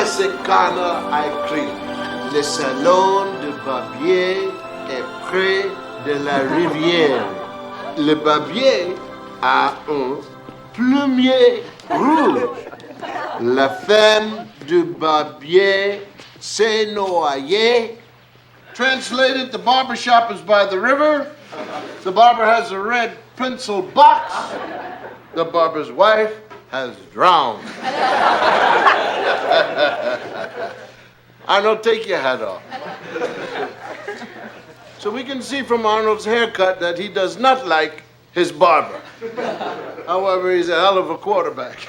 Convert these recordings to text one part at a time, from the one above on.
ce canard a écrit le salon de barbier est près de la rivière. Le barbier a un plumier rouge. La femme du barbier s'est noyée. Translated, the barber shop is by the river. The barber has a red pencil box. The barber's wife has drowned. Arnold, take your hat off. So we can see from Arnold's haircut that he does not like his barber. However, he's a hell of a quarterback.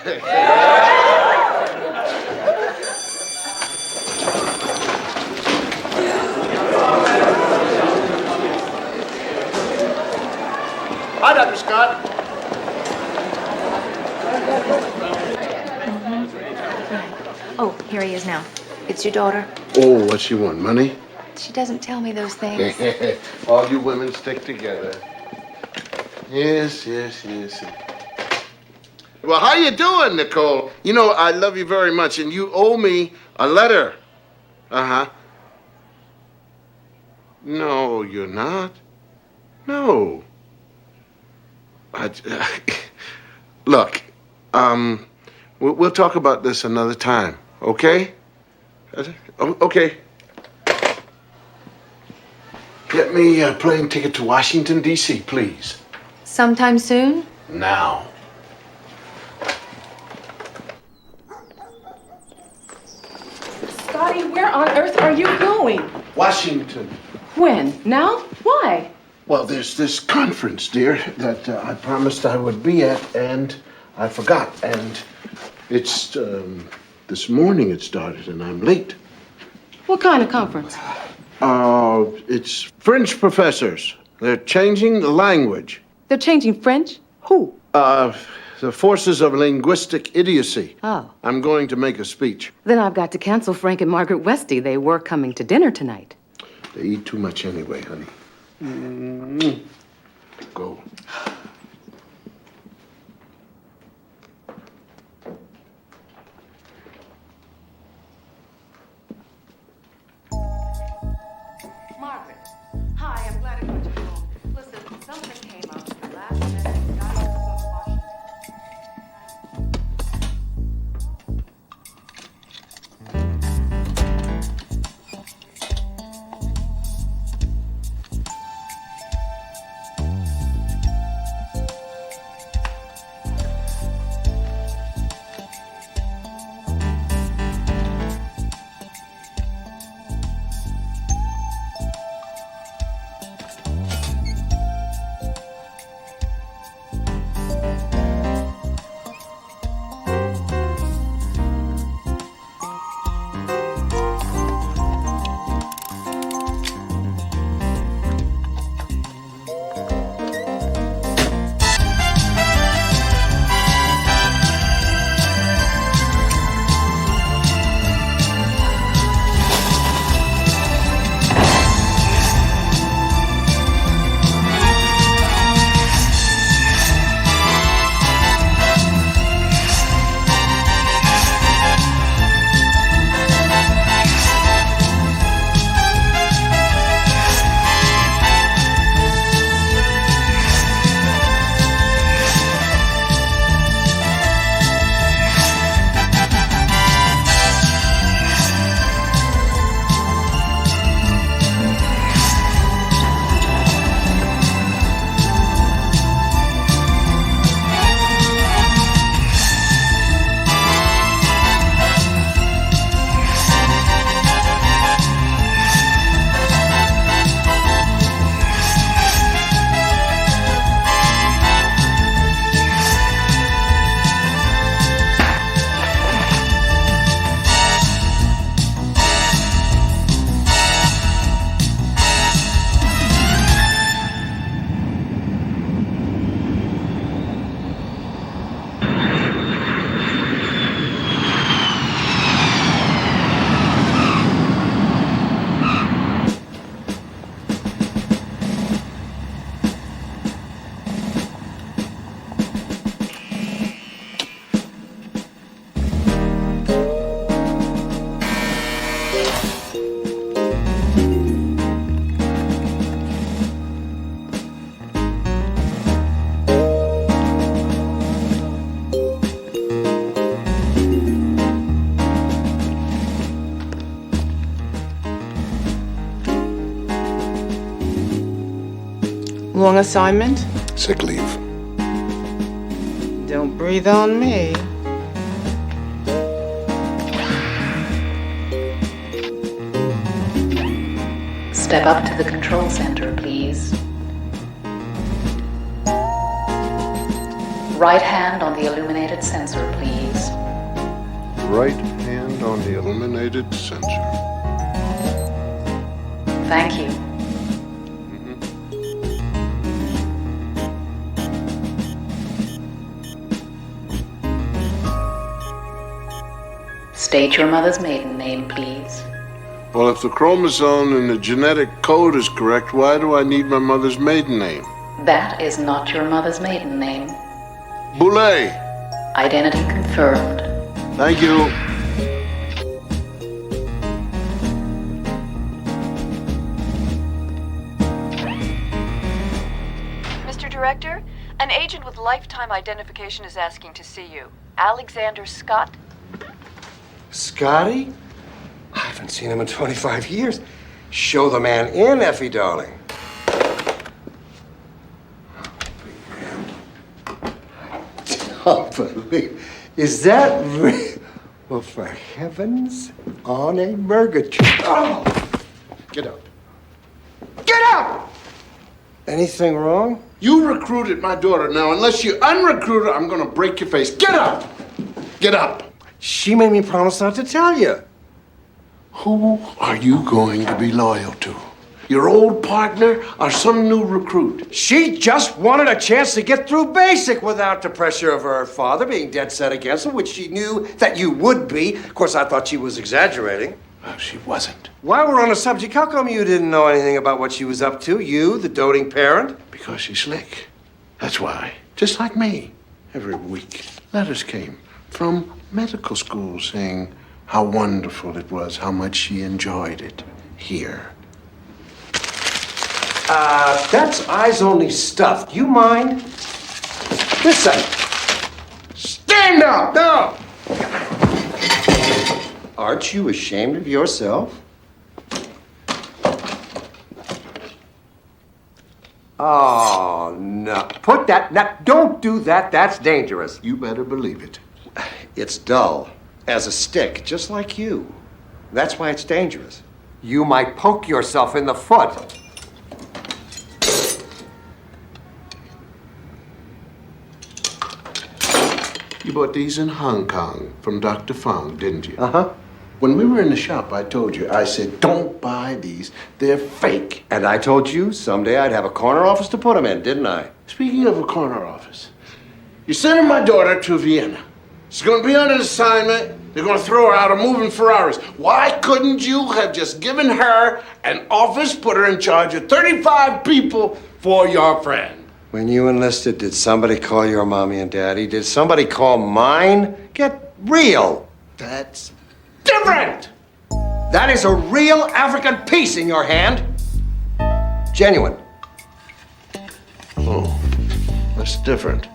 Hi, Dr. Scott. Oh, here he is now. It's your daughter. Oh, what she want? Money? She doesn't tell me those things. All you women stick together. Yes. Well, how you doing, Nicole? You know, I love you very much, and you owe me a letter. Uh-huh. No, you're not. No. Look, we'll talk about this another time, okay? Okay. Get me a plane ticket to Washington, D.C., please. Sometime soon? Now. Scotty, where on earth are you going? Washington. When? Now? Why? Well, there's this conference, dear, that I promised I would be at, and I forgot. And it's, this morning it started, and I'm late. What kind of conference? It's French professors. They're changing the language. They're changing French? Who? The forces of linguistic idiocy. Oh. I'm going to make a speech. Then I've got to cancel Frank and Margaret Westy. They were coming to dinner tonight. They eat too much anyway, honey. Go. Margaret. Hi, I'm glad I got you home. Listen, something came up at the last minute. Got to go to Washington. Long assignment? Sick leave. Don't breathe on me. Step up to the control center, please. Right hand on the illuminated sensor, please. Right hand on the illuminated sensor. Thank you. State your mother's maiden name, please. Well, if the chromosome in the genetic code is correct, why do I need my mother's maiden name? That is not your mother's maiden name. Boulay. Identity confirmed. Thank you. Mr. Director, an agent with lifetime identification is asking to see you. Alexander Scott. Scotty? I haven't seen him in 25 years. Show the man in, Effie, darling. Don't believe. Is that real? Well, for heavens, on a murgatroyd. Oh! Get up. Get up! Anything wrong? You recruited my daughter. Now, unless you unrecruit her, I'm going to break your face. Get up! Get up! She made me promise not to tell you. Who are you going to be loyal to? Your old partner or some new recruit? She just wanted a chance to get through basic without the pressure of her father being dead set against her, which she knew that you would be. Of course, I thought she was exaggerating. Well, she wasn't. While we're on the subject, how come you didn't know anything about what she was up to? You, the doting parent? Because she's slick. That's why. Just like me. Every week, letters came from medical school saying how wonderful it was, how much she enjoyed it here. That's eyes-only stuff. Do you mind? Listen. Stand up! No! Aren't you ashamed of yourself? Oh, no. Put that... Now, don't do that. That's dangerous. You better believe it. It's dull as a stick, just like you. That's why it's dangerous. You might poke yourself in the foot. You bought these in Hong Kong from Dr. Fong, didn't you? Uh-huh. When we were in the shop, I told you, I said, don't buy these. They're fake. And I told you someday I'd have a corner office to put them in, didn't I? Speaking of a corner office, you're sending my daughter to Vienna. She's going to be on an assignment. They're going to throw her out of moving Ferraris. Why couldn't you have just given her an office, put her in charge of 35 people for your friend? When you enlisted, did somebody call your mommy and daddy? Did somebody call mine? Get real. That's different. That is a real African piece in your hand. Genuine. Oh, that's different.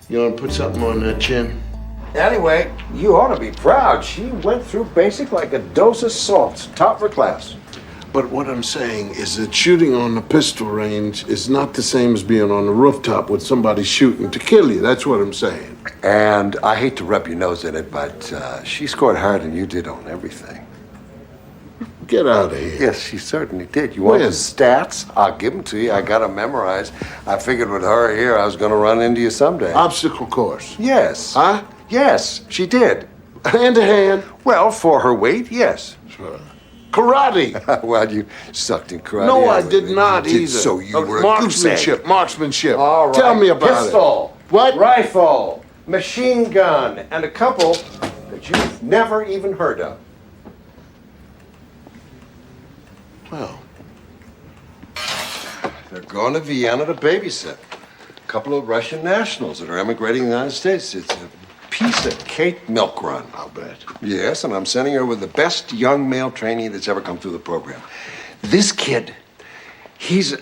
You want to put something on that chin? Anyway, you ought to be proud. She went through basic like a dose of salts. Top of her class. But what I'm saying is that shooting on the pistol range is not the same as being on the rooftop with somebody shooting to kill you. That's what I'm saying. And I hate to rub your nose in it, but she scored higher than you did on everything. Get out of here. Yes, she certainly did. You want the stats? I'll give them to you. I got them memorized. I figured with her here, I was going to run into you someday. Obstacle course. Yes. Huh? Yes, she did. Hand to hand. Well, for her weight, yes. Sure. Karate. Well, you sucked in karate. No, I did not you did, either. So you were a marksmanship. Marksmanship. All right. Tell me about Pistol. it. What? Rifle, machine gun, and a couple that you've never even heard of. Well, they're going to Vienna to babysit a couple of Russian nationals that are emigrating to the United States. It's a piece of cake milk run. I'll bet. Yes, and I'm sending her with the best young male trainee that's ever come through the program. This kid, He's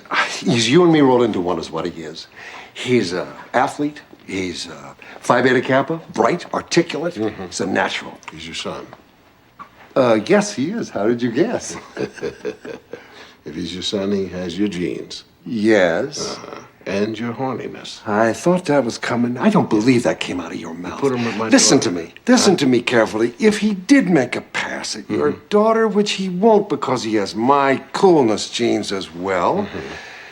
you and me rolled into one is what he is. He's an athlete. He's Phi Beta Kappa, bright, articulate. He's a natural. He's your son. Yes, he is. How did you guess? If he's your son, he has your genes. Yes. And your horniness. I thought that was coming. I don't believe that came out of your mouth. Put him with my Listen daughter. to me. Listen to me carefully. If he did make a pass at your daughter, which he won't because he has my coolness genes as well,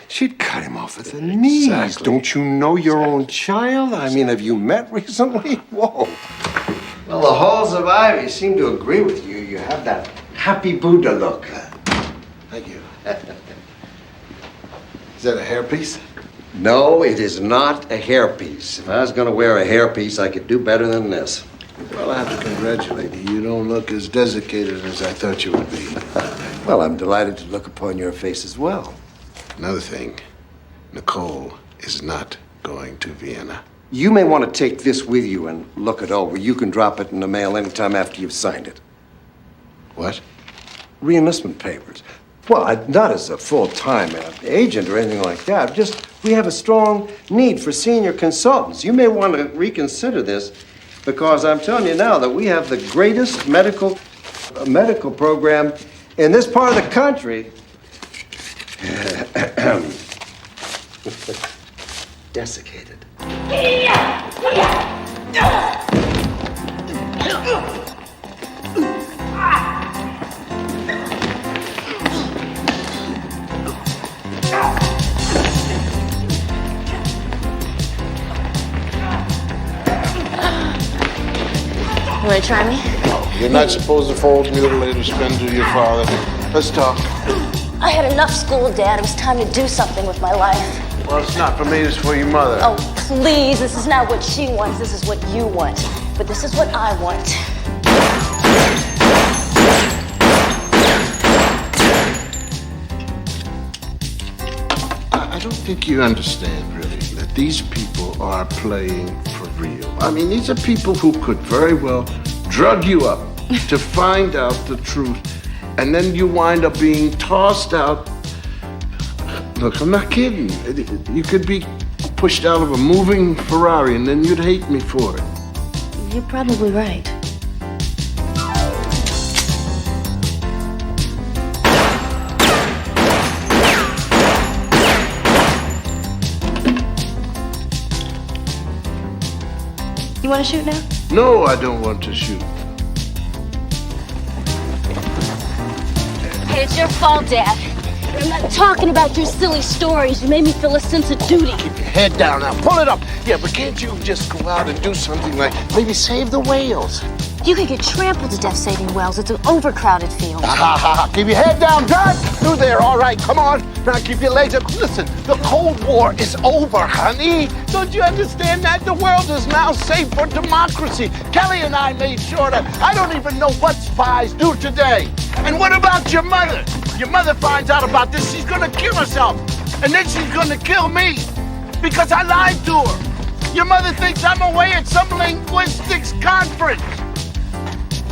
she'd cut him off at the knees. Exactly. Don't you know your own child? I mean, have you met recently? Whoa. Well, the halls of Ivy seem to agree with you. You have that happy Buddha look. Thank you. Is that a hairpiece? No, it is not a hairpiece. If I was going to wear a hairpiece, I could do better than this. Well, I have to congratulate you. You don't look as desiccated as I thought you would be. Well, I'm delighted to look upon your face as well. Another thing, Nicole is not going to Vienna. You may want to take this with you and look it over. You can drop it in the mail anytime after you've signed it. What? Reenlistment papers. Well, not as a full-time agent or anything like that. Just, we have a strong need for senior consultants. You may want to reconsider this because I'm telling you now that we have the greatest medical program in this part of the country. Desiccated. You want to try me? You're not supposed to forge mutilated spin to your father. Let's talk. I had enough school, Dad. It was time to do something with my life. Well, it's not for me, it's for your mother. Oh, please. This is not what she wants. This is what you want. But this is what I want. I don't think you understand, really, that these people are playing for real. I mean, these are people who could very well drug you up to find out the truth, and then you wind up being tossed out. Look, I'm not kidding. You could be pushed out of a moving Ferrari, and then you'd hate me for it. You're probably right. You want to shoot now? No, I don't want to shoot. Hey, it's your fault, Dad. I'm not talking about your silly stories. You made me feel a sense of duty. Keep your head down now. Pull it up. Yeah, but can't you just go out and do something like maybe save the whales? You could get trampled to death saving whales. It's an overcrowded field. Keep your head down, Dad. Through there. All right, come on. Now keep your legs up. Listen, the Cold War is over, honey. Don't you understand that? The world is now safe for democracy. Kelly and I made sure that I don't even know what spies do today. And what about your mother? Your mother finds out about this, she's gonna kill herself. And then she's gonna kill me because I lied to her. Your mother thinks I'm away at some linguistics conference.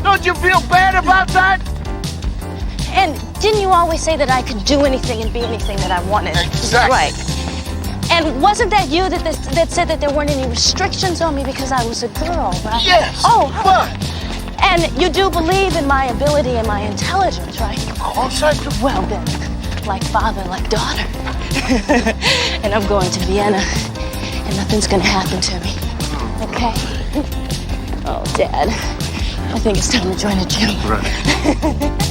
Don't you feel bad about that? And didn't you always say that I could do anything and be anything that I wanted? Exactly. Right. And wasn't that you that said that there weren't any restrictions on me because I was a girl, right? Yes. Oh. But And you do believe in my ability and my intelligence, right? of course I do. Well then, like father, like daughter. And I'm going to Vienna, and nothing's gonna happen to me. Okay? Oh, Dad, I think it's time to join the gym. Right.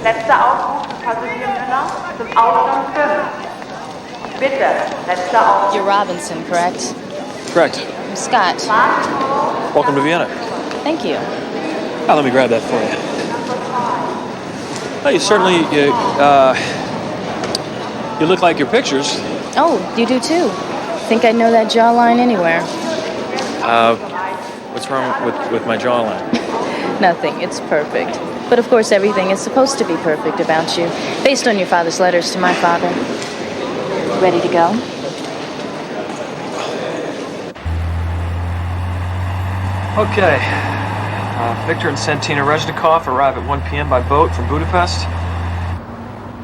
Letzter Ausruf für Passagiermänner zum Ausgang 5. You're Robinson, correct? Correct. I'm Scott. Welcome to Vienna. Thank you. Oh, let me grab that for you. Oh, you look like your pictures. Oh, you do too. Think I'd know that jawline anywhere. What's wrong with my jawline? Nothing. It's perfect. But of course, everything is supposed to be perfect about you, based on your father's letters to my father. Ready to go? Okay. Victor and Santina Rezhnikov arrive at 1 p.m. by boat from Budapest.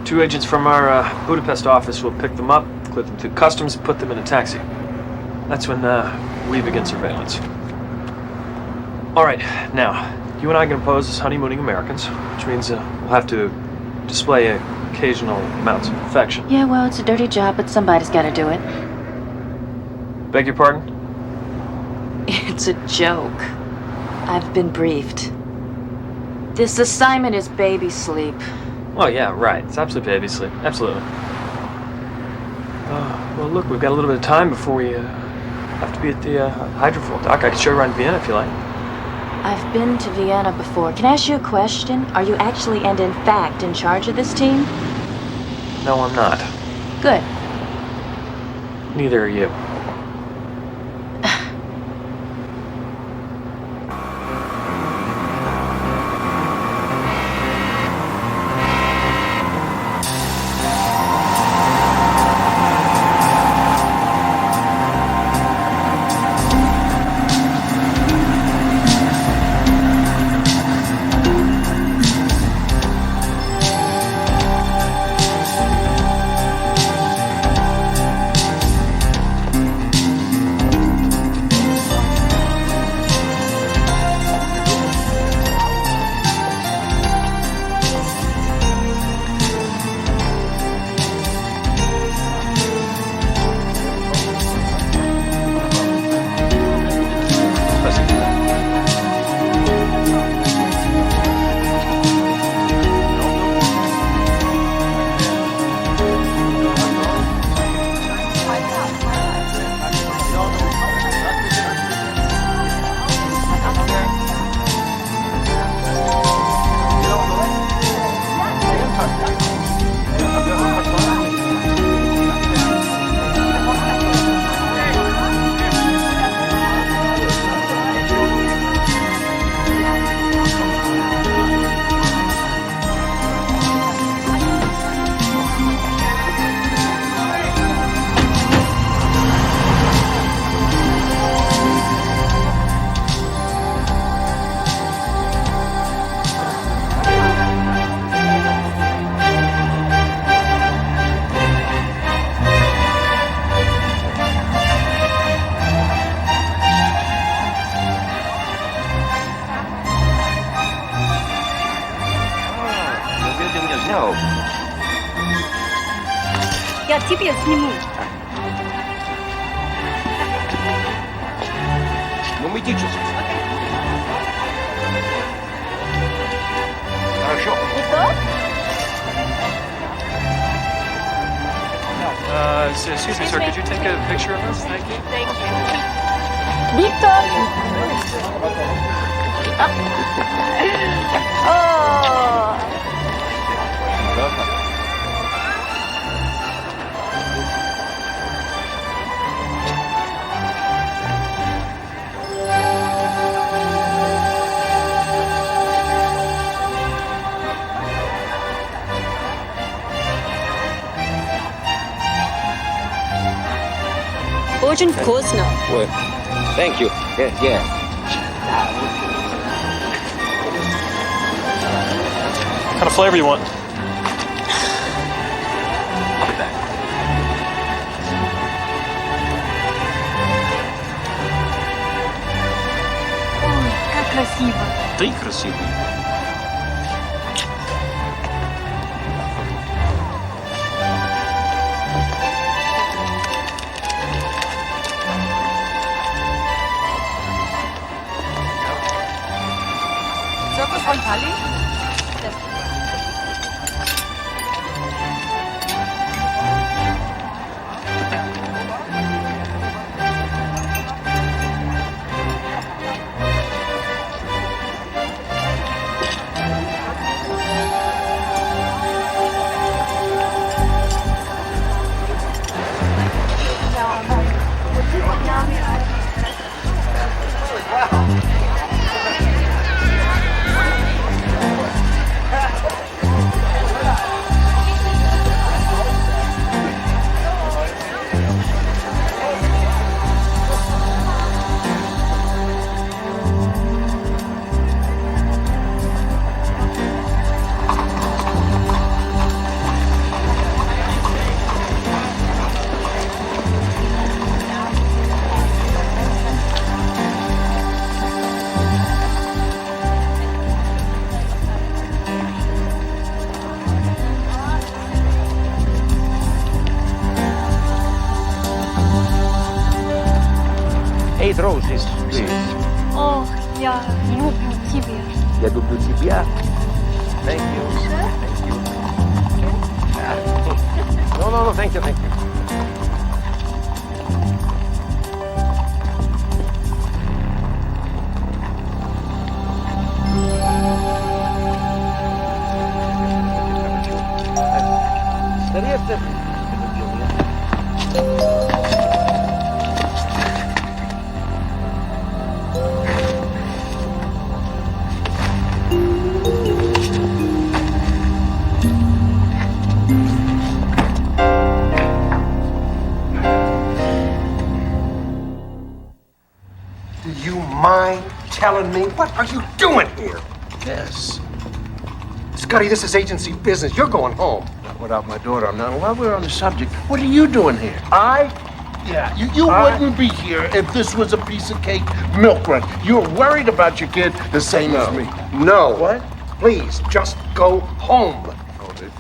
2 agents from our Budapest office will pick them up, clear them through customs, and put them in a taxi. That's when we begin surveillance. All right, now, you and I can pose as honeymooning Americans, which means we'll have to display occasional amounts of affection. Yeah, well, it's a dirty job, but somebody's got to do it. Beg your pardon? It's a joke. I've been briefed. This assignment is baby sleep. Well, yeah, right. It's absolute baby sleep. Absolutely. Well, look, we've got a little bit of time before we have to be at the hydrofoil dock. I can show you around Vienna if you like. I've been to Vienna before. Can I ask you a question? Are you actually and in fact in charge of this team? No, I'm not. Good. Neither are you. Я тебе сниму. Ну, мы идите. Хорошо. Excuse me, sir. Could you take a picture of us? Thank you. Thank you. Victor. Oh. Очень вкусно. Well, thank you. Yeah. What kind of flavor you want? I'll be back. Ой, как красиво. Ты красивый. Circus von Tallinn? 8 roses, please. O, ja lubię ciebie. Ja lubię ciebie. Thank you. Thank you. No, thank you, thank you. Do you mind telling me what are you doing here? Yes. Scotty, this is agency business. You're going home. Not without my daughter. Now, while we're on the subject, what are you doing here? Yeah, you I- wouldn't be here if this was a piece of cake milk run. You're worried about your kid the same as me. No. What? Please, just go home. Hold it.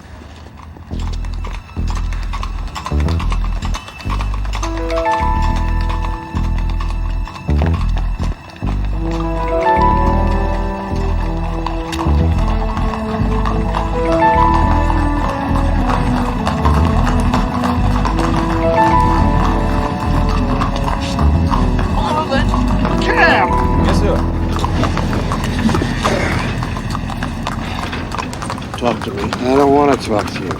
Yes, sir. Talk to me. I don't want to talk to you.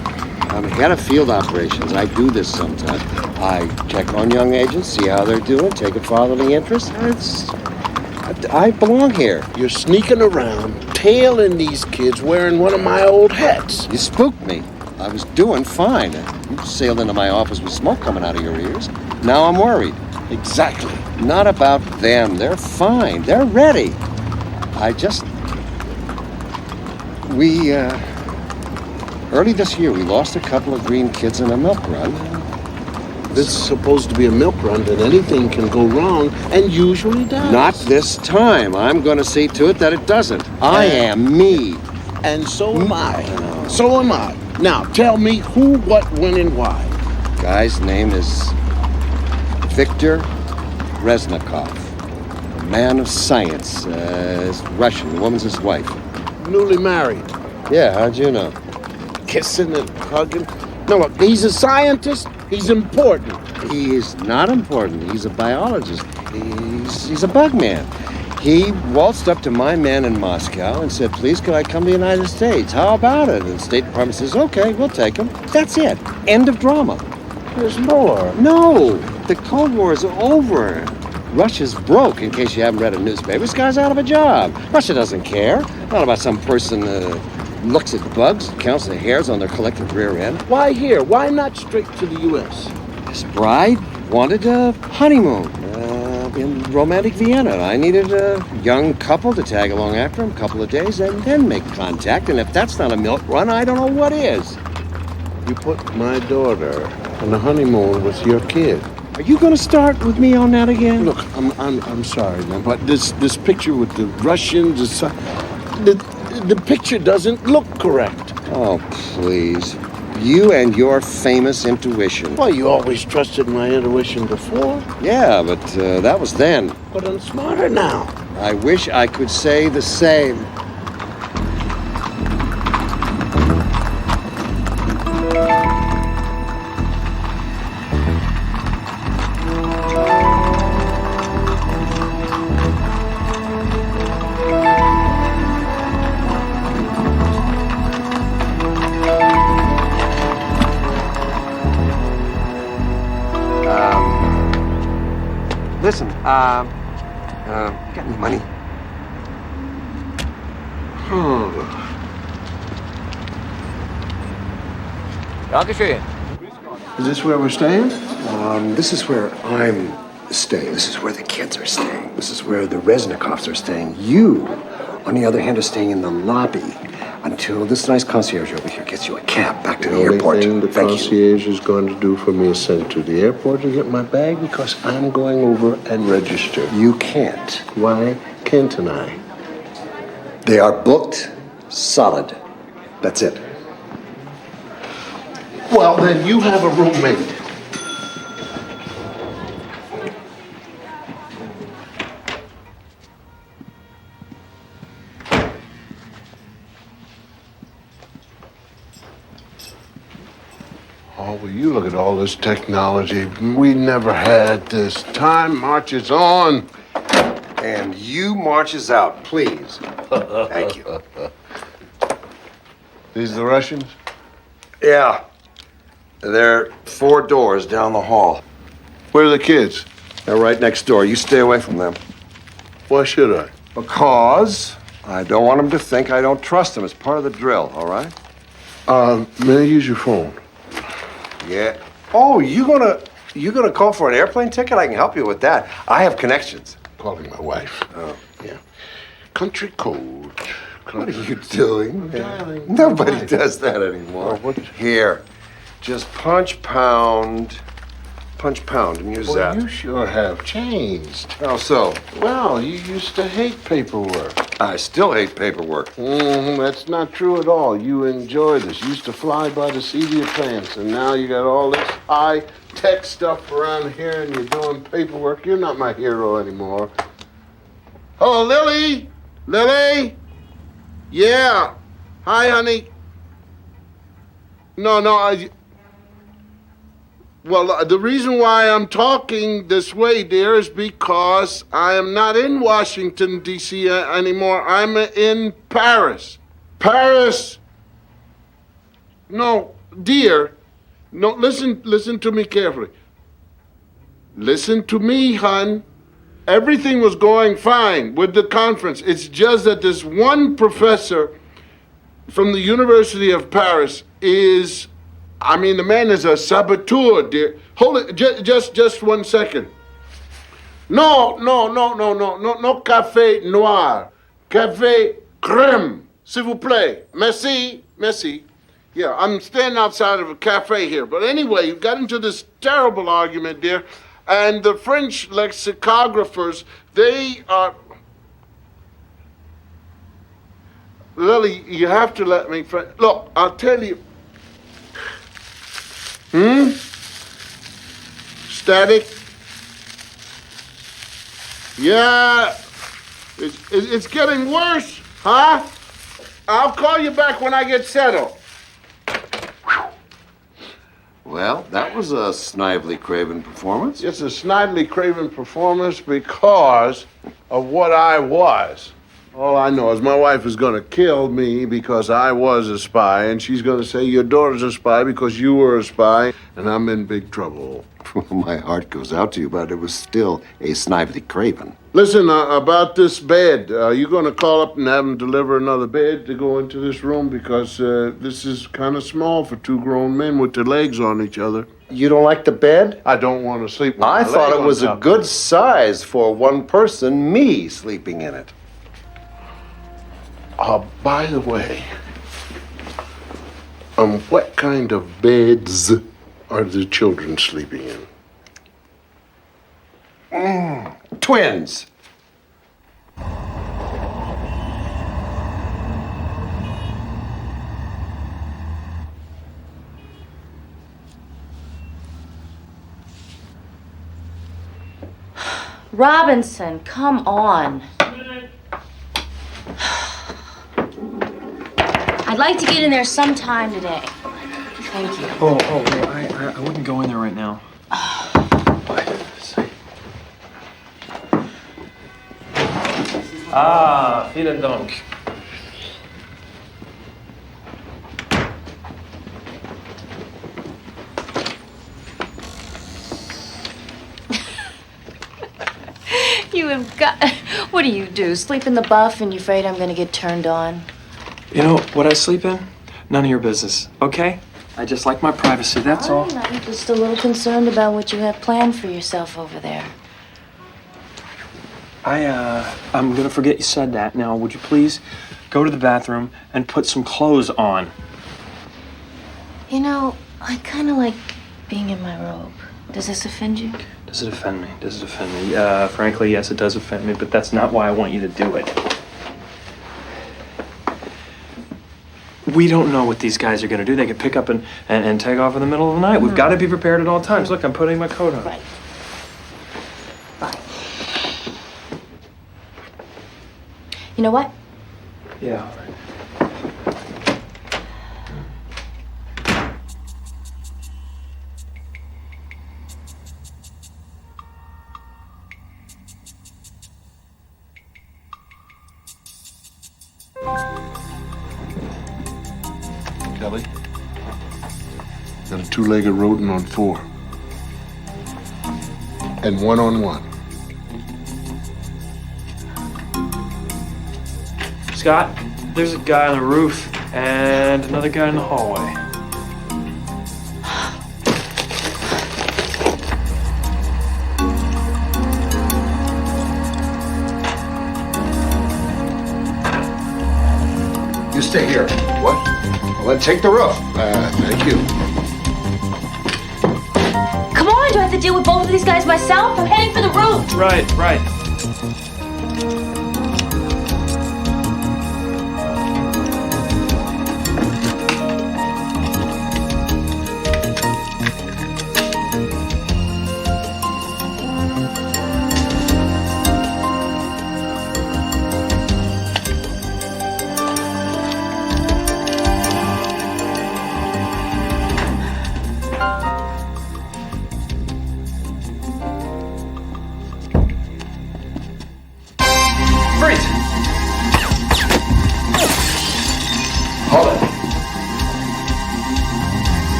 I'm head of field operations. I do this sometimes. I check on young agents, see how they're doing, take a fatherly interest. I belong here. You're sneaking around, tailing these kids wearing one of my old hats. You spooked me. I was doing fine. You sailed into my office with smoke coming out of your ears. Now I'm worried. Exactly. Not about them. They're fine. They're ready. Early this year, we lost a couple of green kids in a milk run. This is supposed to be a milk run, and anything can go wrong, and usually does. Not this time. I'm going to see to it that it doesn't. I am me. And so am I. So am I. Now, tell me who, what, when, and why. Guy's name is Victor Reznikov. A man of science. Is Russian. The woman's his wife. Newly married. Yeah, how'd you know? Kissing and hugging. No, look, he's a scientist. He's important. He is not important. He's a biologist. He's a bug man. He waltzed up to my man in Moscow and said, please, could I come to the United States? How about it? And the State Department says, okay, we'll take him. That's it. End of drama. There's more. No, the Cold War is over. Russia's broke, in case you haven't read a newspaper. This guy's out of a job. Russia doesn't care. Not about some person looks at bugs, counts the hairs on their collective rear end. Why here? Why not straight to the U.S.? His bride wanted a honeymoon in romantic Vienna. I needed a young couple to tag along after him a couple of days and then make contact. And if that's not a milk run, I don't know what is. You put my daughter on a honeymoon with your kid. Are you going to start with me on that again? Look, I'm sorry, man, but this picture with the Russians, the picture doesn't look correct. Oh, please. You and your famous intuition. Well, you always trusted my intuition before. Yeah, but that was then. But I'm smarter now. I wish I could say the same. Listen, got any money? Dankeschön. Is this where we're staying? This is where I'm staying. This is where the kids are staying. This is where the Reznikovs are staying. You, on the other hand, are staying in the lobby until this nice concierge over here gets you a cab back to the airport. The only thing the Thank you. concierge is going to do for me is send to the airport to get my bag because I'm going over and register. You can't. Why can't I? They are booked solid. That's it. Well, then you have a roommate. Oh, will you look at all this technology? We never had this. Time marches on. And you marches out, please. Thank you. These the Russians? Yeah. They're 4 doors down the hall. Where are the kids? They're right next door. You stay away from them. Why should I? Because I don't want them to think I don't trust them. It's part of the drill, all right? May I use your phone? Yeah. Oh, you gonna call for an airplane ticket? I can help you with that. I have connections. Calling my wife. Oh. Yeah. Country code. What are you doing? Dialing. Nobody does that anymore. Oh, what? Here, just punch pound, and use Well, that. you sure have changed. How so? Well, you used to hate paperwork. I still hate paperwork. That's not true at all. You enjoy this. You used to fly by the seat of your pants, and now you got all this high-tech stuff around here, and you're doing paperwork. You're not my hero anymore. Oh, Lily? Lily? Yeah. Hi, honey. No, well, the reason why I'm talking this way, dear, is because I am not in Washington, D.C. anymore. I'm in Paris. Paris! No, dear. No, listen to me carefully. Listen to me, hon. Everything was going fine with the conference. It's just that this one professor from the University of Paris is... the man is a saboteur, dear. Hold it, just 1 second. No, café noir. Café crème, s'il vous plaît. Merci. Yeah, I'm standing outside of a cafe here. But anyway, you got into this terrible argument, dear. And the French lexicographers, they are... Lily, you have to let me... Look, I'll tell you... Static? Yeah. It's getting worse, huh? I'll call you back when I get settled. Well, that was a snively Craven performance. It's a snidely Craven performance because of what I was. All I know is my wife is going to kill me because I was a spy, and she's going to say your daughter's a spy because you were a spy, and I'm in big trouble. My heart goes out to you, but it was still a snively Craven. Listen, about this bed, you're going to call up and have them deliver another bed to go into this room because this is kind of small for 2 grown men with their legs on each other. You don't like the bed? I don't want to sleep with I my thought leg it was on a top. good size for one person, me sleeping in it. By the way, what kind of beds are the children sleeping in? Twins. Robinson, come on. I'd like to get in there sometime today. Thank you. No, I wouldn't go in there right now. Vielen Dank. You have got... What do? Sleep in the buff and you're afraid I'm going to get turned on? You know what I sleep in? None of your business, okay? I just like my privacy, that's all. I'm just a little concerned about what you have planned for yourself over there. I'm gonna forget you said that. Now, would you please go to the bathroom and put some clothes on? You know, I kind of like being in my robe. Does this offend you? Does it offend me? Frankly, yes, it does offend me, but that's not why I want you to do it. We don't know what these guys are gonna do. They could pick up and take off in the middle of the night. We've got to be prepared at all times. Look, I'm putting my coat on. Right. Fine. You know what? Yeah, all right. Kelly, got a two-legged rodent on 4. And 1-on-1. Scott, there's a guy on the roof and another guy in the hallway. You stay here. What? Well, then take the roof. Thank you. Come on, do I have to deal with both of these guys myself? I'm heading for the roof. Right, right. Hold it.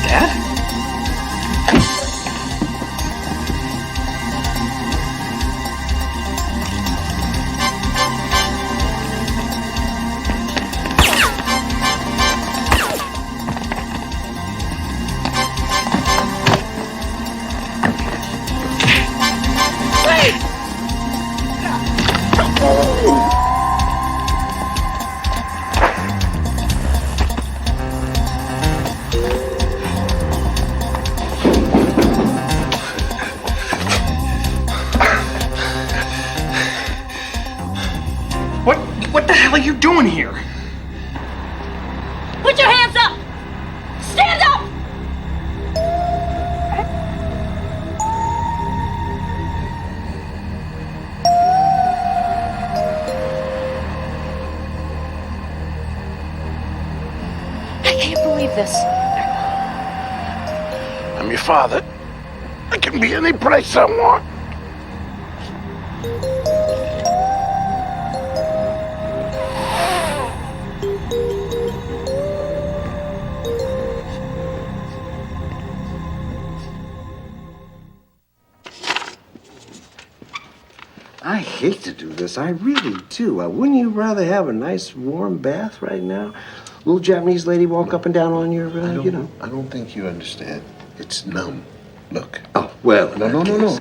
Dad? What the hell are you doing here? Put your hands up! Stand up! I can't believe this. I'm your father. I can be any place I want. I hate to do this. I really do. Wouldn't you rather have a nice warm bath right now? Little Japanese lady walk up and down on your, you know. I don't think you understand. It's numb. Look. Oh, well. No.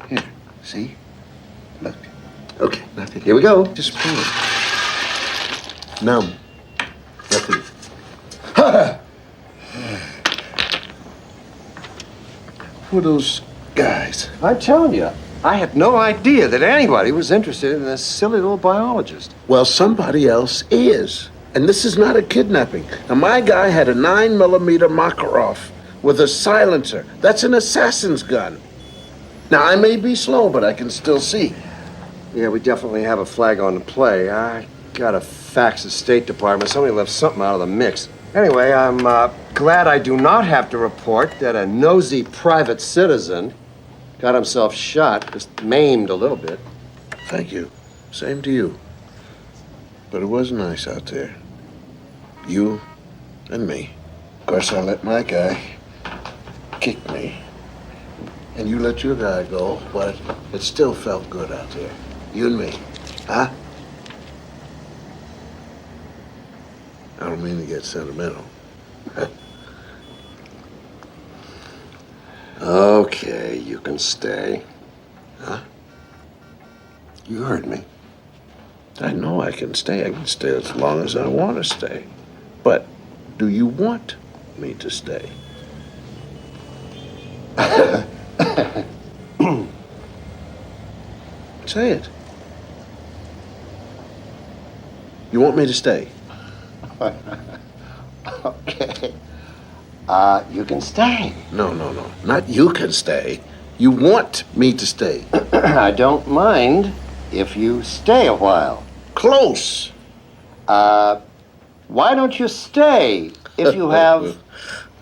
Here, see? Look. Okay, nothing. Here we go. Just feel it. Numb. Nothing. Who are those guys? I'm telling you, I had no idea that anybody was interested in this silly little biologist. Well, somebody else is. And this is not a kidnapping. Now, my guy had a 9mm Makarov with a silencer. That's an assassin's gun. Now, I may be slow, but I can still see. Yeah, we definitely have a flag on the play. I got a fax the State Department. Somebody left something out of the mix. Anyway, I'm glad I do not have to report that a nosy private citizen got himself shot, just maimed a little bit. Thank you. Same to you. But it was nice out there. You and me. Of course, I let my guy kick me. And you let your guy go, but it still felt good out there. You and me. Huh? I don't mean to get sentimental. Okay, you can stay. Huh? You heard me. I know I can stay. I can stay as long as I want to stay. But do you want me to stay? Say it. You want me to stay? Okay. You can stay. No. Not you can stay. You want me to stay. I don't mind if you stay a while. Close. Why don't you stay if you have...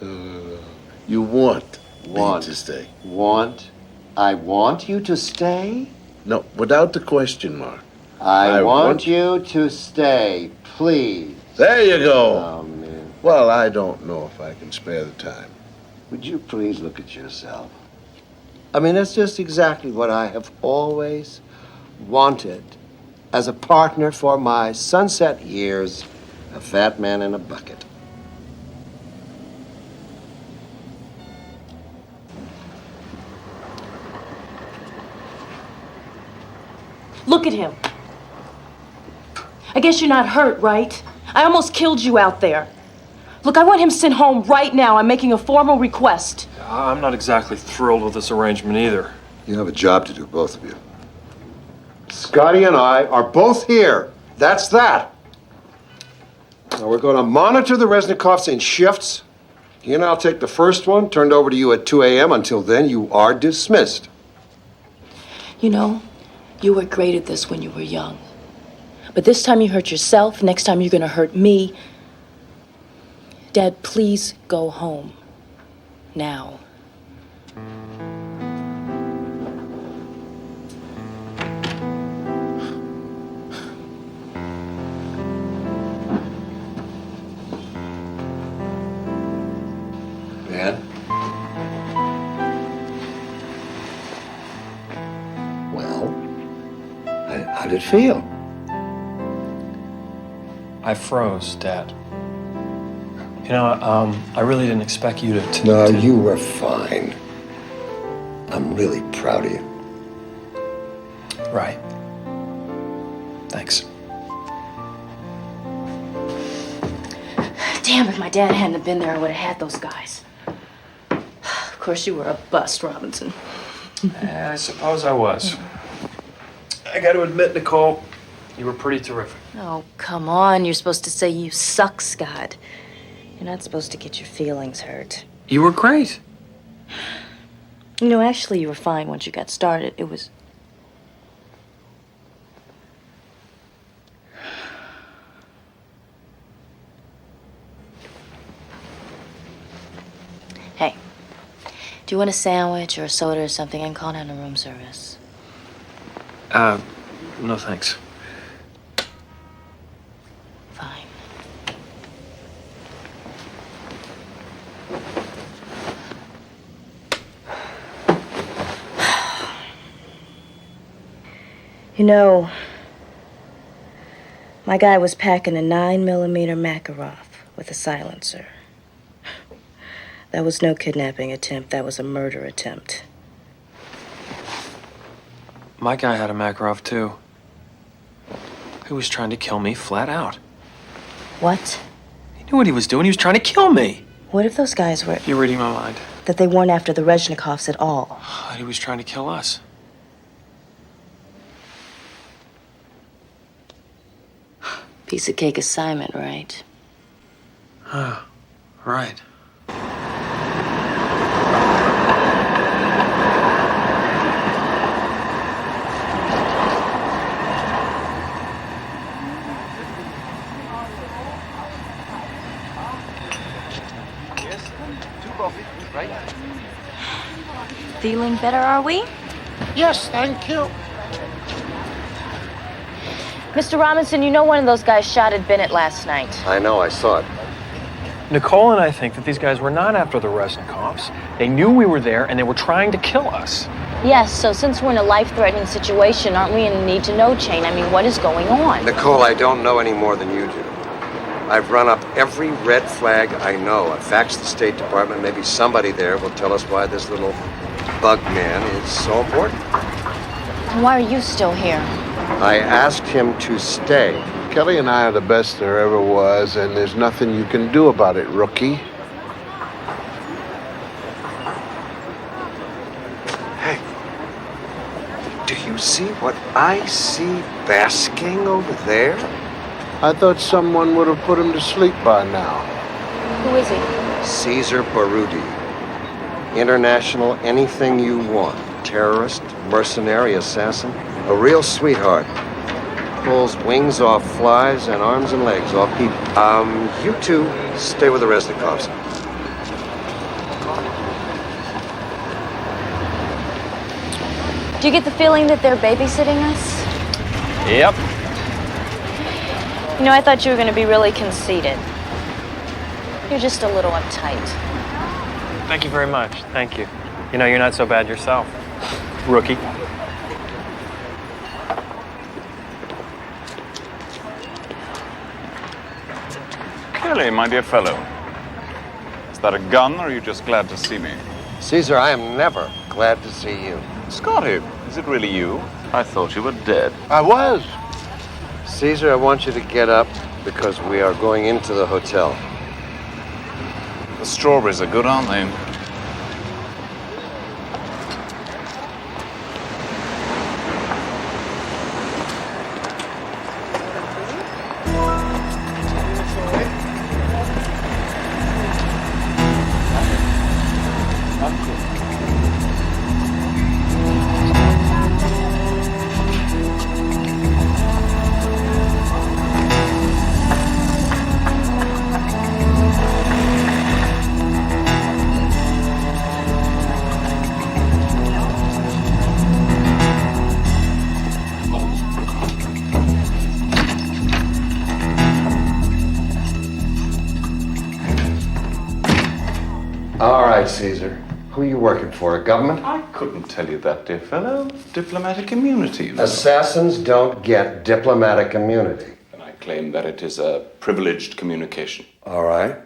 You want me to stay. Want? I want you to stay? No, without the question mark. I want you to stay, please. There you go. Oh, man. Well, I don't know if I can spare the time. Would you please look at yourself? I mean, that's just exactly what I have always wanted as a partner for my sunset years, a fat man in a bucket. Look at him. I guess you're not hurt, right? I almost killed you out there. Look, I want him sent home right now. I'm making a formal request. I'm not exactly thrilled with this arrangement either. You have a job to do, both of you. Scotty and I are both here. That's that. Now we're going to monitor the Reznikovs in shifts. He and I'll take the first one, turned over to you at 2 a.m. Until then, you are dismissed. You know, you were great at this when you were young. But this time you hurt yourself. Next time you're going to hurt me. Dad, please go home. Now. Man? Well, how did it feel? I froze, Dad. You know, I really didn't expect you to... No, you were fine. I'm really proud of you. Right. Thanks. Damn, if my dad hadn't have been there, I would have had those guys. Of course, you were a bust, Robinson. I suppose I was. I got to admit, Nicole, you were pretty terrific. Oh, come on. You're supposed to say you suck, Scott. You're not supposed to get your feelings hurt. You were great. You know, actually, you were fine once you got started. It was... Hey, do you want a sandwich or a soda or something? I can call down to room service. No thanks. Fine. You know, my guy was packing a 9mm Makarov with a silencer. That was no kidnapping attempt. That was a murder attempt. My guy had a Makarov, too. He was trying to kill me flat out. What? He knew what he was doing. He was trying to kill me. What if those guys were... You're reading my mind. That they weren't after the Reznikovs at all? He was trying to kill us. Piece of cake assignment, right? Right. Feeling better, are we? Yes, thank you. Mr. Robinson, you know one of those guys shot at Bennett last night. I know, I saw it. Nicole and I think that these guys were not after the Reznikovs. They knew we were there, and they were trying to kill us. Yes, so since we're in a life-threatening situation, aren't we in a need-to-know chain? I mean, what is going on? Nicole, I don't know any more than you do. I've run up every red flag I know. I've faxed the State Department. Maybe somebody there will tell us why this little bug man is so important. Why are you still here? I asked him to stay. Kelly and I are the best there ever was, and there's nothing you can do about it, rookie. Hey, do you see what I see basking over there? I thought someone would have put him to sleep by now. Who is he? Caesar Barudi. International anything you want. Terrorist, mercenary, assassin. A real sweetheart. Pulls wings off flies and arms and legs off people. You two stay with the Reznikovs. Do you get the feeling that they're babysitting us? Yep. You know, I thought you were going to be really conceited. You're just a little uptight. Thank you very much. Thank you. You know, you're not so bad yourself, rookie. Kelly, my dear fellow. Is that a gun, or are you just glad to see me? Caesar, I am never glad to see you. Scotty, is it really you? I thought you were dead. I was. Caesar, I want you to get up because we are going into the hotel. The strawberries are good, aren't they? All right, Caesar. Who are you working for, a government? I couldn't tell you that, dear fellow. Diplomatic immunity, you know. Assassins don't get diplomatic immunity. And I claim that it is a privileged communication. All right.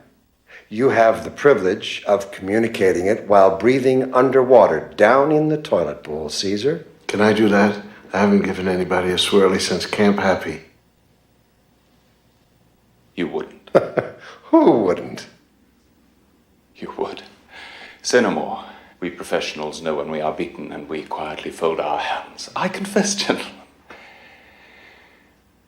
You have the privilege of communicating it while breathing underwater down in the toilet bowl, Caesar. Can I do that? I haven't given anybody a swirly since Camp Happy. You wouldn't. Who wouldn't? You would. Say no more. We professionals know when we are beaten, and we quietly fold our hands. I confess, gentlemen.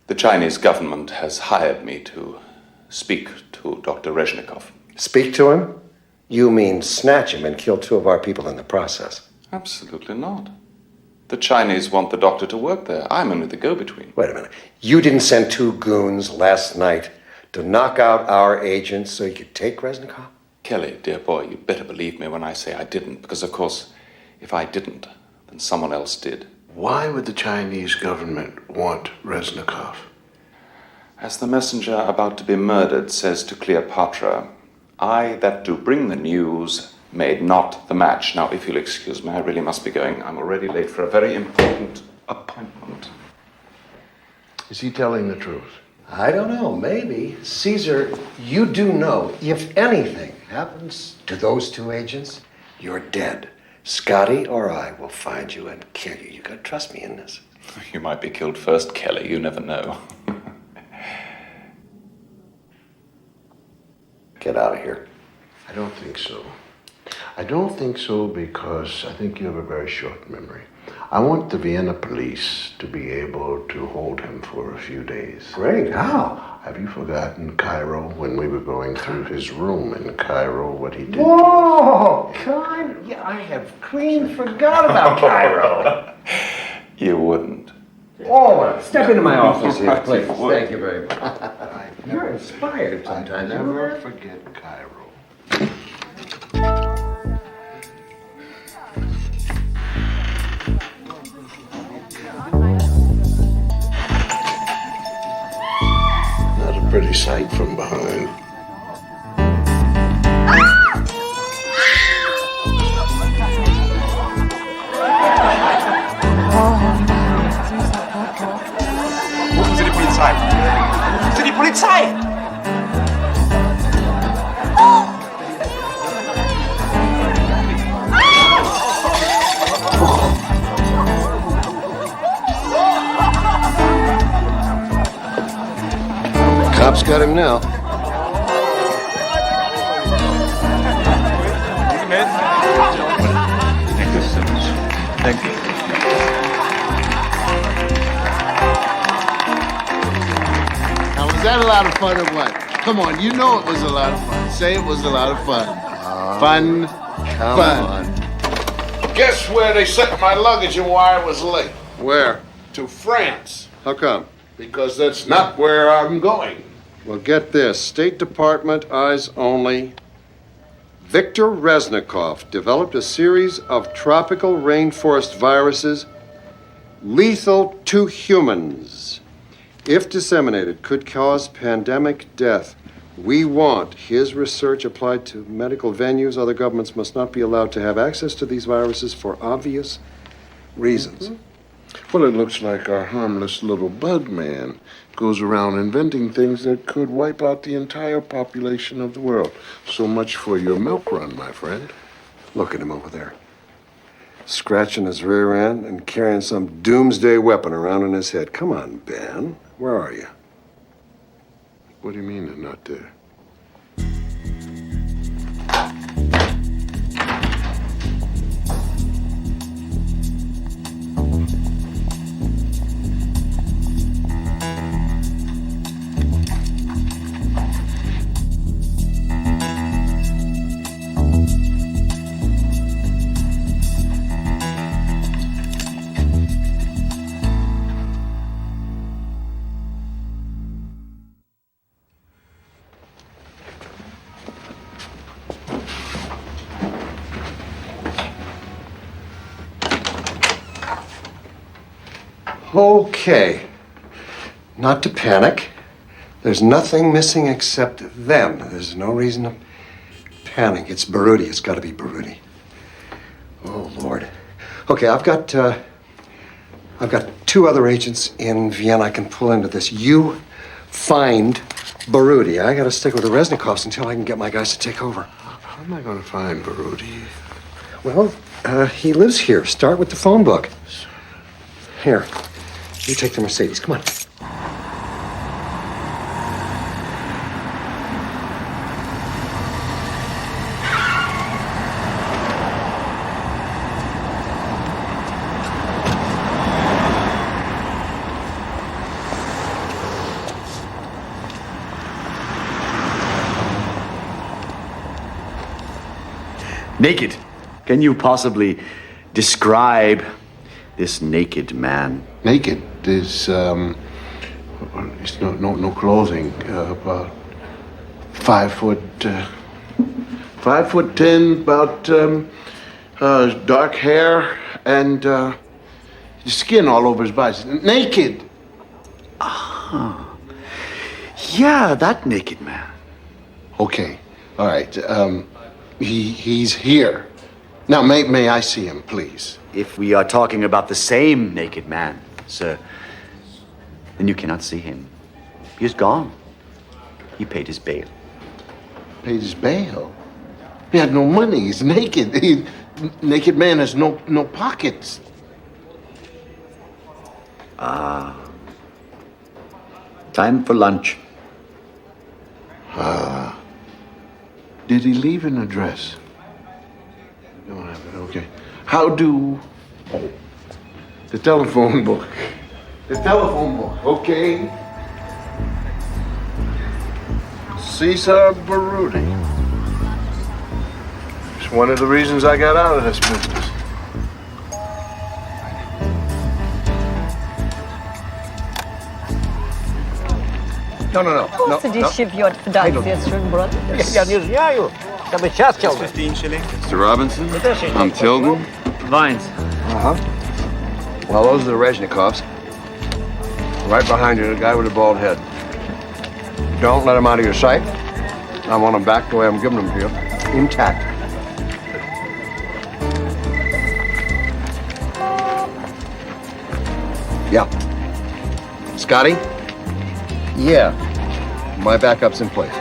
The Chinese government has hired me to speak to Dr. Rezhnikov. Speak to him? You mean snatch him and kill 2 of our people in the process? Absolutely not. The Chinese want the doctor to work there. I'm only the go-between. Wait a minute. You didn't send 2 goons last night to knock out our agents so you could take Rezhnikov? Kelly, dear boy, you'd better believe me when I say I didn't, because, of course, if I didn't, then someone else did. Why would the Chinese government want Rezhnikov? As the messenger about to be murdered says to Cleopatra, I that do bring the news made not the match. Now, if you'll excuse me, I really must be going. I'm already late for a very important appointment. Is he telling the truth? I don't know, maybe. Caesar, you do know, if anything happens to those 2 agents, you're dead. Scotty or I will find you and kill you. You gotta trust me in this. You might be killed first, Kelly. You never know. Get out of here. I don't think so. I don't think so because I think you have a very short memory. I want the Vienna police to be able to hold him for a few days. Great. How? Have you forgotten Cairo when we were going through his room in Cairo, what he did? Whoa! Yeah, I have clean forgot about Cairo. You wouldn't. Oh, step into my office here, please. Thank you very much. You're inspired sometimes. I never forget Cairo. Not a pretty sight from behind. Rufen Sie die Polizei. Rufen Sie die Polizei! Cops got him now. Thank you, Simmons. Thank you. Now, was that a lot of fun or what? Come on, you know it was a lot of fun. Say it was a lot of fun. Fun. Come on. Guess where they sent my luggage and why I was late? Where? To France. How come? Because that's not where I'm going. Well, get this. State Department, eyes only. Viktor Rezhnikov developed a series of tropical rainforest viruses lethal to humans. If disseminated, could cause pandemic death. We want his research applied to medical venues. Other governments must not be allowed to have access to these viruses for obvious reasons. Well, it looks like our harmless little bug man goes around inventing things that could wipe out the entire population of the world. So much for your milk run, my friend. Look at him over there. Scratching his rear end and carrying some doomsday weapon around in his head. Come on, Ben. Where are you? What do you mean they're not there? Okay. Not to panic. There's nothing missing except them. There's no reason to panic. It's Baruti. It's got to be Baruti. Oh, Lord. Okay, I've got 2 other agents in Vienna I can pull into this. You find Baruti. I got to stick with the Reznikovs until I can get my guys to take over. How am I going to find Baruti? Well, he lives here. Start with the phone book. Here. You take the Mercedes. Come on. Naked. Can you possibly describe this naked man? Naked is, it's no clothing. About 5'10", about dark hair and skin all over his body. Naked. Ah, yeah, that naked man. Okay, all right. He's here. Now, may I see him, please? If we are talking about the same naked man, sir, then you cannot see him. He is gone. He paid his bail. Paid his bail? He had no money. He's naked. Naked man has no pockets. Ah. Time for lunch. Did he leave an address? Don't have it, okay. How do... Oh, the telephone book. The telephone book, okay. Cesar Baruti. It's one of the reasons I got out of this business. No. That's 15 shillings. Mr. Robinson, I'm Tilden. Vines. Well, those are the Reznikovs. Right behind you, the guy with the bald head. Don't let him out of your sight. I want them back the way I'm giving them to you, intact. Yeah. Scotty? Yeah. My backup's in place.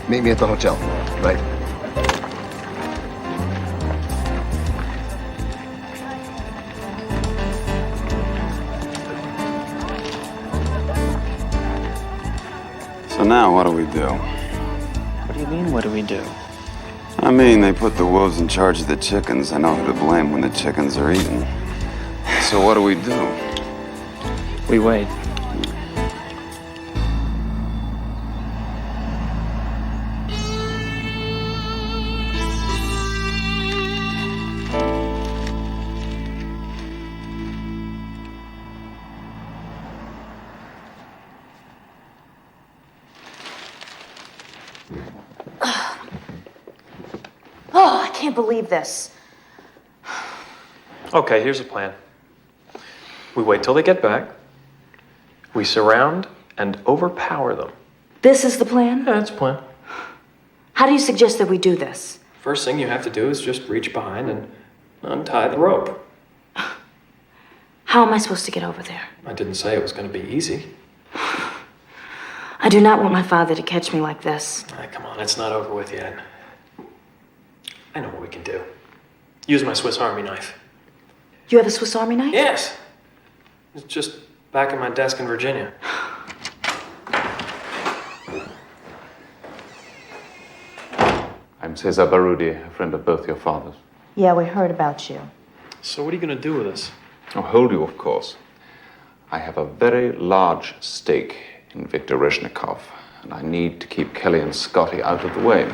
Meet me at the hotel. Right. So now, what do we do? What do you mean, what do we do? I mean, they put the wolves in charge of the chickens. I know who to blame when the chickens are eaten. So what do? We wait. Oh, I can't believe this. Okay, here's a plan. We wait till they get back. We surround and overpower them. This is the plan? Yeah, that's the plan. How do you suggest that we do this? First thing you have to do is just reach behind and untie the rope. How am I supposed to get over there? I didn't say it was going to be easy. I do not want my father to catch me like this. Come on, it's not over with yet. I know what we can do. Use my Swiss Army knife. You have a Swiss Army knife? Yes. It's just back in my desk in Virginia. I'm Cesar Barudi, a friend of both your fathers. Yeah, we heard about you. So what are you going to do with us? I'll hold you, of course. I have a very large stake in Viktor Rezhnikov, and I need to keep Kelly and Scotty out of the way.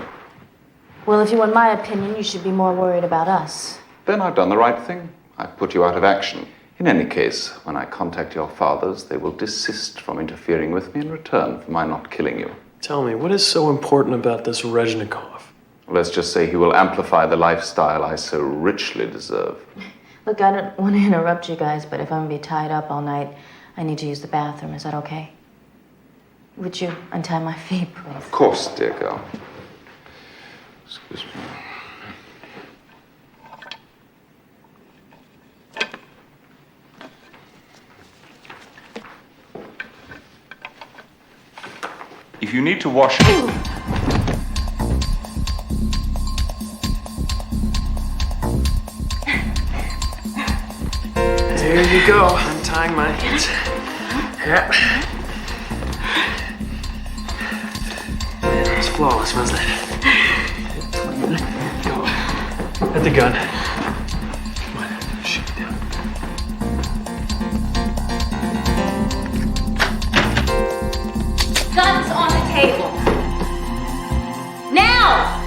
Well, if you want my opinion, you should be more worried about us. Then I've done the right thing. I've put you out of action. In any case, when I contact your fathers, they will desist from interfering with me in return for my not killing you. Tell me, what is so important about this Rezhnikov? Let's just say he will amplify the lifestyle I so richly deserve. Look, I don't want to interrupt you guys, but if I'm going to be tied up all night, I need to use the bathroom. Is that okay? Would you untie my feet, please? Of course, dear girl. Excuse me. If you need to wash... There you go, untying my hands. Yeah. It was flawless, wasn't it? Go. At the gun. Come on, shoot it down. Guns on the table. Now!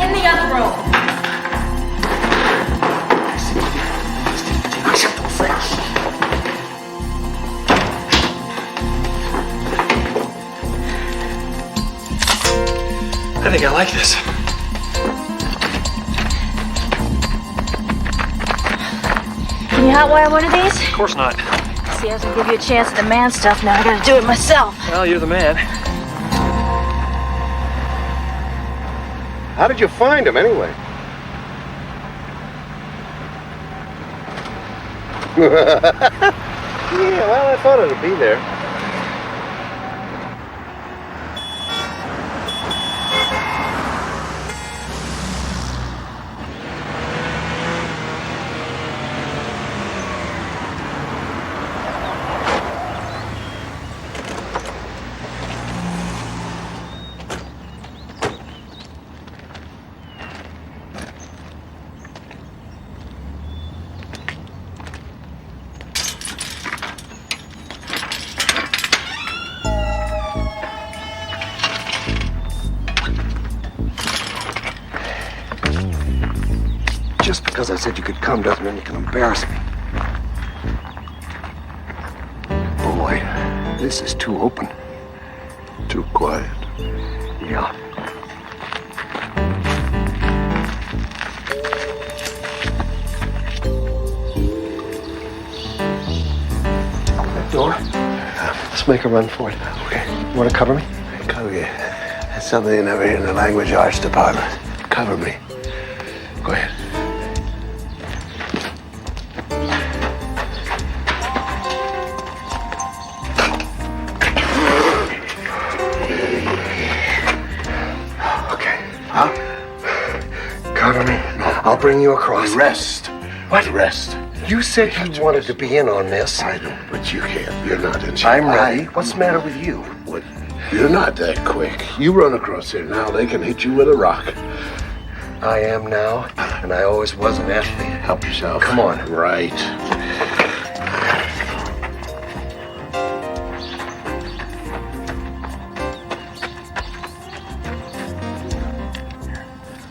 In the other room. I think I like this. Can you hotwire one of these? Of course not. See, I was gonna give you a chance at the man stuff. Now I gotta do it myself. Well, you're the man. How did you find him, anyway? Yeah, well, I thought it'd be there. Just because I said you could come doesn't mean you can embarrass me. Boy, this is too open. Too quiet. Yeah. That door? Let's make a run for it. Okay. You want to cover me? Cover you. That's something you never hear in the language arts department. Cover me. Go ahead. Cover me. I'll bring you across. Rest. What? Rest. You said you wanted to be in on this. I know, but you can't. You're not in charge. I'm ready. What's the matter with you? What? You're not that quick. You run across here now, they can hit you with a rock. I am now, and I always was an athlete. Help yourself. Come on. Right.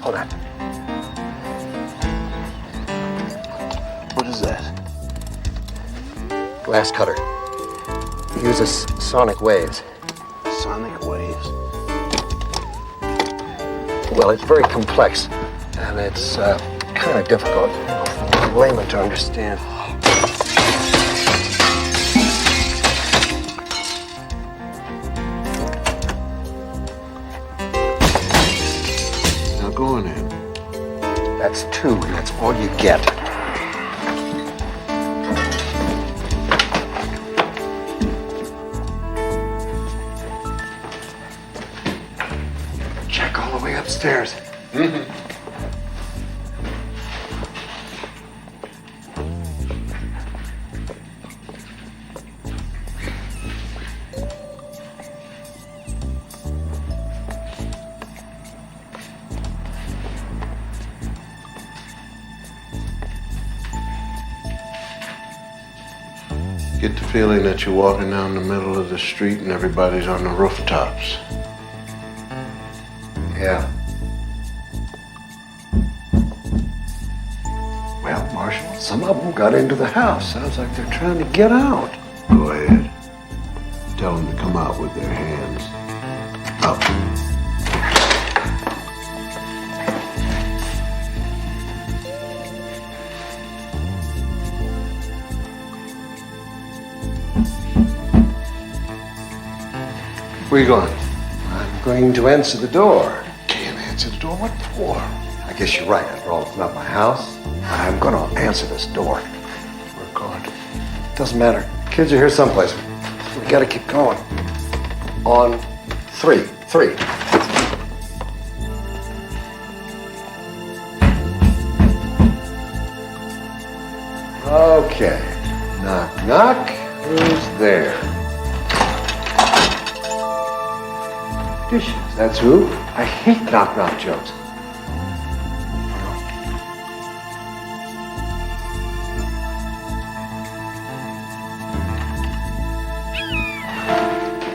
Hold on. What is that? Glass cutter. uses sonic waves. Sonic waves? Well, it's very complex, and it's kind of difficult for a layman to understand. Now go on in. That's 2, and that's all you get. Check all the way upstairs. Mm-hmm. Get the feeling that you're walking down the middle of the street and everybody's on the rooftops. Yeah. Well, Marshal, some of them got into the house. Sounds like they're trying to get out. Go ahead. Tell them to come out with their hands up. Where you going? I'm going to answer the door. Can't answer the door? What for? I guess you're right. After all, it's not my house. I'm going to answer this door. Work hard. Doesn't matter. Kids are here someplace. We got to keep going. On 3. 3. Okay. Knock, knock. Who's there? Dishes. That's who. I hate knock-knock jokes.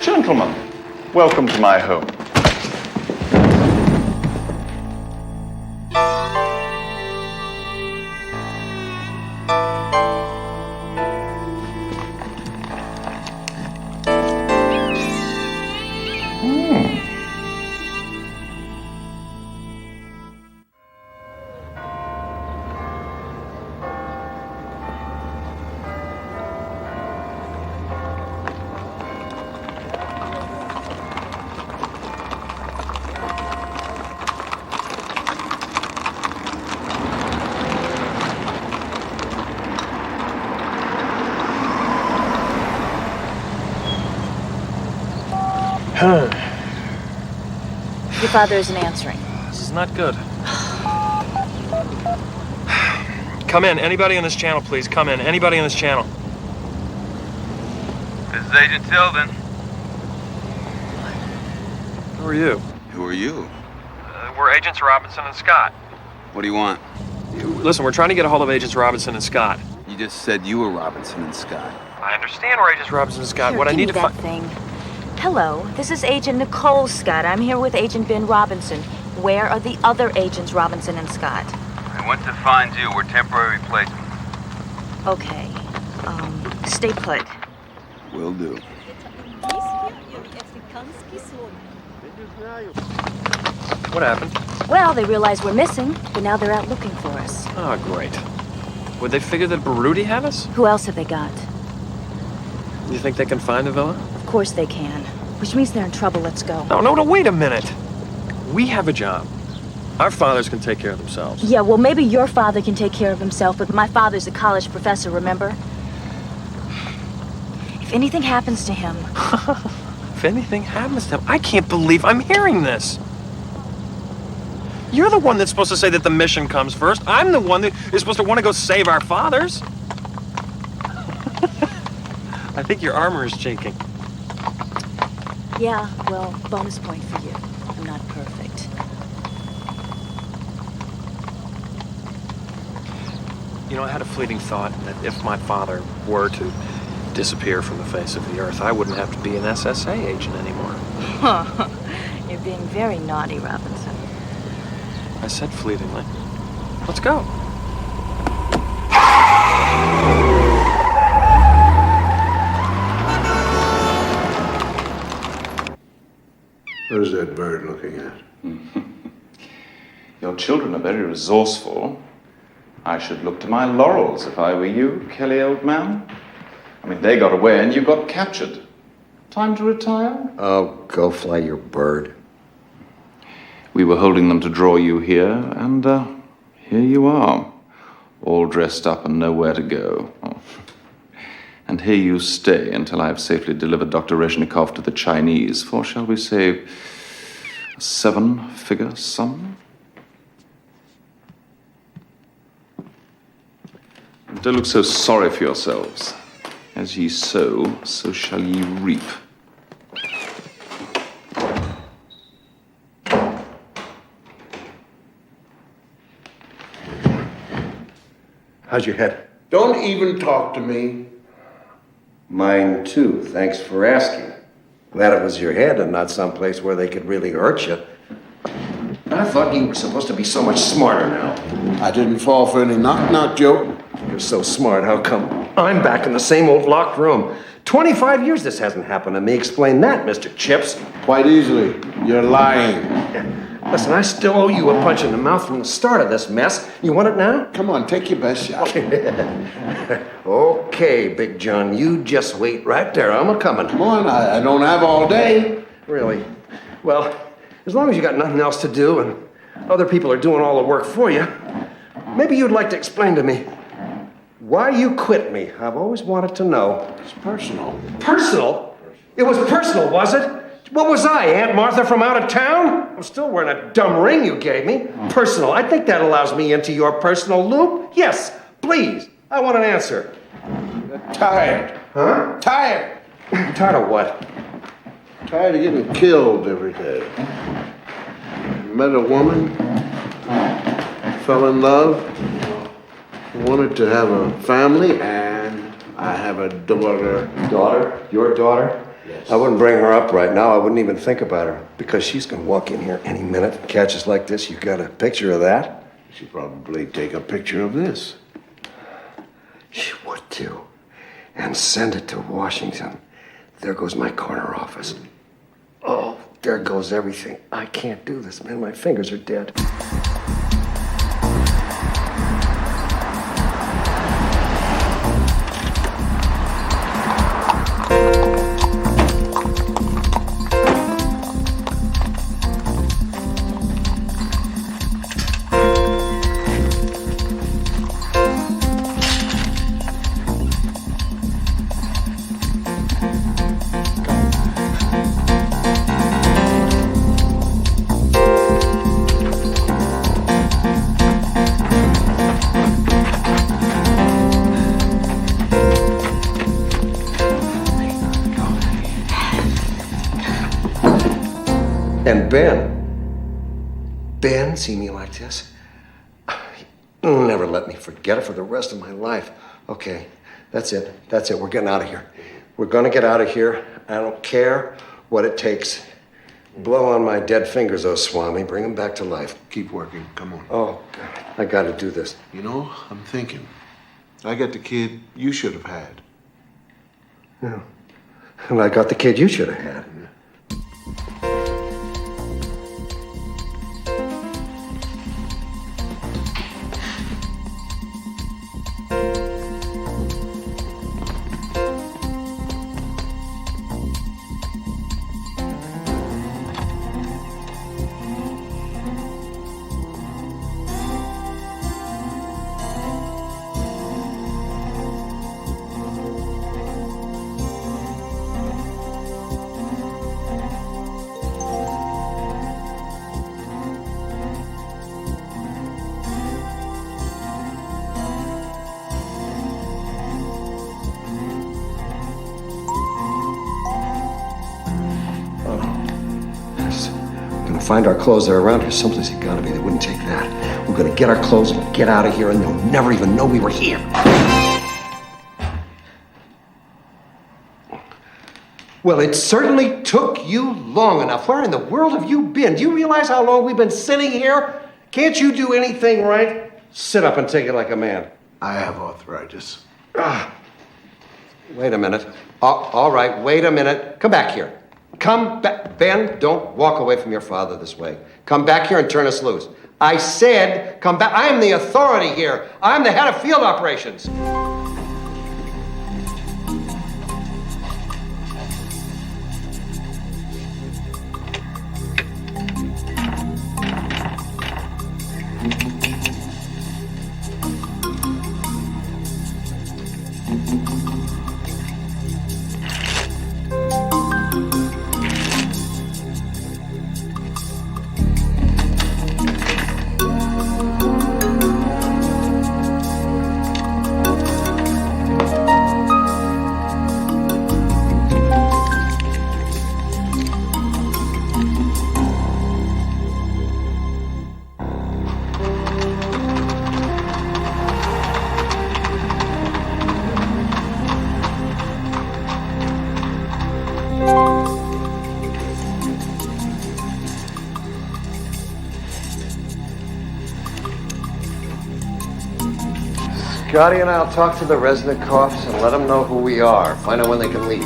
Gentlemen, welcome to my home. Your father isn't answering. This is not good. Come in. Anybody on this channel, please. Come in. Anybody on this channel. This is Agent Tilden. Who are you? Who are you? We're Agents Robinson and Scott. What do you want? Listen, we're trying to get a hold of Agents Robinson and Scott. You just said you were Robinson and Scott. I understand we're Agents Robinson and Scott. Here, What I give need me to that find... thing. Hello, this is Agent Nicole Scott. I'm here with Agent Ben Robinson. Where are the other Agents Robinson and Scott? I went to find you. We're temporary replacements. Okay. Stay put. Will do. What happened? Well, they realize we're missing, but now they're out looking for us. Oh, great. Would they figure that Baruti had us? Who else have they got? You think they can find the villa? Of course they can. Which means they're in trouble. Let's go. No, wait a minute. We have a job. Our fathers can take care of themselves. Yeah, well, maybe your father can take care of himself, but my father's a college professor, remember? If anything happens to him... If anything happens to him, I can't believe I'm hearing this. You're the one that's supposed to say that the mission comes first. I'm the one that is supposed to want to go save our fathers. I think your armor is chinking. Yeah, well, bonus point for you. I'm not perfect. You know, I had a fleeting thought that if my father were to disappear from the face of the earth, I wouldn't have to be an SSA agent anymore. You're being very naughty, Robinson. I said fleetingly. Let's go. What is that bird looking at? Your children are very resourceful. I should look to my laurels if I were you, Kelly, old man. I mean, they got away and you got captured. Time to retire? Oh, go fly your bird. We were holding them to draw you here, and here you are, all dressed up and nowhere to go. Oh. And here you stay until I have safely delivered Dr. Rezhnikov to the Chinese for, shall we say, a 7-figure sum? Don't look so sorry for yourselves. As ye sow, so shall ye reap. How's your head? Don't even talk to me. Mine too. Thanks for asking. Glad it was your head and not someplace where they could really hurt you. I thought you were supposed to be so much smarter now. I didn't fall for any knock-knock joke. You're so smart. How come I'm back in the same old locked room? 25 years this hasn't happened to me. Explain that, Mr. Chips. Quite easily. You're lying. Listen, I still owe you a punch in the mouth from the start of this mess. You want it now? Come on, take your best shot. Okay, Big John, you just wait right there. I'm a-coming. Come on, I don't have all day. Really? Well, as long as you got nothing else to do and other people are doing all the work for you, maybe you'd like to explain to me why you quit me. I've always wanted to know. It's personal. Personal? It was personal, was it? What was I, Aunt Martha from out of town? I'm still wearing a dumb ring you gave me. Personal. I think that allows me into your personal loop. Yes, please. I want an answer. Tired. Huh? Tired. Tired of what? Tired of getting killed every day. Met a woman, fell in love, wanted to have a family, and I have a daughter. Daughter? Your daughter? Yes. I wouldn't bring her up right now. I wouldn't even think about her because she's going to walk in here any minute and catch us like this. You got a picture of that? She'd probably take a picture of this. She would too. And send it to Washington. There goes my corner office. Oh, there goes everything. I can't do this, man. My fingers are dead. And Ben, see me like this? He'll never let me forget it for the rest of my life. Okay, that's it. We're getting out of here. We're gonna get out of here. I don't care what it takes. Blow on my dead fingers, oh Swami. Bring them back to life. Keep working. Come on. Oh, God. I gotta do this. You know, I'm thinking. I got the kid you should have had. Yeah. And I got the kid you should have had. Find our clothes. They're around here someplace. They gotta be. They wouldn't take that. We're gonna get our clothes and get out of here, and they'll never even know we were here. Well, it certainly took you long enough. Where in the world have you been? Do you realize how long we've been sitting here? Can't you do anything right? Sit up and take it like a man. I have arthritis. Wait a minute. All right, wait a minute. Come back here. Come back. Ben, don't walk away from your father this way. Come back here and turn us loose. I said, come back. I am the authority here. I'm the head of field operations. Scotty and I'll talk to the Resnikovs and let them know who we are. Find out when they can leave.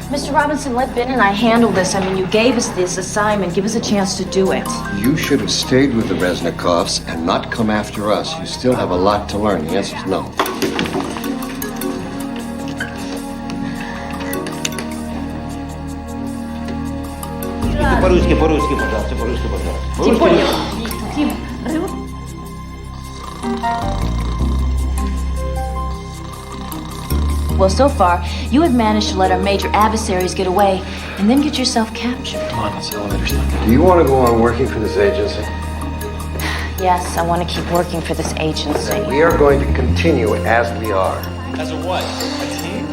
Mr. Robinson, let Ben and I handle this. I mean, you gave us this assignment. Give us a chance to do it. You should have stayed with the Resnikovs and not come after us. You still have a lot to learn. The answer's no. По-русски, пожалуйста, по-русски, пожалуйста. Тим, понял. Тим, well, so far, you have managed to let our major adversaries get away and then get yourself captured. Come on, it's the elevator stuff. Do you want to go on working for this agency? Yes, I want to keep working for this agency. Then we are going to continue as we are. As a what? A team?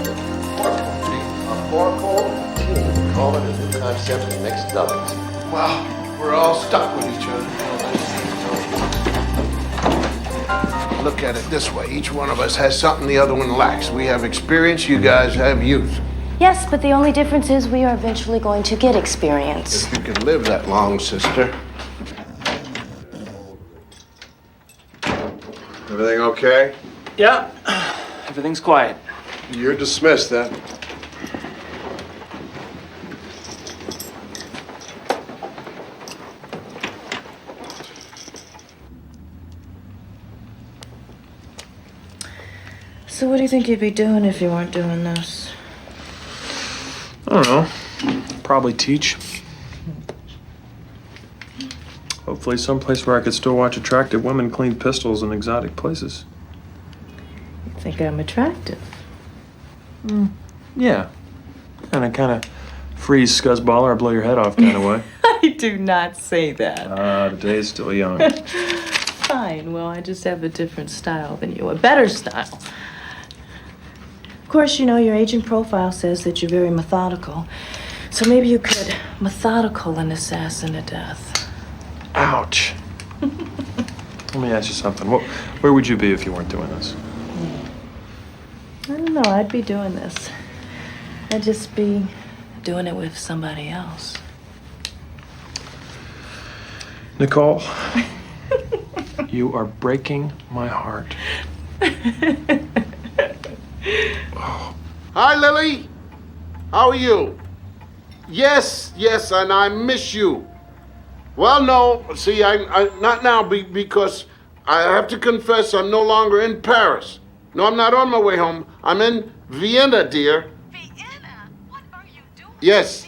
A four-fold team. Call it a new concept that makes dozens. Wow, we're all stuck with each other. Look at it this way. Each one of us has something the other one lacks. We have experience, you guys have youth. Yes, but the only difference is we are eventually going to get experience. If you can live that long, sister. Everything okay? Yeah. Everything's quiet. You're dismissed, then. So what do you think you'd be doing if you weren't doing this? I don't know. Probably teach. Hopefully someplace where I could still watch attractive women clean pistols in exotic places. You think I'm attractive? Yeah. And a kind of freeze scuzzballer or blow your head off kind of way. I do not say that. The day's still young. Fine, well, I just have a different style than you, a better style. Of course, you know, your aging profile says that you're very methodical. So maybe you could methodical an assassin to death. Ouch. Let me ask you something. Where would you be if you weren't doing this? I don't know, I'd be doing this. I'd just be doing it with somebody else. Nicole, you are breaking my heart. Hi, Lily. How are you? Yes, and I miss you. Well, no, see, I not now because I have to confess I'm no longer in Paris. No, I'm not on my way home. I'm in Vienna, dear. Vienna? What are you doing? Yes,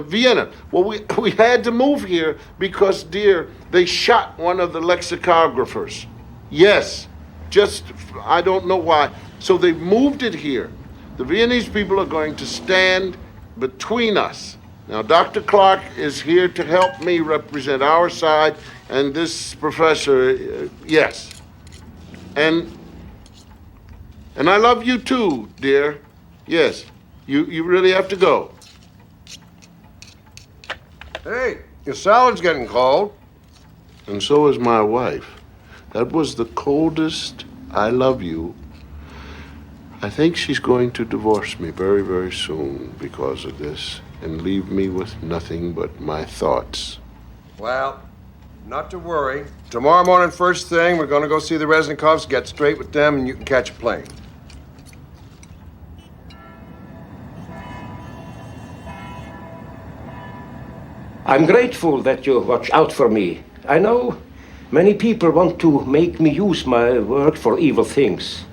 Vienna. Well, we had to move here because, dear, they shot one of the lexicographers. Yes, just, I don't know why. So they moved it here. The Viennese people are going to stand between us. Now, Dr. Clark is here to help me represent our side, and this professor, yes. And I love you too, dear. Yes, you really have to go. Hey, your salad's getting cold. And so is my wife. That was the coldest I love you. I think she's going to divorce me very, very soon because of this and leave me with nothing but my thoughts. Well, not to worry. Tomorrow morning, first thing, we're going to go see the Resnikovs, get straight with them, and you can catch a plane. I'm grateful that you watch out for me. I know many people want to make me use my work for evil things.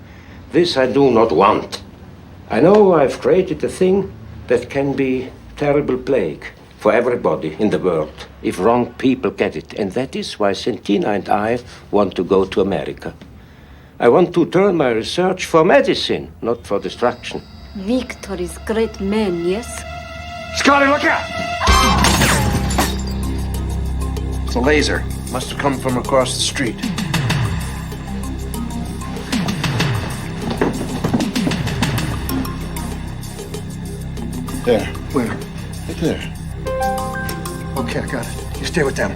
This I do not want. I know I've created a thing that can be terrible plague for everybody in the world if wrong people get it. And that is why Santina and I want to go to America. I want to turn my research for medicine, not for destruction. Victor is great man, yes? Scotty, look out! It's a laser. Must have come from across the street. There. Where? Right there. Okay, I got it. You stay with them.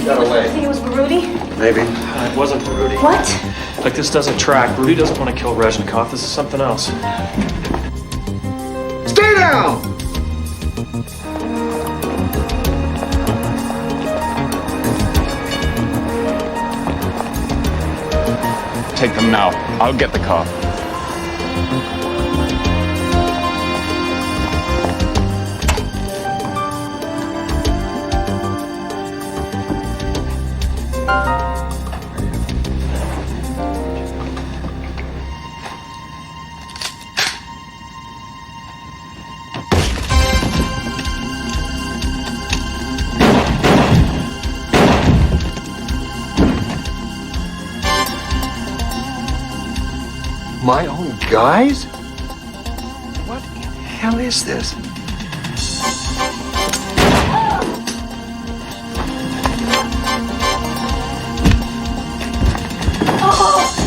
Got away. I think it was Baruti. Maybe. It wasn't Baruti. What? Like, this doesn't track. Baruti doesn't want to kill Rezhnikov. This is something else. Stay down! Take them now. I'll get the car. My own guys? What the hell is this?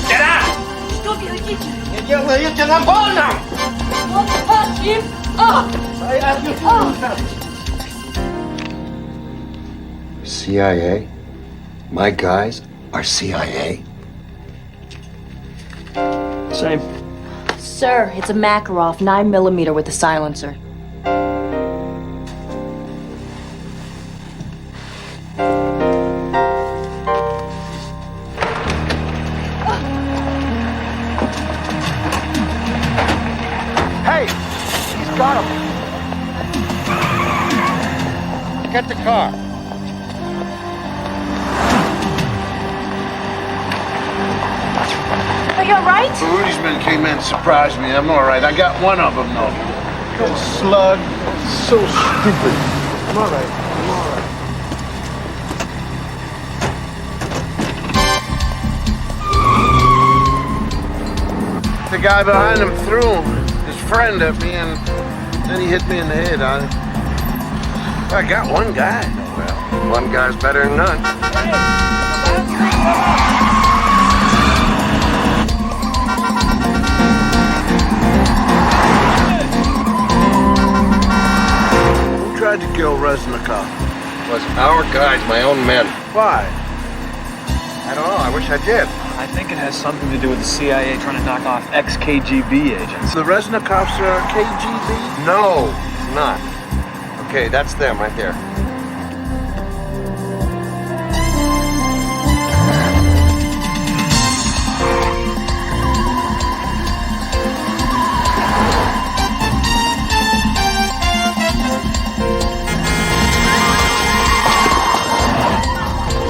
Get out! Что вы хотите? Я делаю на больно! Don't touch him! CIA? My guys are CIA? Same. Sir, it's a Makarov 9mm with a silencer. Hey! He's got him! Get the car. Are you all right? Rudy's men came in and surprised me. I'm all right. I got one of them, though. That slug. So stupid. I'm all right. I'm all right. The guy behind him threw his friend at me, and then he hit me in the head. I got one guy. Well, one guy's better than none. Who tried to kill Rezhnikov? Was our guys my own men? Why? I don't know. I wish I did. I think it has something to do with the CIA trying to knock off ex-KGB agents. The Rezhnikovs are KGB? No, it's not. Okay, that's them right there.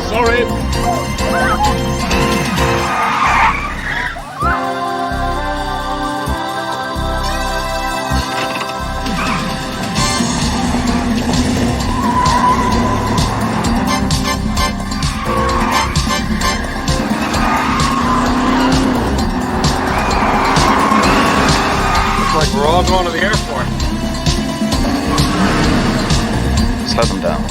Sorry. Like we're all going to the airport. Slow them down.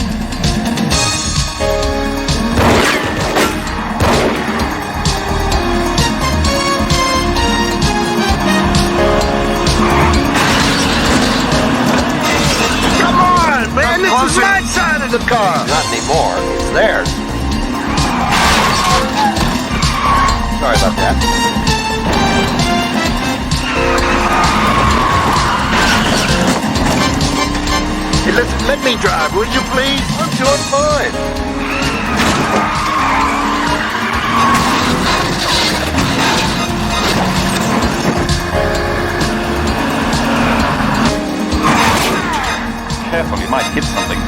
Come on, man! This is my side of the car! Not anymore. It's theirs. Sorry about that. Hey, let me drive, would you please? I'm doing fine. careful, you might hit something.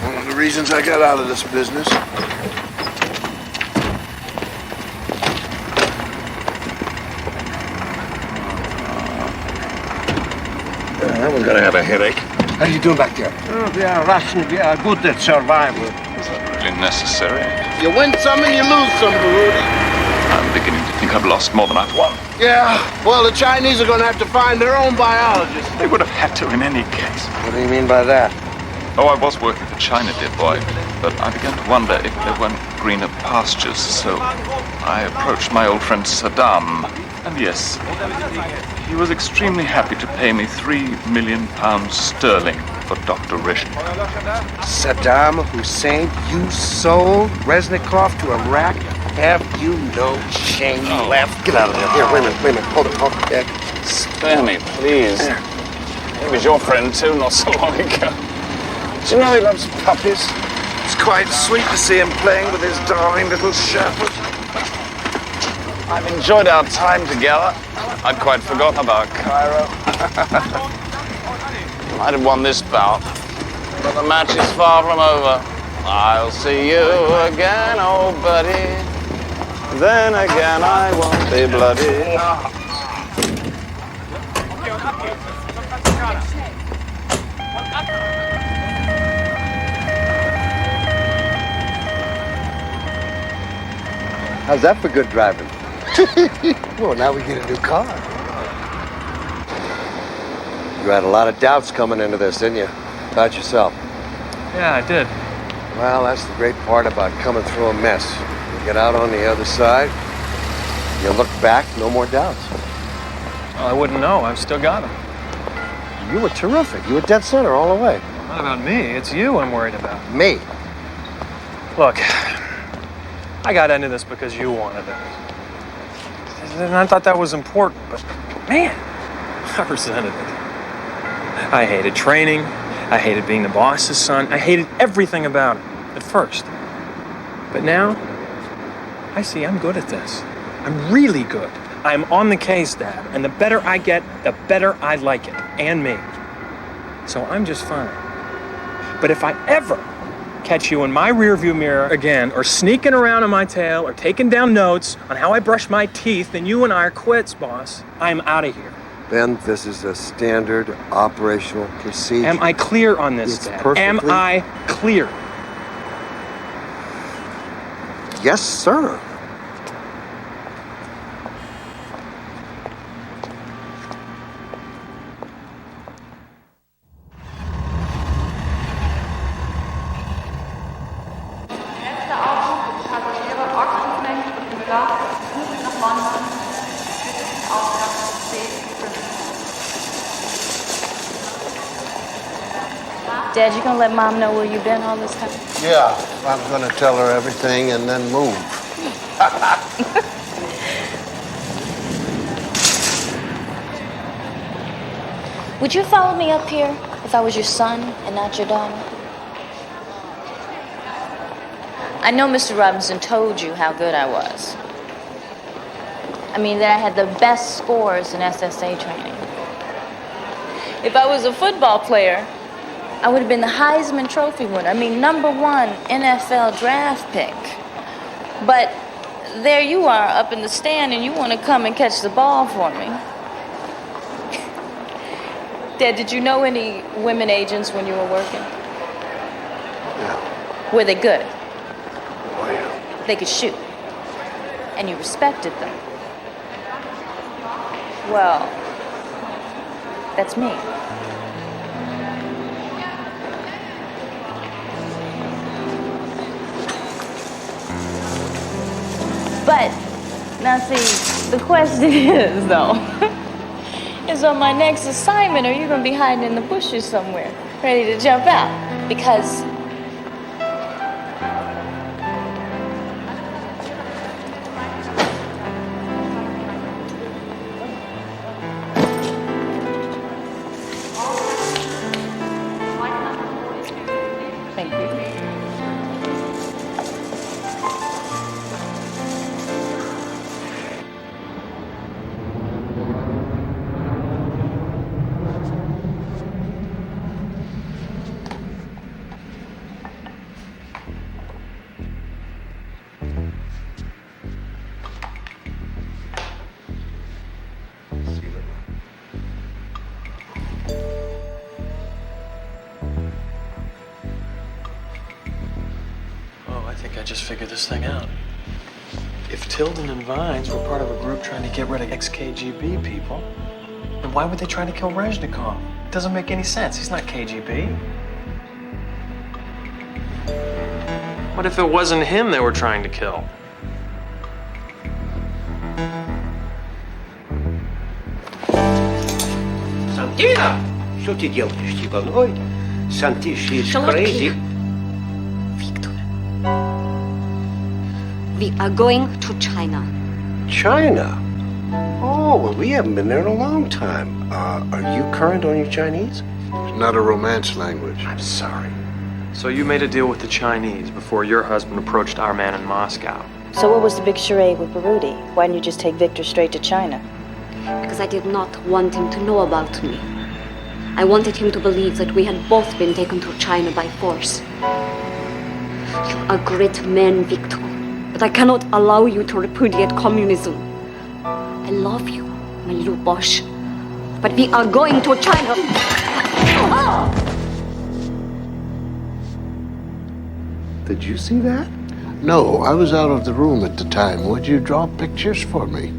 One of the reasons I got out of this business. That one's gonna have a headache. How are you doing back there? Oh, we are Russian. We are good at survival. Is that really necessary? You win some and you lose some, Baruti. I'm beginning to think I've lost more than I've won. Yeah, well, the Chinese are gonna have to find their own biologist. They would have had to in any case. What do you mean by that? Oh, I was working for China, dear boy, but I began to wonder if there weren't greener pastures, so I approached my old friend Saddam. And yes, he was extremely happy to pay me £3 million sterling for Dr. Reznikov. Saddam Hussein, you sold Reznikov to Iraq? Have you no shame left? Get out of there. Here, wait a minute. Hold it, Dad. Spare me, please. He was your friend too, not so long ago. Do you know he loves puppies? It's quite sweet to see him playing with his darling little Sherpas. I've enjoyed our time together. I'd quite forgotten about Cairo. Might have won this bout, but the match is far from over. I'll see you again, oh buddy. Then again I won't be bloody. How's that for good driving? Well, now we get a new car. You had a lot of doubts coming into this, didn't you? About yourself. Yeah, I did. Well, that's the great part about coming through a mess. You get out on the other side, you look back, no more doubts. Well, I wouldn't know. I've still got them. You were terrific. You were dead center all the way. Not about me. It's you I'm worried about. Me? Look, I got into this because you wanted it. And I thought that was important, but man, I resented it. I hated training. I hated being the boss's son. I hated everything about it at first. But now, I see I'm good at this. I'm really good. I'm on the case, Dad. And the better I get, the better I like it. And me. So I'm just fine. But if I ever catch you in my rearview mirror again, or sneaking around on my tail, or taking down notes on how I brush my teeth, then you and I are quits, boss. I'm out of here. Ben, this is a standard operational procedure. Am I clear on this, It's Dad? perfectly... Am I clear? Yes, sir. Dad, you gonna let Mom know where you've been all this time? Yeah, I'm gonna tell her everything and then move. Would you follow me up here if I was your son and not your daughter? I know Mr. Robinson told you how good I was. I mean, that I had the best scores in SSA training. If I was a football player, I would have been the Heisman Trophy winner. I mean, #1 NFL draft pick. But there you are up in the stand and you want to come and catch the ball for me. Dad, did you know any women agents when you were working? Yeah. Were they good? Oh, yeah. They could shoot. And you respected them. Well, that's me. But, now see, the question is, though, is on my next assignment, are you going to be hiding in the bushes somewhere, ready to jump out? Because gotta just figure this thing out. If Tilden and Vines were part of a group trying to get rid of ex-KGB people, then why would they try to kill Rezhnikov? It doesn't make any sense. He's not KGB. What if it wasn't him they were trying to kill? Santina! Что ты делаешь, типа? Ой, Santi, she's crazy. Victor. We are going to China. China? Oh, well, we haven't been there in a long time. Are you current on your Chinese? It's not a romance language. I'm sorry. So you made a deal with the Chinese before your husband approached our man in Moscow. So what was the big charade with Baruti? Why didn't you just take Victor straight to China? Because I did not want him to know about me. I wanted him to believe that we had both been taken to China by force. You're a great man, Victor, but I cannot allow you to repudiate communism. I love you, my little Bosch, but we are going to China. Did you see that? No, I was out of the room at the time. Would you draw pictures for me?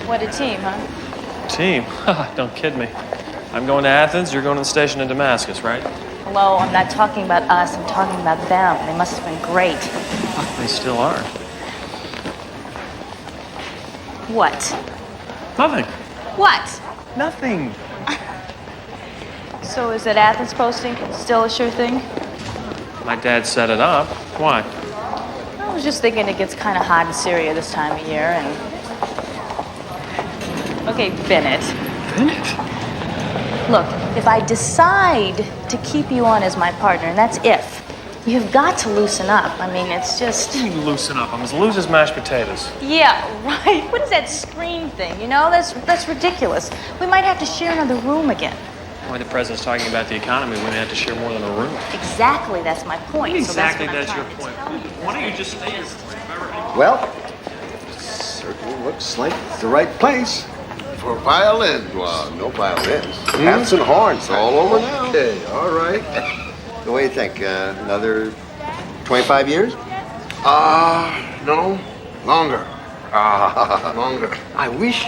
What a team, huh? Team? Don't kid me. I'm going to Athens, you're going to the station in Damascus, right? Hello, I'm not talking about us, I'm talking about them. They must have been great. They still are. What? Nothing. What? Nothing. So is that Athens posting still a sure thing? My dad set it up. Why? I was just thinking it gets kind of hot in Syria this time of year, and... Okay, Bennett. Bennett? Look, if I decide to keep you on as my partner, and that's if, you've got to loosen up. I mean, it's just... What do you mean loosen up? I'm as loose as mashed potatoes. Yeah, right. What is that screen thing, you know? That's ridiculous. We might have to share another room again. Why the president's talking about the economy, we may have to share more than a room. Exactly, that's my point. Exactly, so that's your point. Why don't you just stay as... Well, certainly looks like the right place. For violins. Well, no violins. Hats and horns all over now. Okay, all right. So what do you think? Another 25 years? No. Longer. Longer. I wish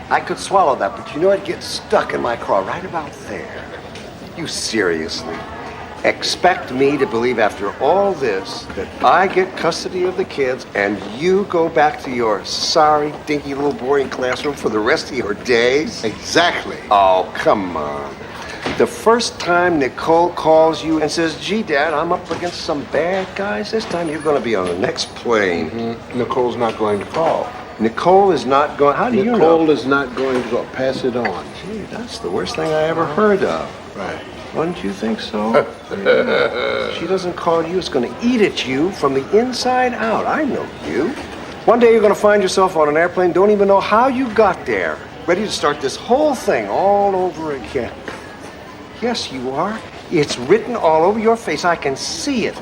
I could swallow that, but you know it gets stuck in my craw right about there. You seriously expect me to believe after all this that I get custody of the kids and you go back to your sorry, dinky little boring classroom for the rest of your days? Exactly. Oh, come on. The first time Nicole calls you and says, gee, Dad, I'm up against some bad guys, this time you're going to be on the next plane. Mm-hmm. Nicole's not going to call. Nicole is not going... How do you know? Nicole is not going to go. Pass it on. Gee, that's the worst thing I ever heard of. Right. Wouldn't you think so? She doesn't call you, it's going to eat at you from the inside out. I know you. One day you're going to find yourself on an airplane, don't even know how you got there, ready to start this whole thing all over again. Yes, you are. It's written all over your face. I can see it.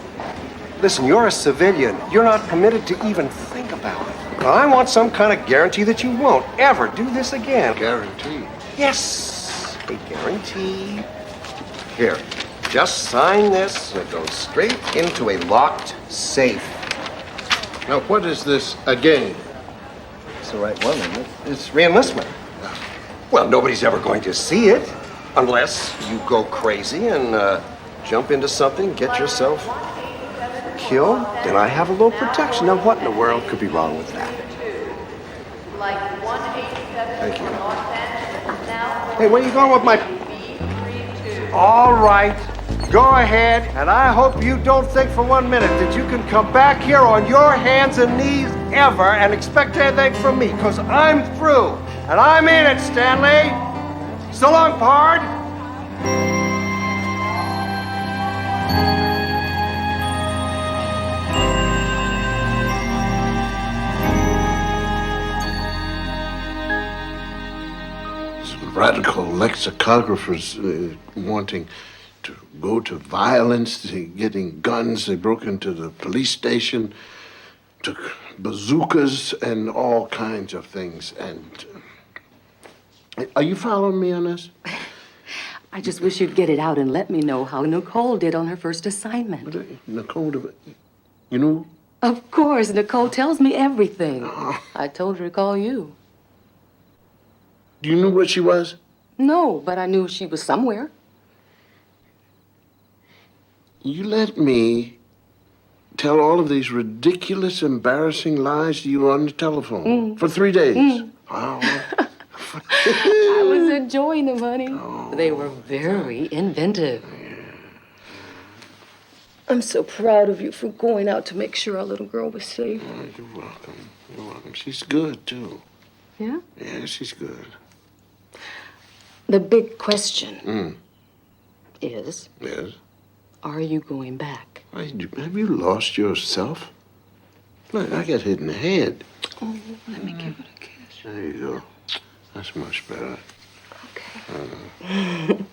Listen, you're a civilian. You're not permitted to even think about it. Now, I want some kind of guarantee that you won't ever do this again. Guarantee? Yes, a guarantee. Here, just sign this and it goes straight into a locked safe. Now, what is this again? It's the right one, isn't it? It's reenlistment. Well, nobody's ever going to see it unless you go crazy and jump into something, get yourself killed. Then I have a little protection. Now, what in the world could be wrong with that? Thank you. Hey, where are you going with my... All right, go ahead, and I hope you don't think for 1 minute that you can come back here on your hands and knees ever and expect anything from me, because I'm through, and I'm in it, Stanley. So long, Pard. Radical lexicographers wanting to go to violence, to getting guns. They broke into the police station, took bazookas and all kinds of things. And are you following me on this? I just wish you'd get it out and let me know how Nicole did on her first assignment. Nicole, you know? Of course, Nicole tells me everything. I told her to call you. Do you know where she was? No, but I knew she was somewhere. You let me tell all of these ridiculous, embarrassing lies to you on the telephone for 3 days. Wow. I was enjoying them, honey. They were very inventive. I'm so proud of you for going out to make sure our little girl was safe. Oh, you're welcome. You're welcome. She's good, too. Yeah? Yeah, she's good. The big question is... Yes? Are you going back? Have you lost yourself? Look, I got hit in the head. Oh, let me give it a kiss. There you go. That's much better. Okay.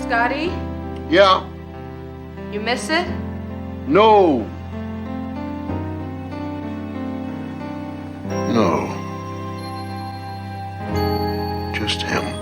Scotty, Yeah? you miss it? No. No. Just him.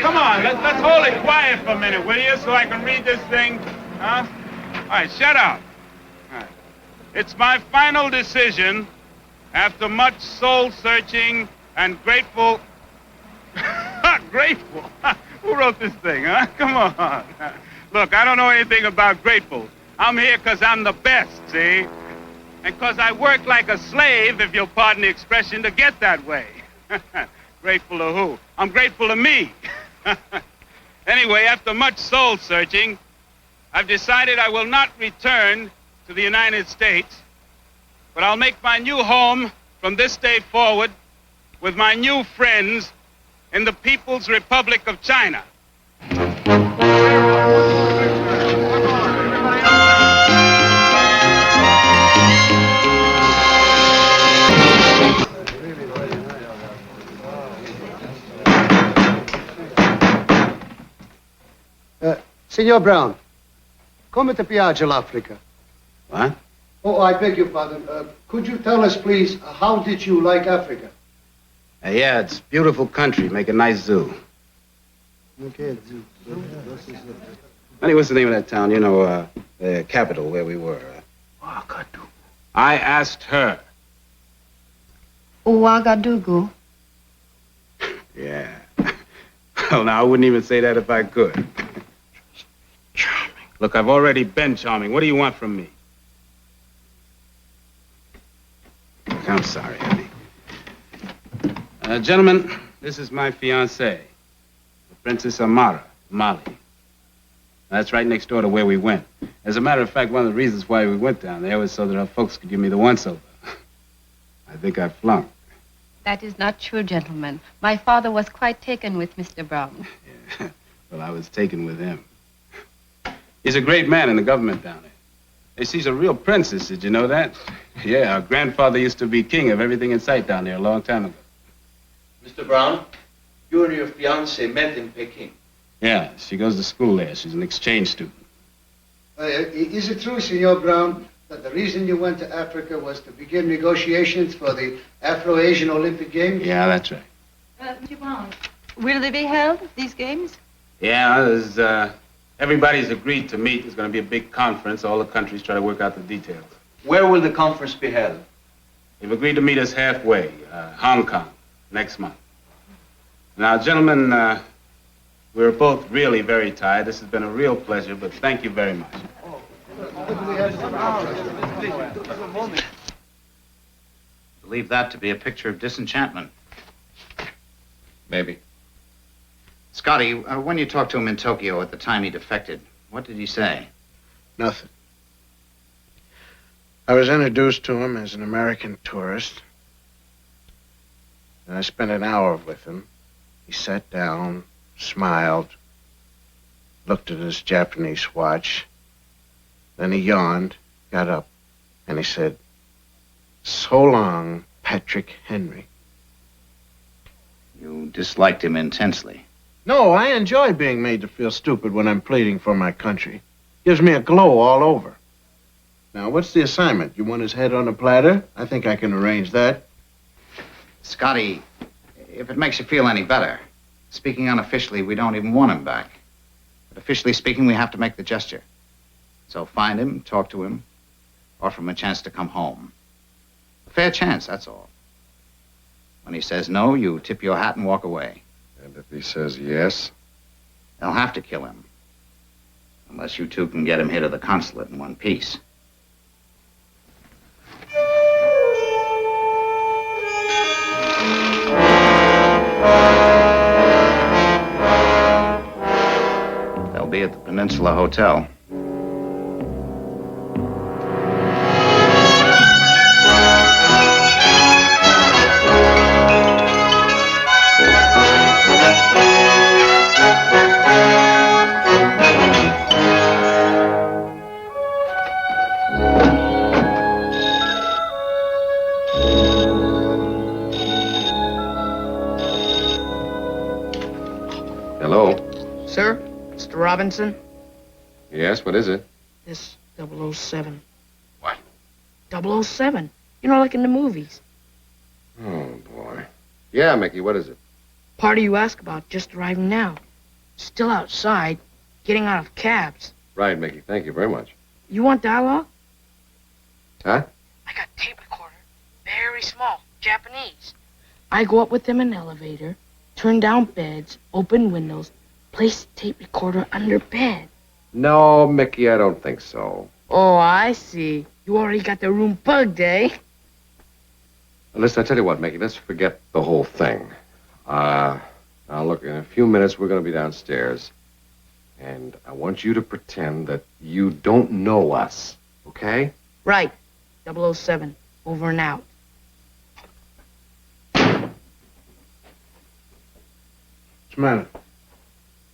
Come on, let's hold it quiet for a minute, will you, so I can read this thing? Huh? All right, shut up. All right. It's my final decision, after much soul-searching and grateful... Grateful? Who wrote this thing, huh? Come on. Look, I don't know anything about grateful. I'm here because I'm the best, see? And because I work like a slave, if you'll pardon the expression, to get that way. Grateful to who? I'm grateful to me. Anyway, after much soul searching, I've decided I will not return to the United States, but I'll make my new home from this day forward with my new friends in the People's Republic of China. Signor Brown, come ti piace l'Africa? What? Oh, I beg your pardon. Could you tell us, please, how did you like Africa? Yeah, it's a beautiful country. Make a nice zoo. Okay. Honey, what's the name of that town? You know, the capital where we were. I asked her. Ouagadougou. Yeah. Well, now, I wouldn't even say that if I could. Charming. Look, I've already been charming. What do you want from me? I'm sorry, honey. Gentlemen, this is my fiancée, the Princess Amara, Mali. That's right next door to where we went. As a matter of fact, one of the reasons why we went down there was so that our folks could give me the once-over. I think I flunked. That is not true, gentlemen. My father was quite taken with Mr. Brown. Yeah. Well, I was taken with him. He's a great man in the government down there. She's a real princess, did you know that? Yeah, our grandfather used to be king of everything in sight down there a long time ago. Mr. Brown, you and your fiancée met in Peking. Yeah, she goes to school there. She's an exchange student. Is it true, Signor Brown, that the reason you went to Africa was to begin negotiations for the Afro-Asian Olympic Games? Yeah, that's right. Mr. Brown, will they be held, these games? Yeah, there's, everybody's agreed to meet. There's going to be a big conference. All the countries try to work out the details. Where will the conference be held? They've agreed to meet us halfway, Hong Kong, next month. Now, gentlemen, we're both really very tired. This has been a real pleasure, but thank you very much. Believe that to be a picture of disenchantment. Maybe. Scotty, when you talked to him in Tokyo at the time he defected, what did he say? Nothing. I was introduced to him as an American tourist. And I spent an hour with him. He sat down, smiled, looked at his Japanese watch. Then he yawned, got up, and he said, "So long, Patrick Henry." You disliked him intensely. No, I enjoy being made to feel stupid when I'm pleading for my country. Gives me a glow all over. Now, what's the assignment? You want his head on a platter? I think I can arrange that. Scotty, if it makes you feel any better, speaking unofficially, we don't even want him back. But officially speaking, we have to make the gesture. So find him, talk to him, offer him a chance to come home. A fair chance, that's all. When he says no, you tip your hat and walk away. And if he says yes? They'll have to kill him. Unless you two can get him here to the consulate in one piece. They'll be at the Peninsula Hotel. Hello? Sir, Mr. Robinson, Yes, what is it? this 007. What? 007. You know, like in the movies. Oh, boy. Yeah, Mickey, what is it? Party you ask about just arriving now. Still outside, getting out of cabs. Right, Mickey, thank you very much. You want dialogue? Huh? I got tape recorder. Very small. Japanese. I go up with them in an elevator, turn down beds, open windows, place the tape recorder under bed. No, Mickey, I don't think so. Oh, I see. You already got the room bugged, eh? Listen, I tell you what, Mickey, let's forget the whole thing. Now, look, in a few minutes, we're going to be downstairs. And I want you to pretend that you don't know us, okay? Right. 007. Over and out. What's the matter?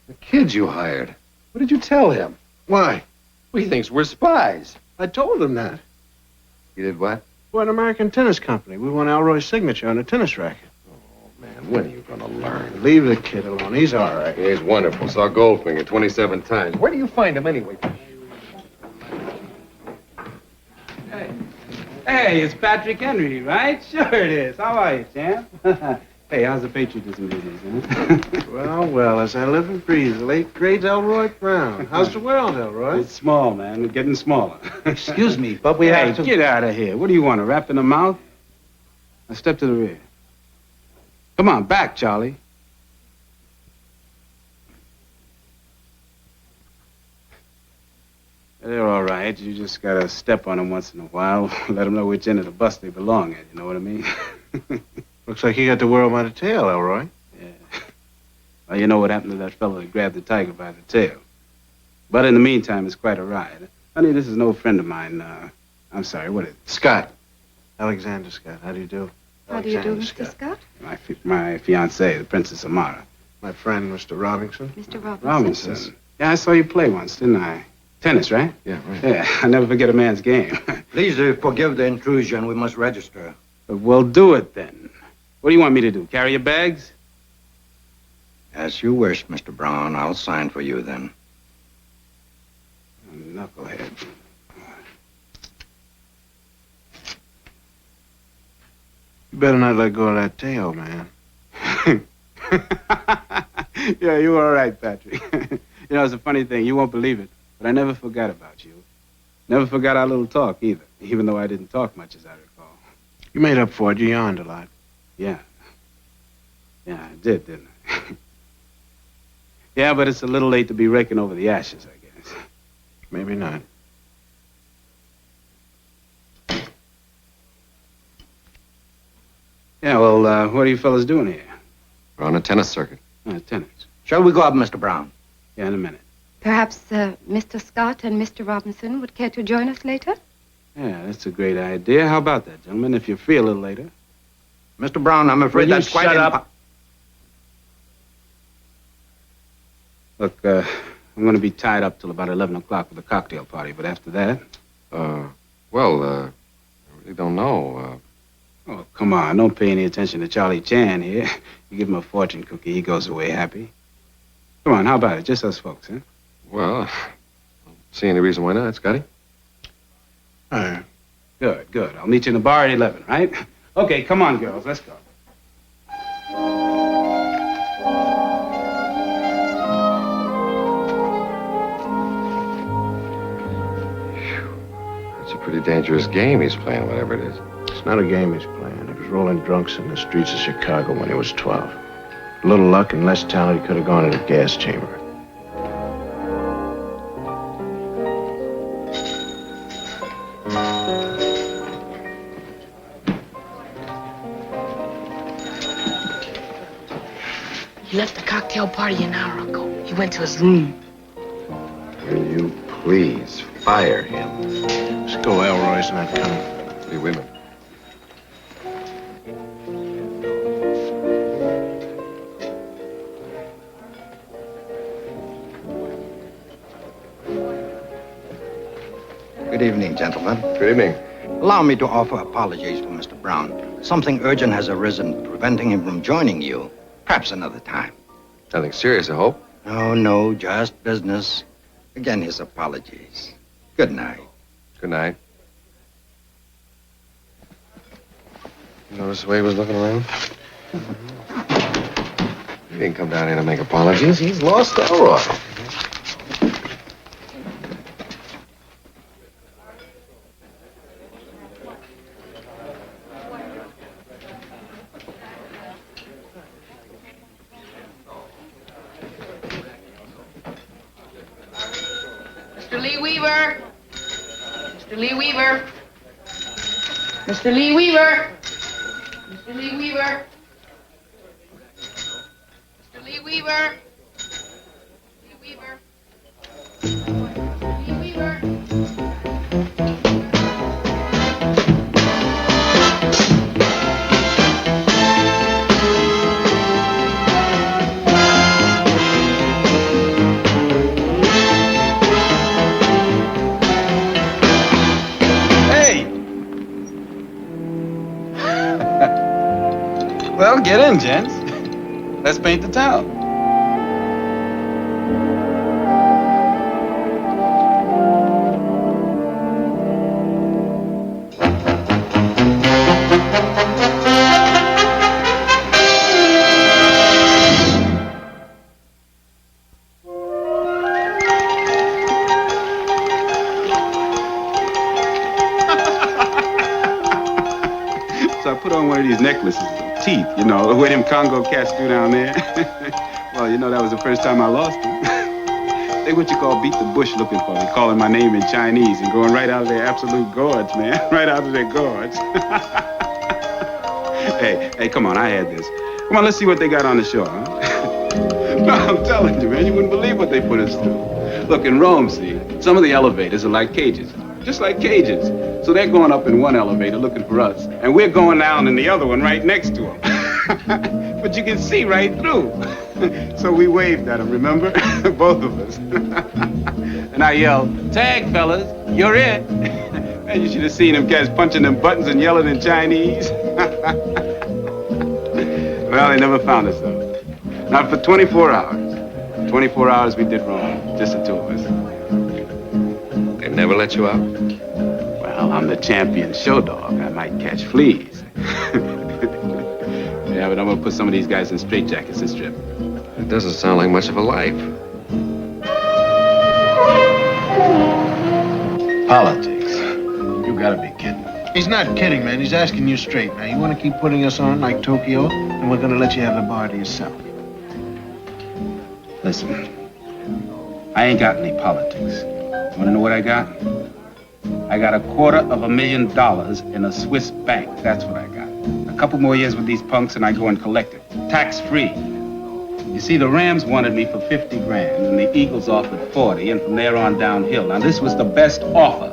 The kid you hired. What did you tell him? Why? Well, he thinks we're spies. I told him that. You did what? We're an American tennis company. We want Elroy's signature on a tennis racket. Man, when are you gonna learn? Leave the kid alone. He's all right. He's wonderful. Saw Goldfinger 27 times. Where do you find him anyway? Hey, it's Patrick Henry, right? Sure it is. How are you, champ? Hey, how's the patriotism business, huh? Well, as I live and breathe, the late, great Elroy Brown. How's the world, Elroy? It's small, man. We're getting smaller. Excuse me, but we have to... Get out of here. What do you want, a rap in the mouth? Now step to the rear. Come on, back, Charlie. They're all right. You just gotta step on them once in a while. Let them know which end of the bus they belong at. You know what I mean? Looks like you got the world by the tail, Elroy. Yeah. Well, you know what happened to that fellow that grabbed the tiger by the tail. But in the meantime, it's quite a ride. Honey, this is no friend of mine. I'm sorry, what is it? Scott. Alexander Scott. How do you do? How do you do, Mr. Scott? My fiancée, the Princess Amara. My friend, Mr. Robinson. Mr. Robinson. Robinson. Yeah, I saw you play once, didn't I? Tennis, right? Yeah, right. Yeah, I never forget a man's game. Please forgive the intrusion. We must register. Well, do it then. What do you want me to do? Carry your bags? As you wish, Mr. Brown. I'll sign for you then. Knucklehead. You better not let go of that tail, man. Yeah, you were all right, Patrick. You know, it's a funny thing. You won't believe it, but I never forgot about you. Never forgot our little talk, either, even though I didn't talk much, as I recall. You made up for it. You yawned a lot. Yeah. Yeah, I did, didn't I? Yeah, but it's a little late to be raking over the ashes, I guess. Maybe not. Yeah, well, what are you fellas doing here? We're on a tennis circuit. Tennis. Shall we go up, Mr. Brown? Yeah, in a minute. Perhaps Mr. Scott and Mr. Robinson would care to join us later? Yeah, that's a great idea. How about that, gentlemen, if you're free a little later? Mr. Brown, I'm afraid Will you that's quite... shut up? Look, I'm going to be tied up till about 11 o'clock with a cocktail party, but after that... I really don't know. Oh, come on. Don't pay any attention to Charlie Chan here. You give him a fortune cookie, he goes away happy. Come on, how about it? Just us folks, huh? Well, I don't see any reason why not, Scotty. All right. Good, good. I'll meet you in the bar at 11, right? Okay, come on, girls. Let's go. It's a pretty dangerous game he's playing, whatever it is. It's not a game he's playing. He was rolling drunks in the streets of Chicago when he was 12. A little luck and less talent, he could have gone in a gas chamber. He left the cocktail party an hour ago. He went to his room. Will you please fire him? Let's go, Elroy's not coming. Hey, wait a minute. Good evening, gentlemen. Good evening. Allow me to offer apologies for Mr. Brown. Something urgent has arisen, preventing him from joining you. Perhaps another time. Nothing serious, I hope. Oh, no, just business. Again, his apologies. Good night. Good night. You notice the way he was looking around? He didn't come down here to make apologies. He's lost Elroy. Mr. Lee Weaver! Mr. Lee Weaver! Mr. Lee Weaver! Mr. Lee Weaver! Mr. Lee Weaver! Lee Weaver! Well, get in, gents. Let's paint the town. So I put on one of these necklaces of teeth, you know, where them Congo cats do down there. Well, you know, that was the first time I lost them. They what you call beat the bush looking for me, calling my name in Chinese and going right out of their absolute gourds, man. Right out of their gourds. Hey, come on, I had this. Come on, let's see what they got on the shore, huh? No, I'm telling you, man, you wouldn't believe what they put us through. Look, in Rome, see, some of the elevators are like cages. Just like cages. So they're going up in one elevator looking for us, and we're going down in the other one right next to them. But you can see right through. So we waved at them, remember? Both of us. And I yelled, "Tag, fellas, you're it." And you should have seen them cats punching them buttons and yelling in Chinese. Well, they never found us, though. Not for 24 hours. 24 hours we did wrong, just the two of us. They never let you out? Well, I'm the champion show dog. I might catch fleas. Yeah, but I'm gonna put some of these guys in straitjackets this trip. It doesn't sound like much of a life. Politics. You gotta be kidding. He's not kidding, man. He's asking you straight. Now, you want to keep putting us on like Tokyo, and we're going to let you have the bar to yourself. Listen, I ain't got any politics. You wanna know what I got? I got $250,000 in a Swiss bank. That's what I got. A couple more years with these punks and I go and collect it. Tax-free. You see, the Rams wanted me for 50 grand and the Eagles offered 40, and from there on downhill. Now, this was the best offer.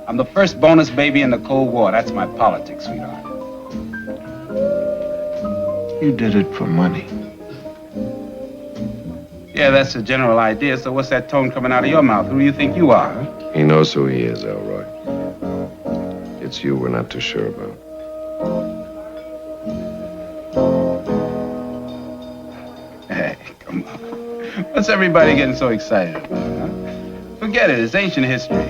I'm the first bonus baby in the Cold War. That's my politics, sweetheart. You did it for money. Yeah, that's the general idea. So what's that tone coming out of your mouth? Who do you think you are, huh? He knows who he is, Elroy. It's you we're not too sure about. Hey, come on. What's everybody getting so excited about, huh? Forget it. It's ancient history.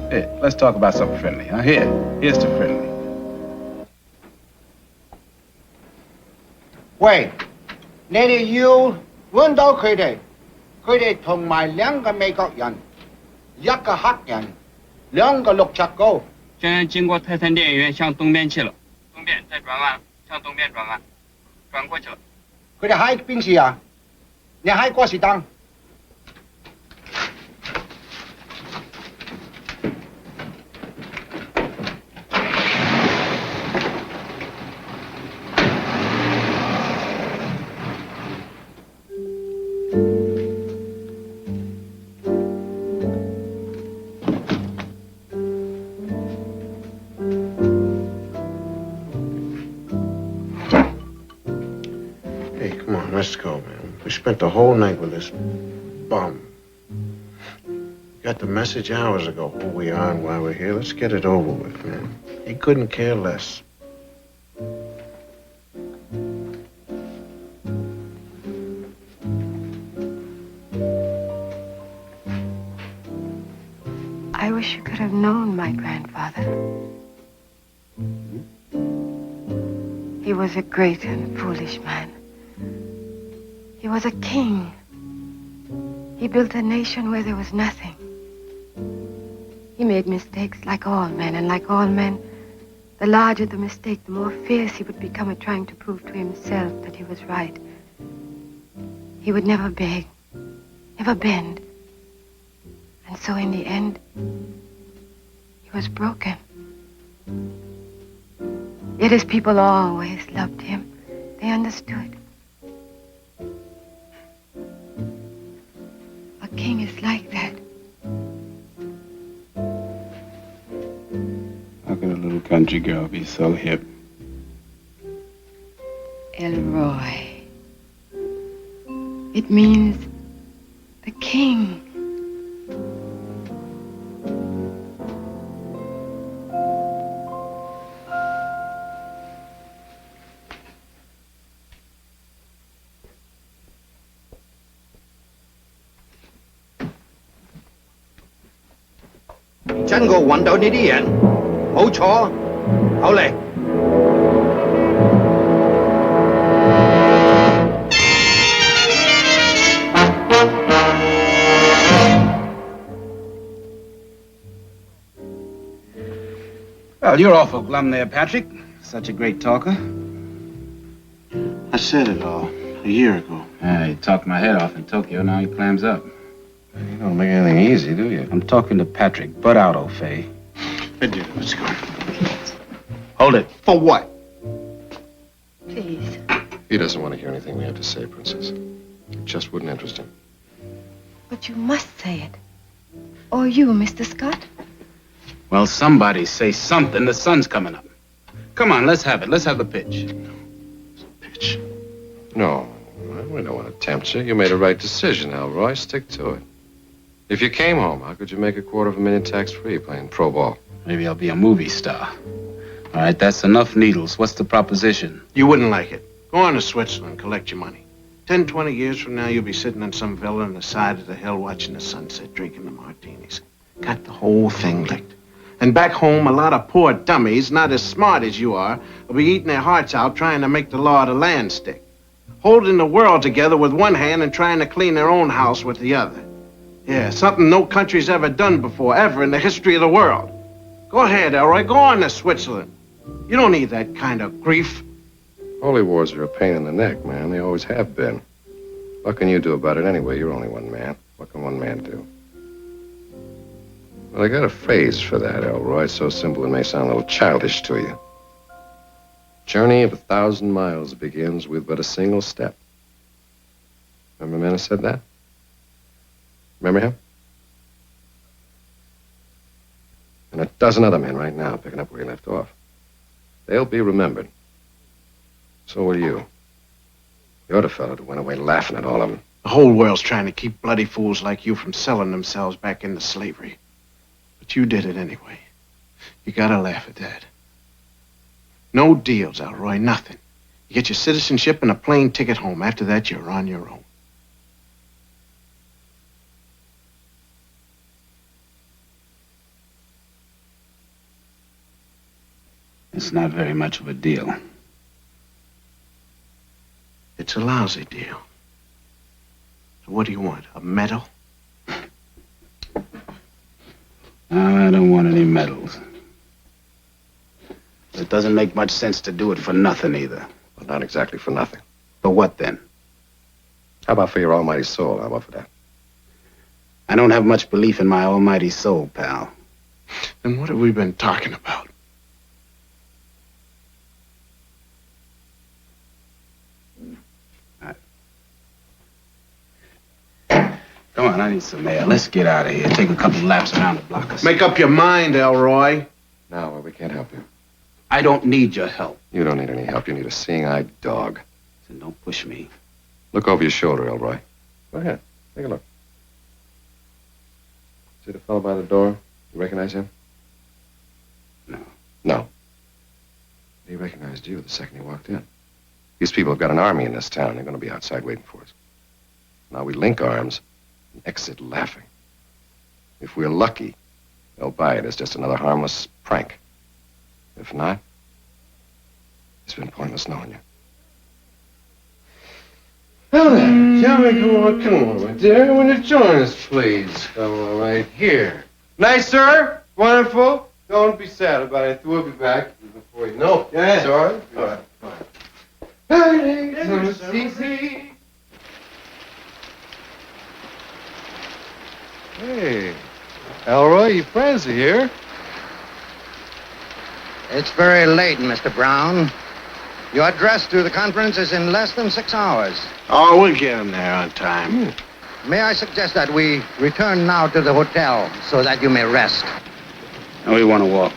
Here, let's talk about something friendly, huh? Here's to friendly. 喂，你哋要揾到佢哋，佢哋同埋2個美國人，1個黑人，2個6尺高。现在经过泰山电影院向东边去了，东边再转弯，向东边转弯，转过去了。佢哋喺邊時啊？你喺嗰時等。Let's go, man. We spent the whole night with this bum. Got the message hours ago who we are and why we're here. Let's get it over with, man. He couldn't care less. I wish you could have known my grandfather. He was a great and foolish man. He was a king. He built a nation where there was nothing. He made mistakes like all men, and like all men, the larger the mistake, the more fierce he would become at trying to prove to himself that he was right. He would never beg, never bend. And so in the end, he was broken. Yet his people always loved him. They understood. A king is like that. How could a little country girl be so hip? Elroy. It means the king. 真個揾到呢啲人，冇錯，好嚟。Well, you're awful glum there, Patrick. Such a great talker. I said it all a year ago. Yeah, you talked my head off in Tokyo, now he clams up. You don't make anything easy, do you? I'm talking to Patrick. Butt out, old Fay. I did it. Let's go. Hold it. For what? Please. He doesn't want to hear anything we have to say, Princess. It just wouldn't interest him. But you must say it. Or you, Mr. Scott. Well, somebody say something. The sun's coming up. Come on, let's have it. Let's have the pitch. Pitch? No, we don't want to tempt you. You made a right decision, Elroy. Stick to it. If you came home, how could you make $250,000 tax-free playing pro ball? Maybe I'll be a movie star. All right, that's enough needles. What's the proposition? You wouldn't like it. Go on to Switzerland, collect your money. 10, 20 years from now, you'll be sitting in some villa on the side of the hill watching the sunset, drinking the martinis. Got the whole thing licked. And back home, a lot of poor dummies, not as smart as you are, will be eating their hearts out trying to make the law of the land stick. Holding the world together with one hand and trying to clean their own house with the other. Yeah, something no country's ever done before, ever in the history of the world. Go ahead, Elroy. Go on to Switzerland. You don't need that kind of grief. Holy wars are a pain in the neck, man. They always have been. What can you do about it anyway? You're only one man. What can one man do? Well, I got a phrase for that, Elroy. It's so simple it may sound a little childish to you. Journey of 1,000 miles begins with but a single step. Remember the man who said that? Remember him? And a dozen other men right now picking up where he left off. They'll be remembered. So will you. You're the fellow who went away laughing at all of them. The whole world's trying to keep bloody fools like you from selling themselves back into slavery. But you did it anyway. You gotta laugh at that. No deals, Elroy, nothing. You get your citizenship and a plane ticket home. After that, you're on your own. It's not very much of a deal. It's a lousy deal. So what do you want, a medal? I don't want any medals. It doesn't make much sense to do it for nothing either. Well, not exactly for nothing. For what then? How about for your almighty soul? How about for that? I don't have much belief in my almighty soul, pal. Then what have we been talking about? Come on, I need some air. Let's get out of here. Take a couple laps around the block. Make up your mind, Elroy. No, well, we can't help you. I don't need your help. You don't need any help. You need a seeing-eyed dog. Then don't push me. Look over your shoulder, Elroy. Go ahead. Take a look. See the fellow by the door? You recognize him? No. No. He recognized you the second he walked in. These people have got an army in this town. They're going to be outside waiting for us. Now we link arms and exit laughing. If we're lucky, they'll buy it as just another harmless prank. If not, it's been pointless knowing you. Now then, shall we? Come on, my dear. Will you join us, please? Come on, right here. Nice, sir. Wonderful. Don't be sad about it. We'll be back before you know it. Yeah. Sorry. All right. Easy. Hey, Elroy, your friends are here. It's very late, Mr. Brown. Your address to the conference is in less than 6 hours. Oh, we'll get him there on time. May I suggest that we return now to the hotel so that you may rest? And we want to walk.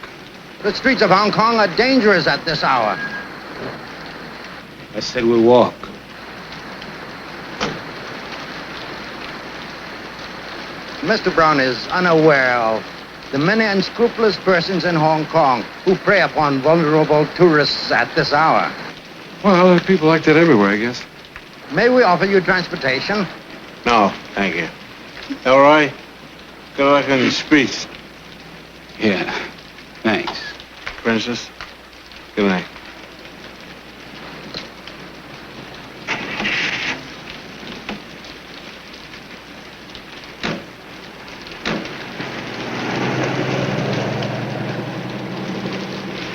The streets of Hong Kong are dangerous at this hour. I said we walk. Mr. Brown is unaware of the many unscrupulous persons in Hong Kong who prey upon vulnerable tourists at this hour. Well, there are people like that everywhere, I guess. May we offer you transportation? No, thank you. Elroy, good luck on your speech. Yeah. Thanks. Princess, good night.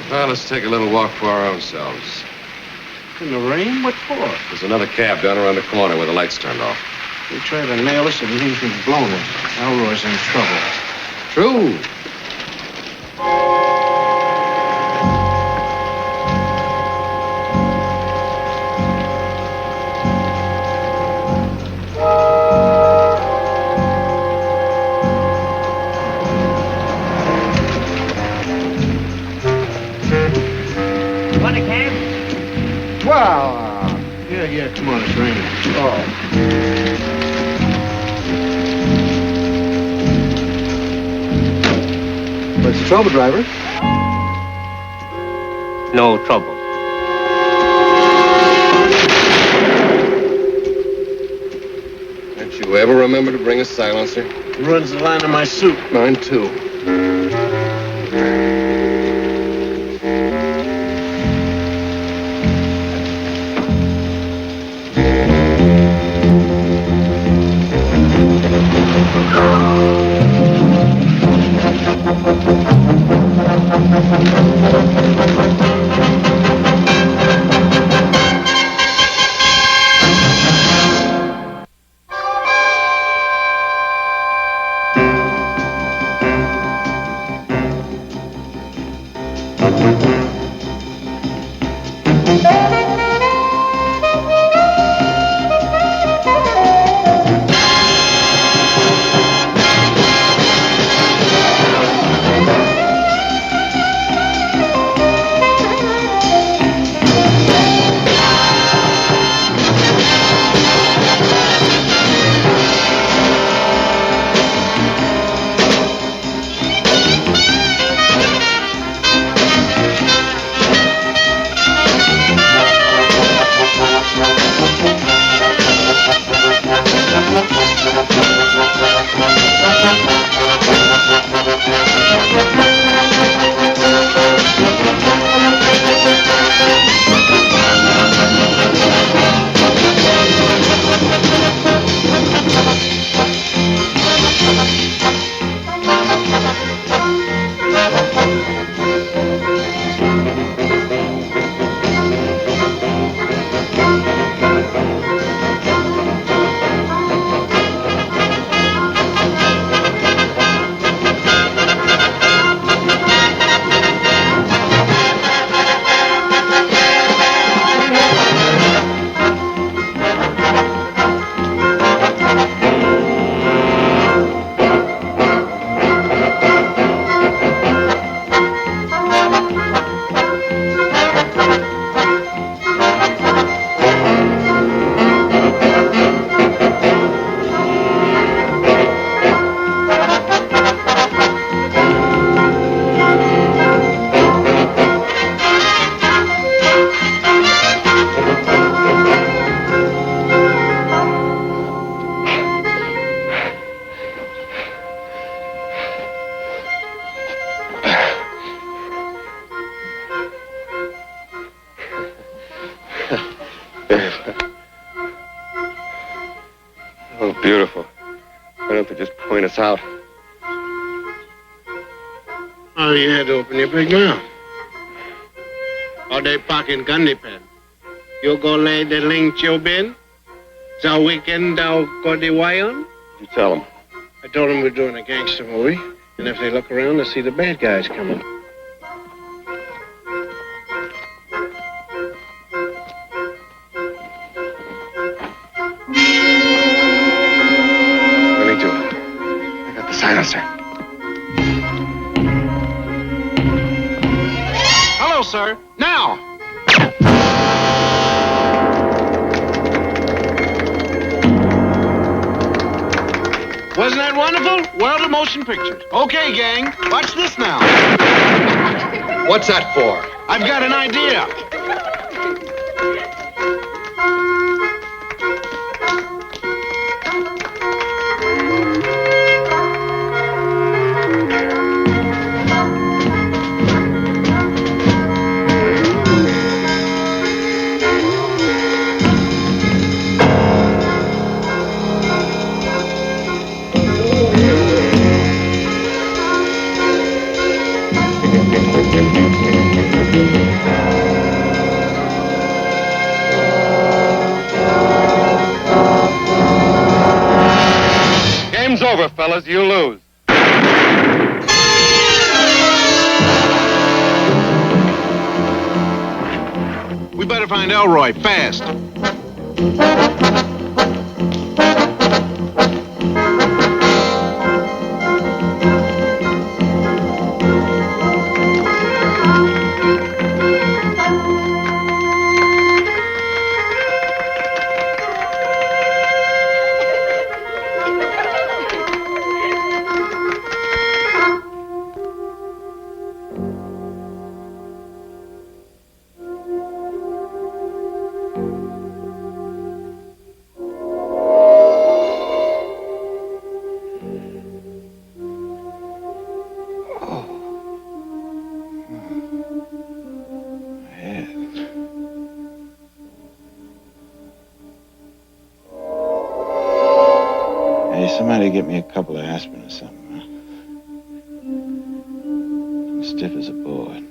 Well, let's take a little walk for our own selves. In the rain? What for? There's another cab down around the corner where the lights turned off. They try to nail us and anything's blown us. Elroy's in trouble. True. Want a cab? Well, yeah, come on, it's raining. Oh. What's the trouble, driver? No trouble. Don't you ever remember to bring a silencer? It runs the line of my suit. Mine, too. Oh, beautiful. Why don't they just point us out? Oh, you had to open your big mouth. Or they packing candy pen. You go lay the ling chiu bin? The weekend thou go the wayon? You tell them. I told them we're doing a gangster movie, and if they look around, they'll see the bad guys coming. Let me do it. I got the silencer. Hello, sir. Now! Wasn't that wonderful? World of Motion Pictures. Okay, gang, watch this now. What's that for? I've got an idea. fellas, you lose. We better find Elroy fast. Hey, somebody get me a couple of aspirin or something, huh? I'm stiff as a board.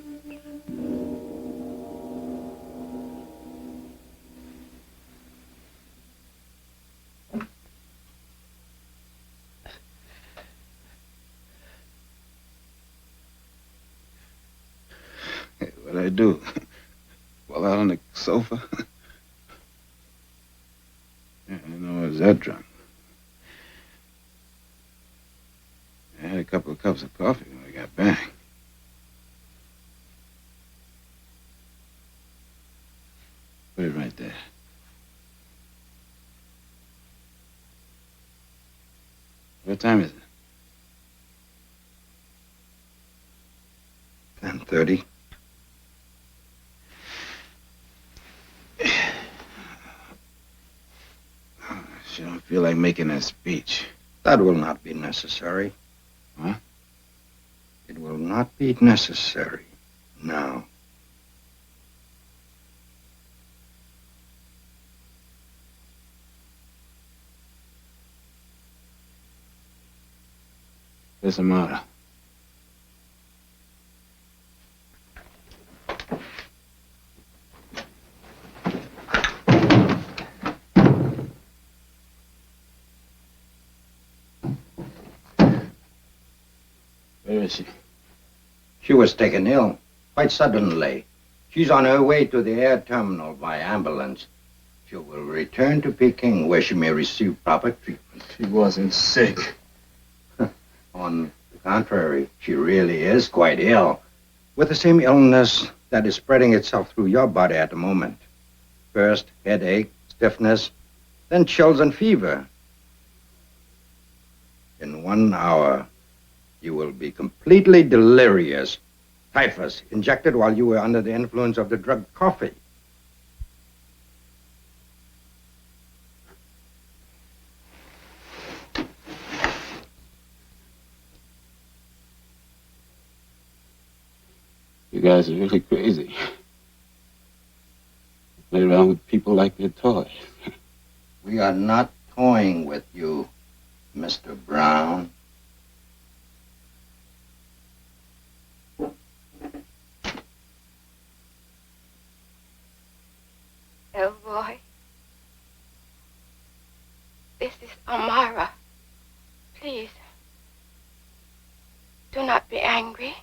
Hey, what'd I do? Fall out on the sofa? Yeah, I didn't know I was that drunk. I had a couple of cups of coffee when I got back. Put it right there. What time is it? 10:30. She don't feel like making that speech. That will not be necessary. Huh? It will not be necessary now. What's the matter? Where is she? She was taken ill, quite suddenly. She's on her way to the air terminal by ambulance. She will return to Peking, where she may receive proper treatment. She wasn't sick. On the contrary, she really is quite ill, with the same illness that is spreading itself through your body at the moment. First, headache, stiffness, then chills and fever. In 1 hour, you will be completely delirious. Typhus, injected while you were under the influence of the drug coffee. You guys are really crazy. Play around with people like they're toys. We are not toying with you, Mr. Brown. Elroy, this is Amara. Please, do not be angry.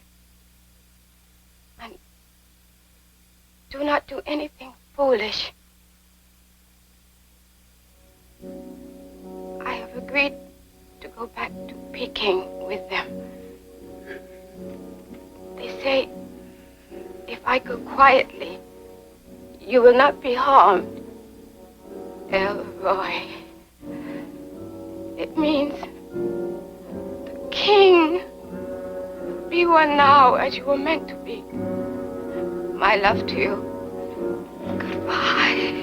And do not do anything foolish. I have agreed to go back to Peking with them. They say if I go quietly, you will not be harmed. Elroy. It means the king. Be one now as you were meant to be. My love to you. Goodbye.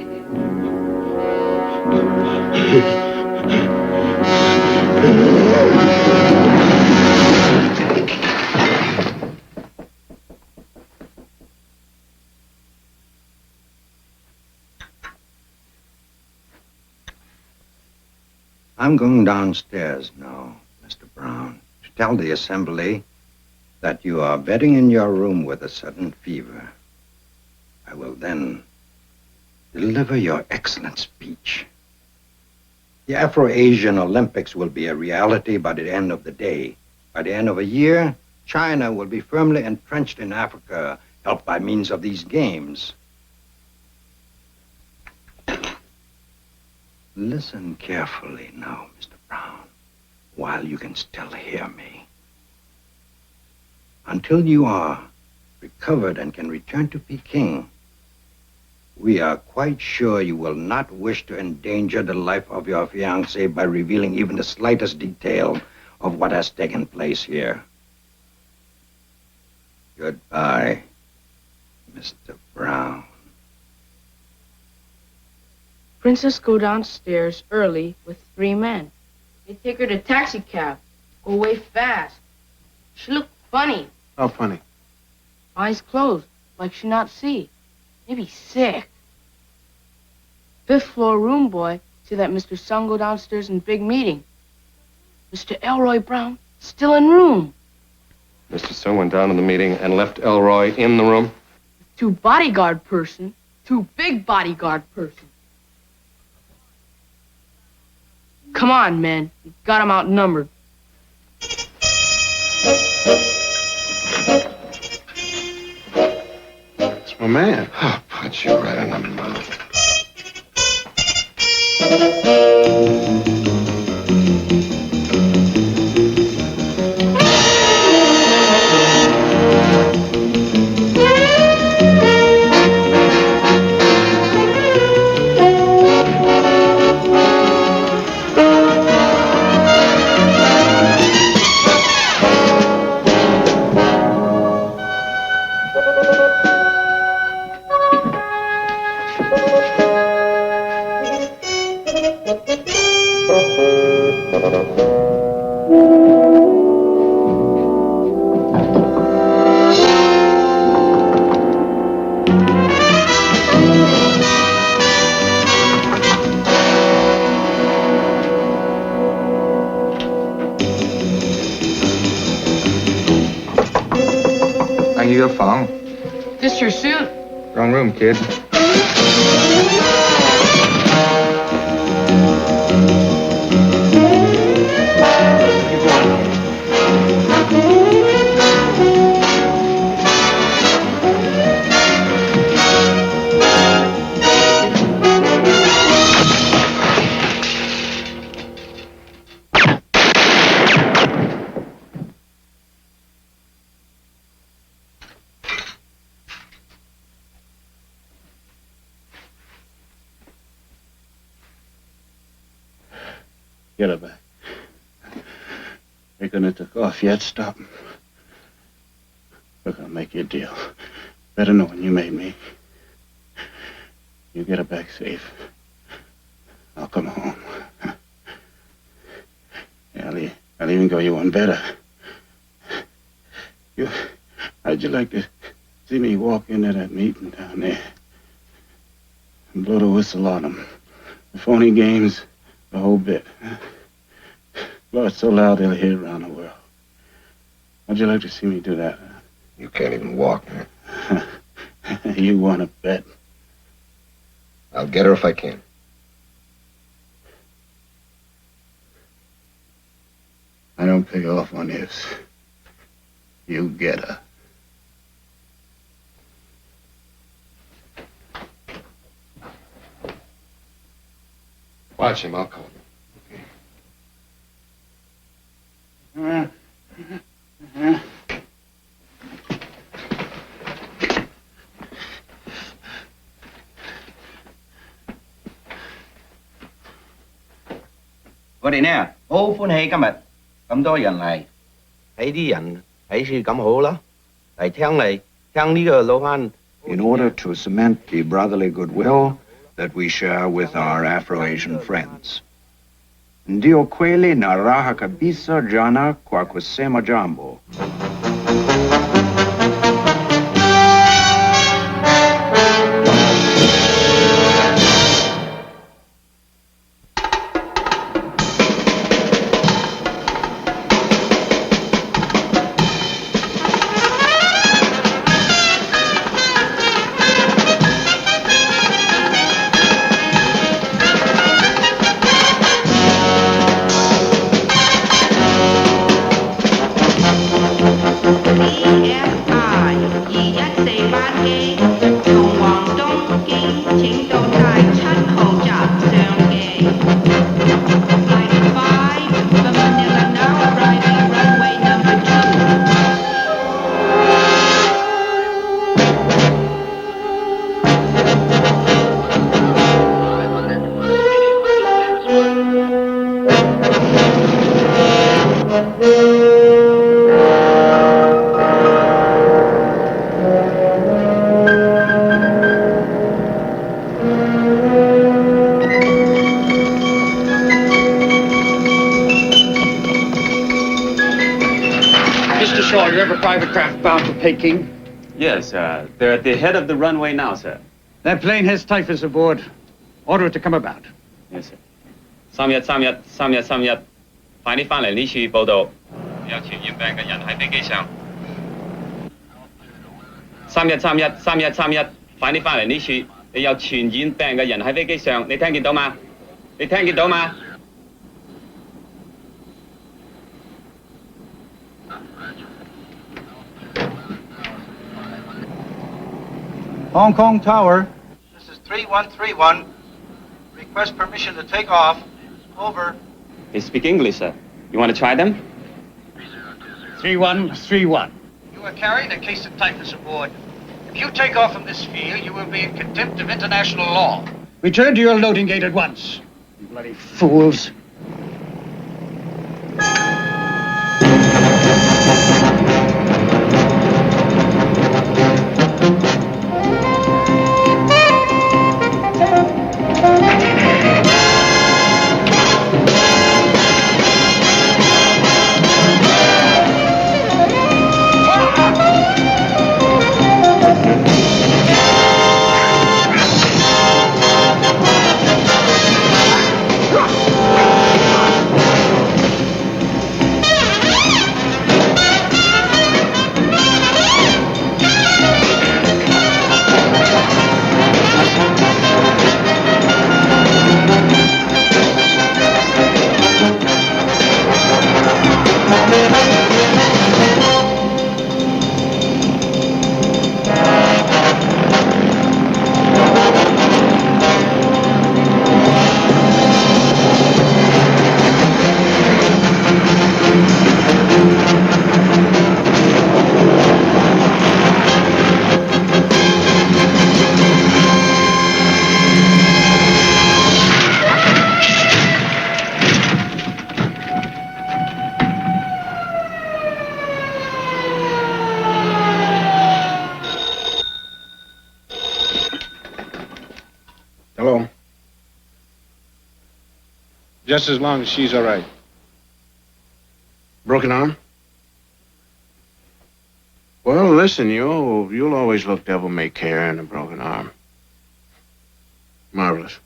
I'm going downstairs now, Mr. Brown, to tell the assembly that you are bedding in your room with a sudden fever. I will then deliver your excellent speech. The Afro-Asian Olympics will be a reality by the end of the day. By the end of a year, China will be firmly entrenched in Africa, helped by means of these games. Listen carefully now, Mr. Brown, while you can still hear me. Until you are recovered and can return to Peking, we are quite sure you will not wish to endanger the life of your fiancée by revealing even the slightest detail of what has taken place here. Goodbye, Mr. Brown. Princess go downstairs early with 3 men. They take her to taxi cab. Go away fast. She look funny. How funny? Eyes closed, like she not see. Maybe sick. 5th floor room boy see that Mr. Sung go downstairs in big meeting. Mr. Elroy Brown still in room. Mr. Sung went down to the meeting and left Elroy in the room. 2 bodyguard person, 2 big bodyguard person. Come on, men. You got him outnumbered. It's my man. I'll punch you right in the mouth. This your suit? Wrong room, kid. Get her back. Ain't gonna take off yet. Stop. Look, I'll make you a deal. Better knowing you made me. You get her back safe. I'll come home. Yeah, I'll even go you one better. How'd you like to see me walk into that meeting down there and blow the whistle on them? The phony games, the whole bit. Blow it so loud they'll hear it around the world. How'd you like to see me do that? You can't even walk, man. You want to bet? I'll get her if I can. I don't pay off on this. You get her. Watch him, I'll call you. Tôi哋呢好歡喜今日咁多人嚟，睇啲人睇處咁好啦，嚟聽你聽呢個老番。In order to cement the brotherly goodwill that we share with our Afro-Asian friends. Ndio kweli na raha kabisa jana kwa kusema jambo. shore. Do you have a private craft bound for Peking? Yes, they're at the head of the runway now, sir. That plane has typhus aboard. Order it to come about. Yes, sir. 3日，快啲翻嚟呢處報道，有傳染病嘅人喺飛機上。3日，快啲翻嚟呢處，你有傳染病嘅人喺飛機上，你聽見到嗎？你聽見到嗎？ Hong Kong Tower. This is 3131. Request permission to take off. Over. They speak English, sir. You want to try them? 3131. You are carrying a case of typhus aboard. If you take off from this field, you will be in contempt of international law. Return to your loading gate at once. You bloody fools. Hello? Just as long as she's all right. Broken arm? Well, listen, you'll always look devil-may-care in a broken arm. Marvelous.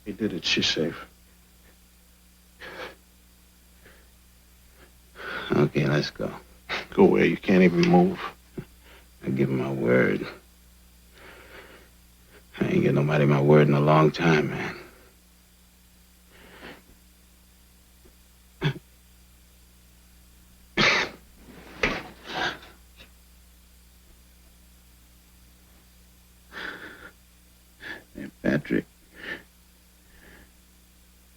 He did it. She's safe. Okay, let's go. Go where? You can't even move. I give him my word. I ain't get nobody my word in a long time, man. Hey, Patrick.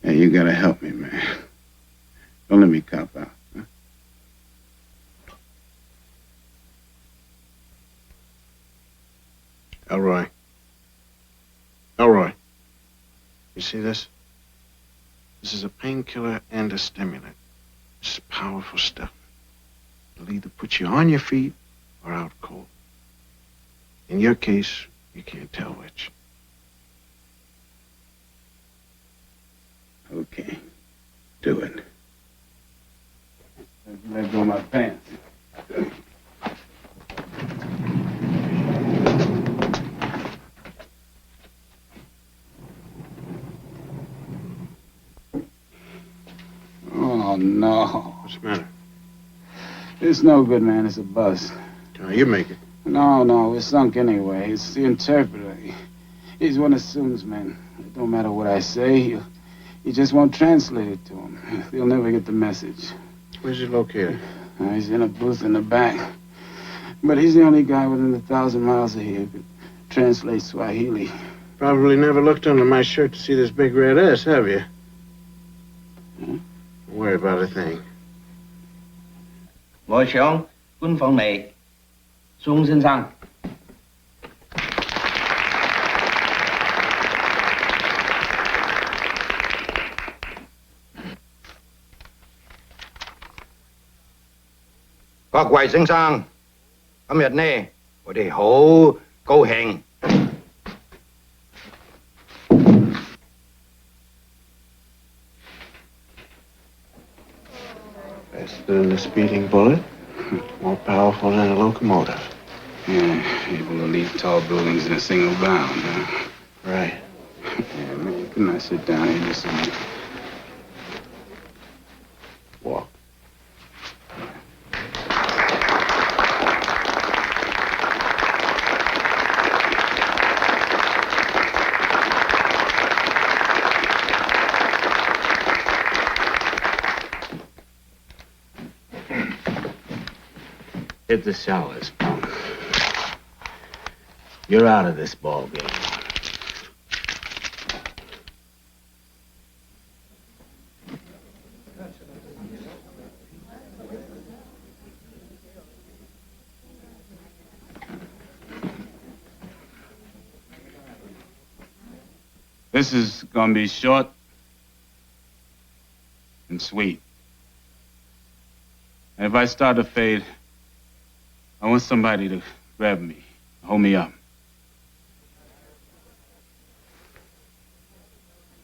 Hey, you gotta help me, man. Don't let me cop out. Huh? Elroy. You see this? This is a painkiller and a stimulant. This is powerful stuff. It'll either put you on your feet or out cold. In your case, you can't tell which. Okay. Do it. Let go of my pants. Oh, no. What's the matter? It's no good, man. It's a bust. You make it. No, it's sunk anyway. It's the interpreter. He's one of Soong's men. It don't matter what I say. He just won't translate it to him. He'll never get the message. Where's he located? He's in a booth in the back. But he's the only guy within 1,000 miles of here who could translate Swahili. Probably never looked under my shirt to see this big red S, have you? Don't worry about a thing. Ngồi xuống, quân phòng này. Xuân xin sang. Các vị先生，今日呢，我哋好高興。Faster than a speeding bullet, more powerful than a locomotive. Yeah, able to leap tall buildings in a single bound, huh? Right. Yeah, man, can I sit down here just a minute? Walk. Hit the showers, punk. You're out of this ball game. This is gonna be short and sweet. And if I start to fade, I want somebody to grab me, hold me up.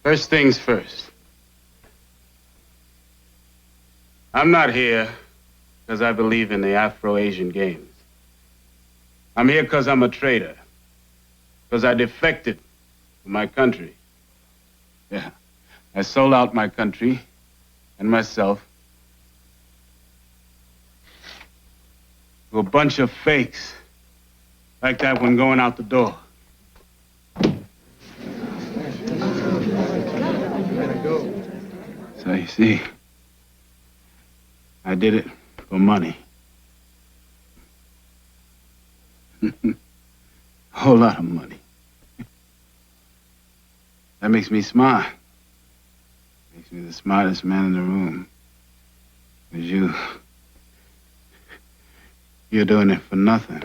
First things first. I'm not here because I believe in the Afro-Asian Games. I'm here because I'm a traitor, because I defected from my country. Yeah, I sold out my country and myself to a bunch of fakes, like that one going out the door. So you see, I did it for money. A whole lot of money. That makes me smart. Makes me the smartest man in the room. 'Cause you're doing it for nothing.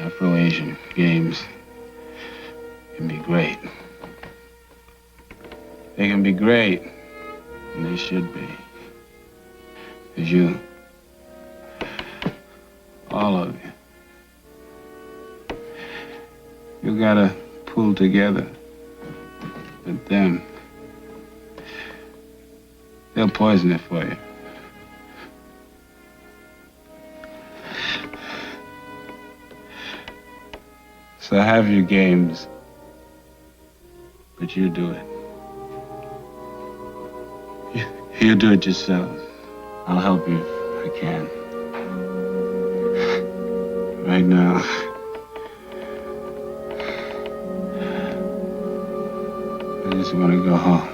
Afro-Asian Games can be great. They can be great, and they should be. 'Cause you, all of you gotta pull together. But them, they'll poison it for you. So have your games, but you do it. You do it yourself. I'll help you if I can. Right now, I just want to go home.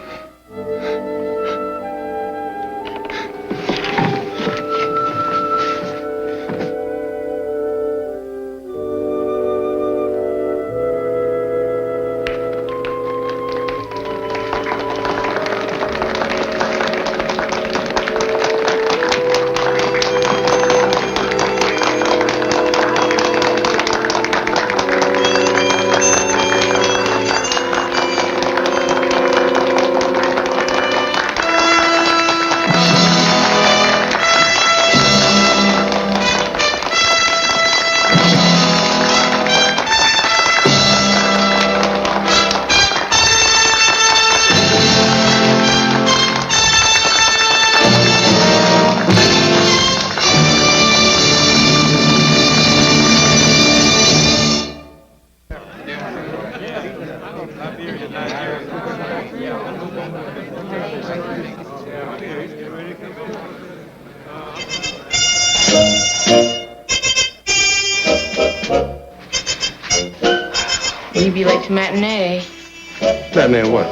You be late to matinee. Matinee what?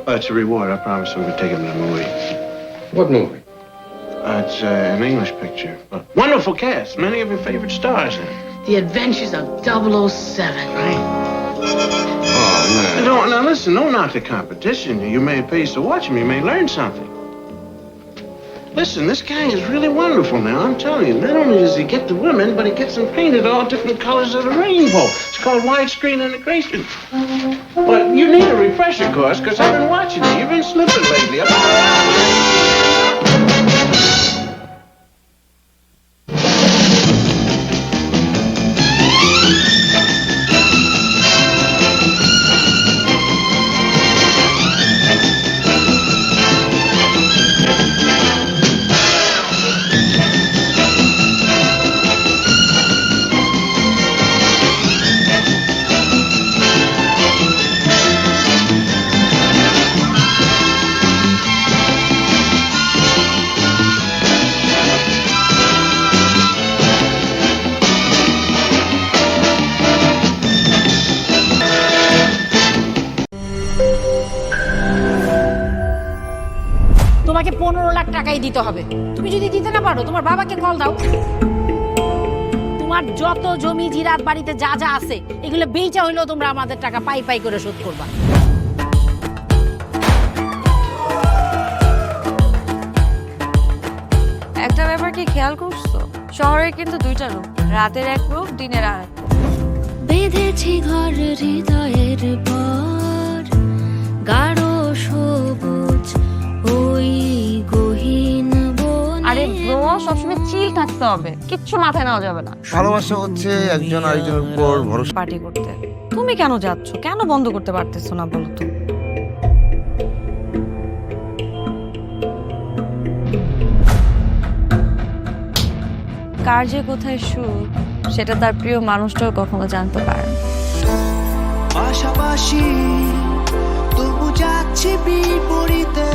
That's a reward. I promised we would take him to the movie. What movie? It's an English picture. A wonderful cast. Many of your favorite stars in it. The Adventures of 007. Oh, man. Now, listen, don't knock the competition. You may pay to watch him. You may learn something. Listen, this guy is really wonderful now, I'm telling you. Not only does he get the women, but he gets them painted all different colors of the rainbow. It's called widescreen integration. But you need a refresher course, because I've been watching you. You've been slipping lately. তোমাকে 15 লাখ টাকাই দিতে হবে। তুমি যদি দিতে না পারো তোমার বাবাকে কল দাও। তোমার যত জমি জিরাত বাড়িতে যা যা আছে এগুলো বেচা হইলেও তোমরা আমাদের টাকা পাই পাই করে শোধ করবা। একটা ব্যাপার কি খেয়াল করছো? শহরে কিন্তু দুইটা রূপ, রাতের এক রূপ, দিনের আর এক। বেঁধেছি ঘর হৃদয়ের পর গাঢ় সবুজ ওই গহীন বনে। আরে ব্রো, সবসময় চিল থাকতে হবে, কিচ্ছু মাথায় নেওয়া যাবে না। ভালোবাসা হচ্ছে একজন আরেকজনের উপর ভরসা। পার্টি করতে তুমি কেন যাচ্ছ? কেন বন্ধ করতে পারতেছো না বলো তো? কার যে কোথায় সুখ সেটা তার প্রিয় মানুষটাও কখনো জানতে পারে না। পাশাপাশি তবু যাচ্ছি বিপরীতে,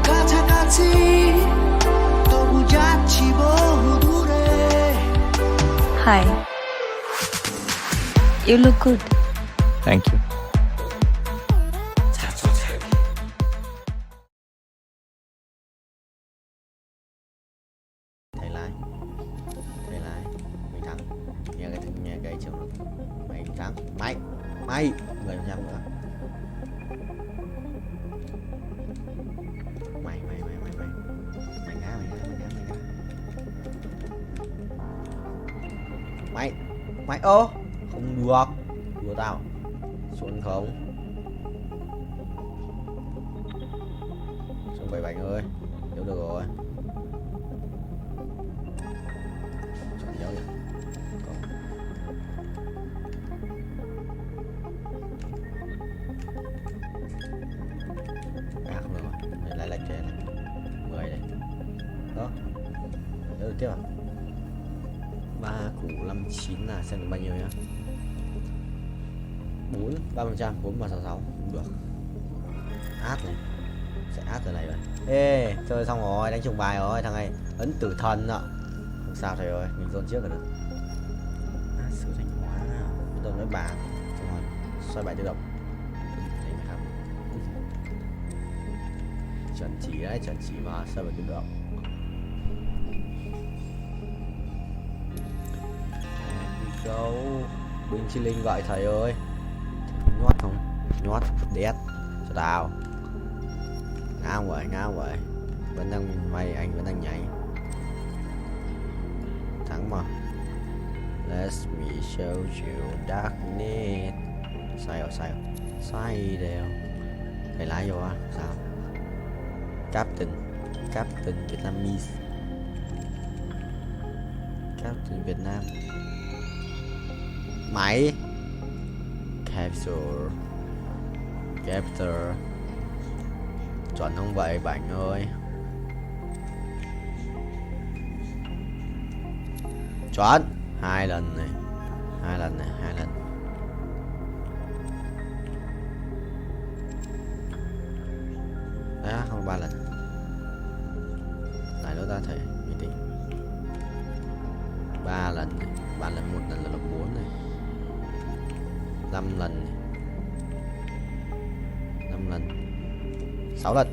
কাছাকাছি তবু যাচ্ছি বহু দূরে। Hi, you look good. Thank you. Nghe kể chừng mày trắng mày mày 10% nữa mày ngã mày ô không được đùa tao xuân không xuân 77 ơi hiểu được rồi xuân nhớ vậy. Không được rồi, mày lại lệch cho em này 10 này. Đó. Nhớ được tiếp à? 3 củ 59 là xem được bao nhiêu nhá. 4 3%, 4 và 66 cũng được. Át này. Sẽ át từ này rồi. Ê, chơi xong rồi, đánh trùng bài rồi, thằng này ấn tử thần ạ. Không sao thầy ơi, mình dồn trước là được. Át sử thanh hóa. Bắt đầu nói bà. Xong rồi, xoay bài tự động. Đấy mới không. Chuẩn chỉ đấy, chuẩn chỉ mà sao mà tự động. Go. Binh Chi Linh gọi thầy ơi. Nhót không? Nhót, đét. Cho tao. Ngã vậy, ngã vậy. Vẫn đang mày, anh vẫn đang nhảy. Thắng mà. Let me show you darkness. Sai rồi, sai rồi. Sai đều. Thầy lái vô á, sao? Captain Vietnamese. Captain Việt Nam. Máy. Capture. Chuẩn không vậy bạn ơi? Chuẩn. 2 lần này. 2 lần này, 2 lần. Đấy, không 3 lần. Lại nữa ta thể uy tín 3 lần này. 3 lần, 1 lần là 4 này. 5 lần này. 5 lần 6 lần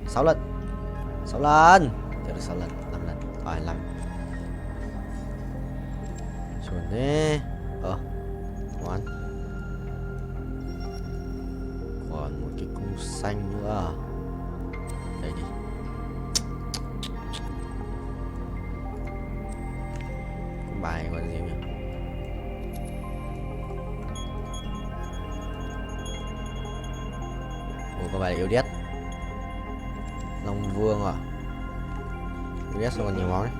6 lần 6 lần. Được 6 lần 5 lần. Rồi 5 Chuẩn thế. Ngoan. Còn một cái cung xanh nữa. Đây đi. Cung bài gọi là gì nhỉ? Ủa, có bài là yêu đét. Long Vương à? Yêu đét xong còn nhiều món đấy.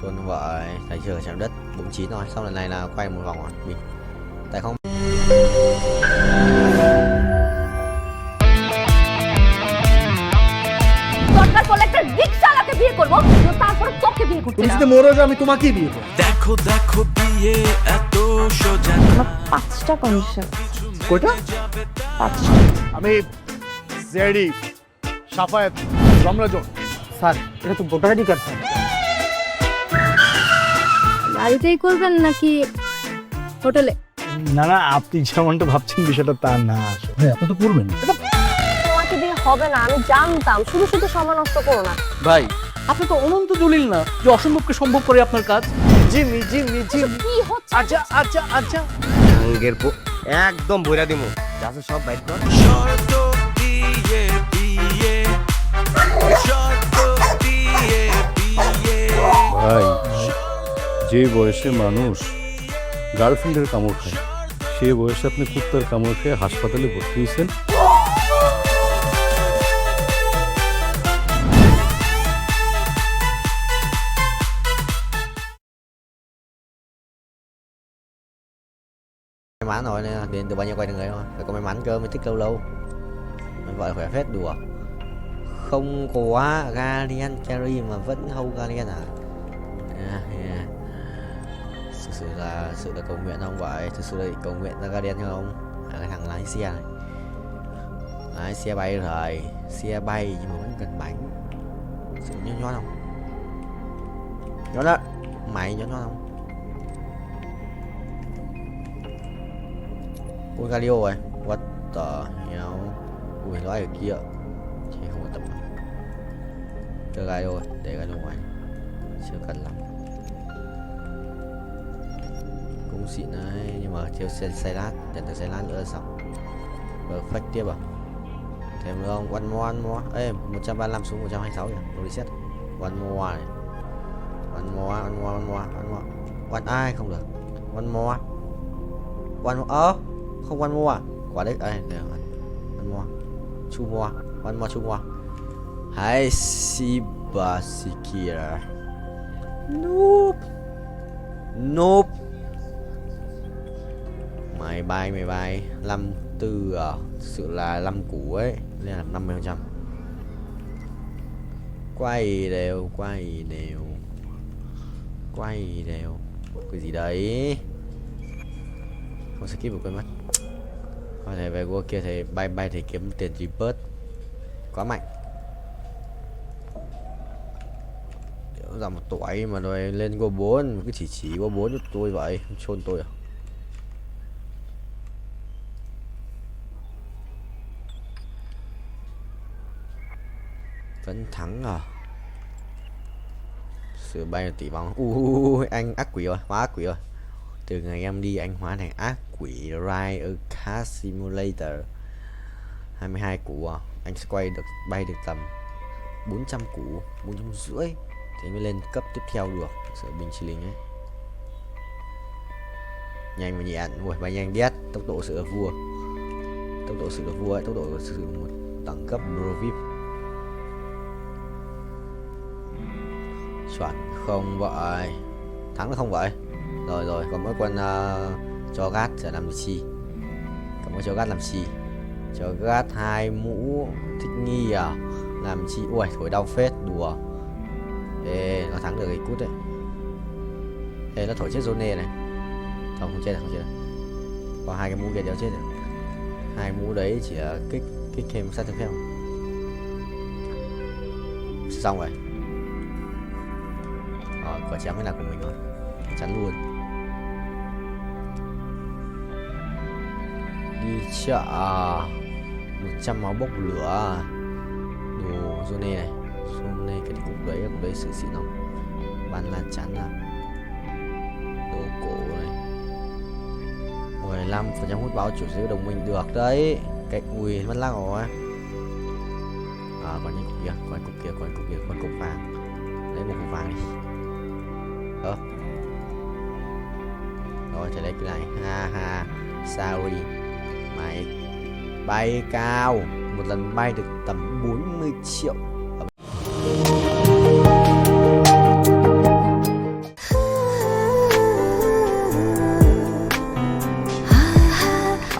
Xuân vợ thấy chưa, chạm đất 49 rồi. Xong lần này là quay một vòng rồi mình. Tại không দরকার পড়লে একটা রিকশাওয়ালাকে বিয়ে করবো, তারপর তোকে বিয়ে করতে তুমি যদি মরে যাও আমি তোমাকেই বিয়ে করব। দেখো দেখো বিয়ে এত সোজা না। 5টা কন্ডিশন। কয়টা? 5টা। আমি জেডি সাফায়েত রমরাজন। স্যার এটা তো ভোটার আইডি কার্ড স্যার। বাড়িতেই করবেন নাকি হোটেলে? না না, আপনি যেমনটা ভাবছেন বিষয়টা তা না। ভাই আপনি তো করবেন। তোমাকে দিয়ে হবে না, আমি জানতাম। শুধু শুধু সময় নষ্ট করো না। ভাই আপনি তো অনন্ত দলিল না যে অসম্ভবকে সম্ভব করে আপনার কাজ। জিমি জিমি জিমি কি হচ্ছে? আচ্ছা আচ্ছা আচ্ছা আঙ্গের একদম বইরা দিমু। যাচ্ছে সব বাইট কর। শর্ত দিয়ে বিয়ে, শর্ত দিয়ে বিয়ে। ভাই যে বয়সে মানুষ গার্লফ্রেন্ডের কামড় খায়, সে বয়সে আপনি কুত্তার কামড় খেয়ে হাসপাতালে ভর্তি হয়েছেন। may mắn rồi nè, điện từ bao nhiêu quay được người thôi, phải có may mắn cơ mới thích lâu lâu. Mình gọi khỏe phết đùa. Không có Guardian Carry mà vẫn hold Guardian à? Thực sự là cầu nguyện không vậy? Thực sự là cầu nguyện ra Guardian không? Cái thằng lái xe này, lái xe bay rồi, xe bay nhưng mà vẫn cần bánh. Sự nhót không? Nhót đó, mày nhót không? Ui Galio rồi. What the hell? Ui nói ở kia thì không có tầm. Chơi Galio rồi, để Galio ngoài. Chưa cần lắm. Cũng xịn đấy, nhưng mà thiếu xe lát, nhận được xe lát nữa là xong. Perfect tiếp à? Thêm nữa không? One more. Ê, 135 xuống 126 rồi. Đồ reset. One more này. One more. One ai không được. One more. Không one more à? Quả đấy, đây, one more. Two more. Hai Siba Sikira. Nope. Mày bay 54 à? Thực sự là 5 củ ấy, nên là 50%. Quay đều. Cái gì đấy? Không skip được, quên mất. Có thể về qua kia thì bay thì kiếm tiền gì bớt. Quá mạnh. Ra một tuổi mà rồi lên go 4, cứ chỉ go 4 cho tôi vậy, chôn tôi à? Vẫn thắng à? Sự bay là tỷ vong. Anh ác quỷ rồi, hóa ác quỷ rồi. Từ ngày em đi anh hóa thành ác quỷ Ride ở Car Simulator. 22 củ à? Anh sẽ bay được tầm 400 củ, 450 thì mới lên cấp tiếp theo được. Sợ bình chi linh ấy. Nhanh mà nhẹn, ui bay nhanh đét, tốc độ sự là vua. Tốc độ sự một đẳng cấp Pro VIP. Chuẩn không vậy? Thắng là không vậy? Rồi, còn mỗi quân cho gát sẽ làm chi? Còn mỗi cho gát làm chi? Cho gát 2 mũ thích nghi à? Làm chi? Ui, thổi đau phết, đùa. Ê, nó thắng được cái cút đấy. Ê, nó thổi chết Zone này. Không chết được. Có 2 cái mũ kia đéo chết được. 2 mũ đấy chỉ là kích thêm sát thương phép. Xong rồi. Quả trắng mới là của mình rồi. Chắn luôn. Đi chợ 100 máu bốc lửa. Đồ Zone này cái cục đấy sự xịn không? Bàn là chắn à? Đồ cổ này 15% hút báo chủ sở hữu đồng minh được đấy. Cái ui mất lắc rồi. Còn những kia, còn cục kia, còn cục vàng. Lấy một cục vàng đi. Rồi, trở lại cái này. Ha ha. Sorry. Mày bay cao. Một lần bay được tầm 40 triệu.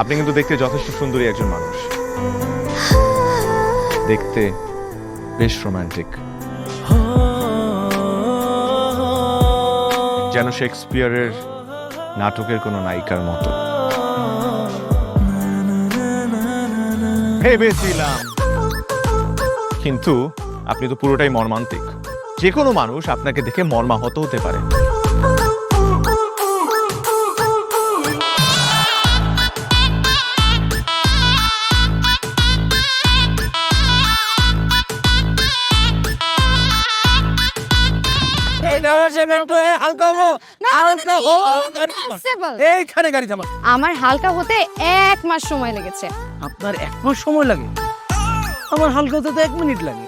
আপনি কিন্তু দেখতে যথেষ্ট সুন্দরী একজন মানুষ, দেখতে বেশ romantic, যেন শেক্সপিয়ারের নাটকের কোনো নায়িকার মতো। ভেবেছিলাম, কিন্তু আপনি তো পুরোটাই মর্মান্তিক। যে কোনো মানুষ আপনাকে দেখে মর্মাহত হতে পারে। এইখানে গাড়ি থামা। আমার হালকা হতে 1 মাস সময় লেগেছে। আপনার 1 মাস সময় লাগে? আমার হালকা হতে তো 1 মিনিট লাগে।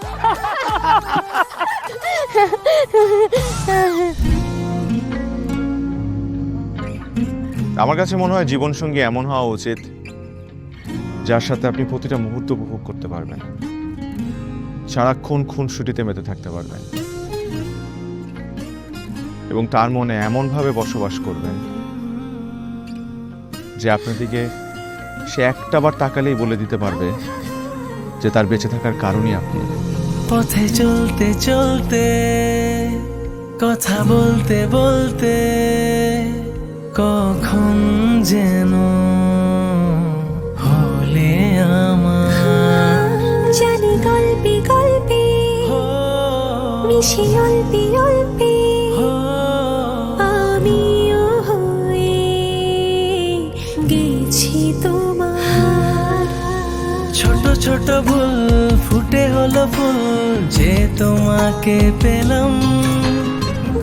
আমার কাছে মনে হয় জীবনসঙ্গী এমন হওয়া উচিত যার সাথে আপনি প্রতিটা মুহূর্ত উপভোগ করতে পারবেন, সারাক্ষণ খুনসুটিতে মেতে থাকতে পারবেন এবং তার মনে এমনভাবে বসবাস করবেন যে আপনার দিকে সে একটাবার তাকালেই বলে দিতে পারবে যে তার বেঁচে থাকার কারণই আপনি। পথে চলতে চলতে, কথা বলতে বলতে, কখন যেন হলে আমার। জানি গল্পে গল্পে মিশে অল্পে অল্পে আমিও হয়ে গেছি তোমার। ছোট ছোট ভুল ফুটে হলো ফুল যে তোমাকে পেলাম।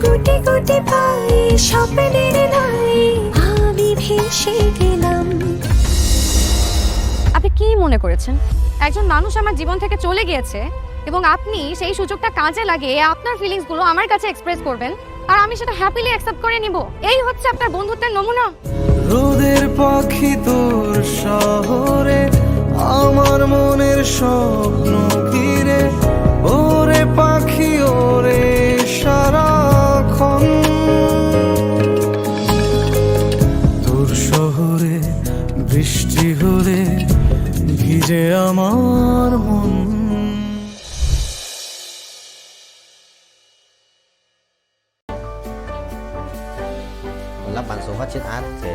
গুটি গুটি পায়ে স্বপ্নের নাই আমি ভেসে গেলাম। আপনি কি মনে করেছেন একজন মানুষ আমার জীবন থেকে চলে গিয়েছে এবং আপনি সেই সুযোগটা কাজে লাগিয়ে আপনার ফিলিংসগুলো আমার কাছে এক্সপ্রেস করবেন আর আমি সেটা হ্যাপিলি অ্যাকসেপ্ট করে নিব? এই হচ্ছে আপনার বন্ধুত্বের নমুনা? রোদের পাখি তোর শহরে, আমার মনের স্বপ্ন ঘিরে। ওরে পাখি ওরে সারাক্ষণ, তোর শহরে বৃষ্টি হলে ভিজে আমার মন। Lắp bắn số phát chết át thì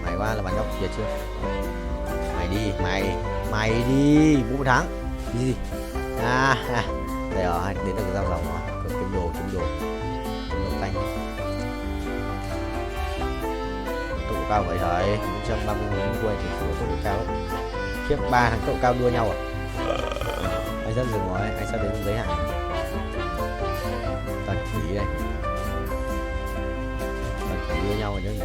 mày qua là bắn góc kia chưa? Mày đi, mày đi, bố thắng gì? Đây rồi, đến được giao dòng rồi, có kiếm đồ tanh. Tốc độ cao vậy thôi, 130 quay thì tốc độ cao lắm. Khiếp, 3 thằng tốc độ cao đua nhau à? Anh sắp dừng rồi, anh sắp đến giới hạn. Tật quỷ đây. Đua nhau rồi chứ nhỉ?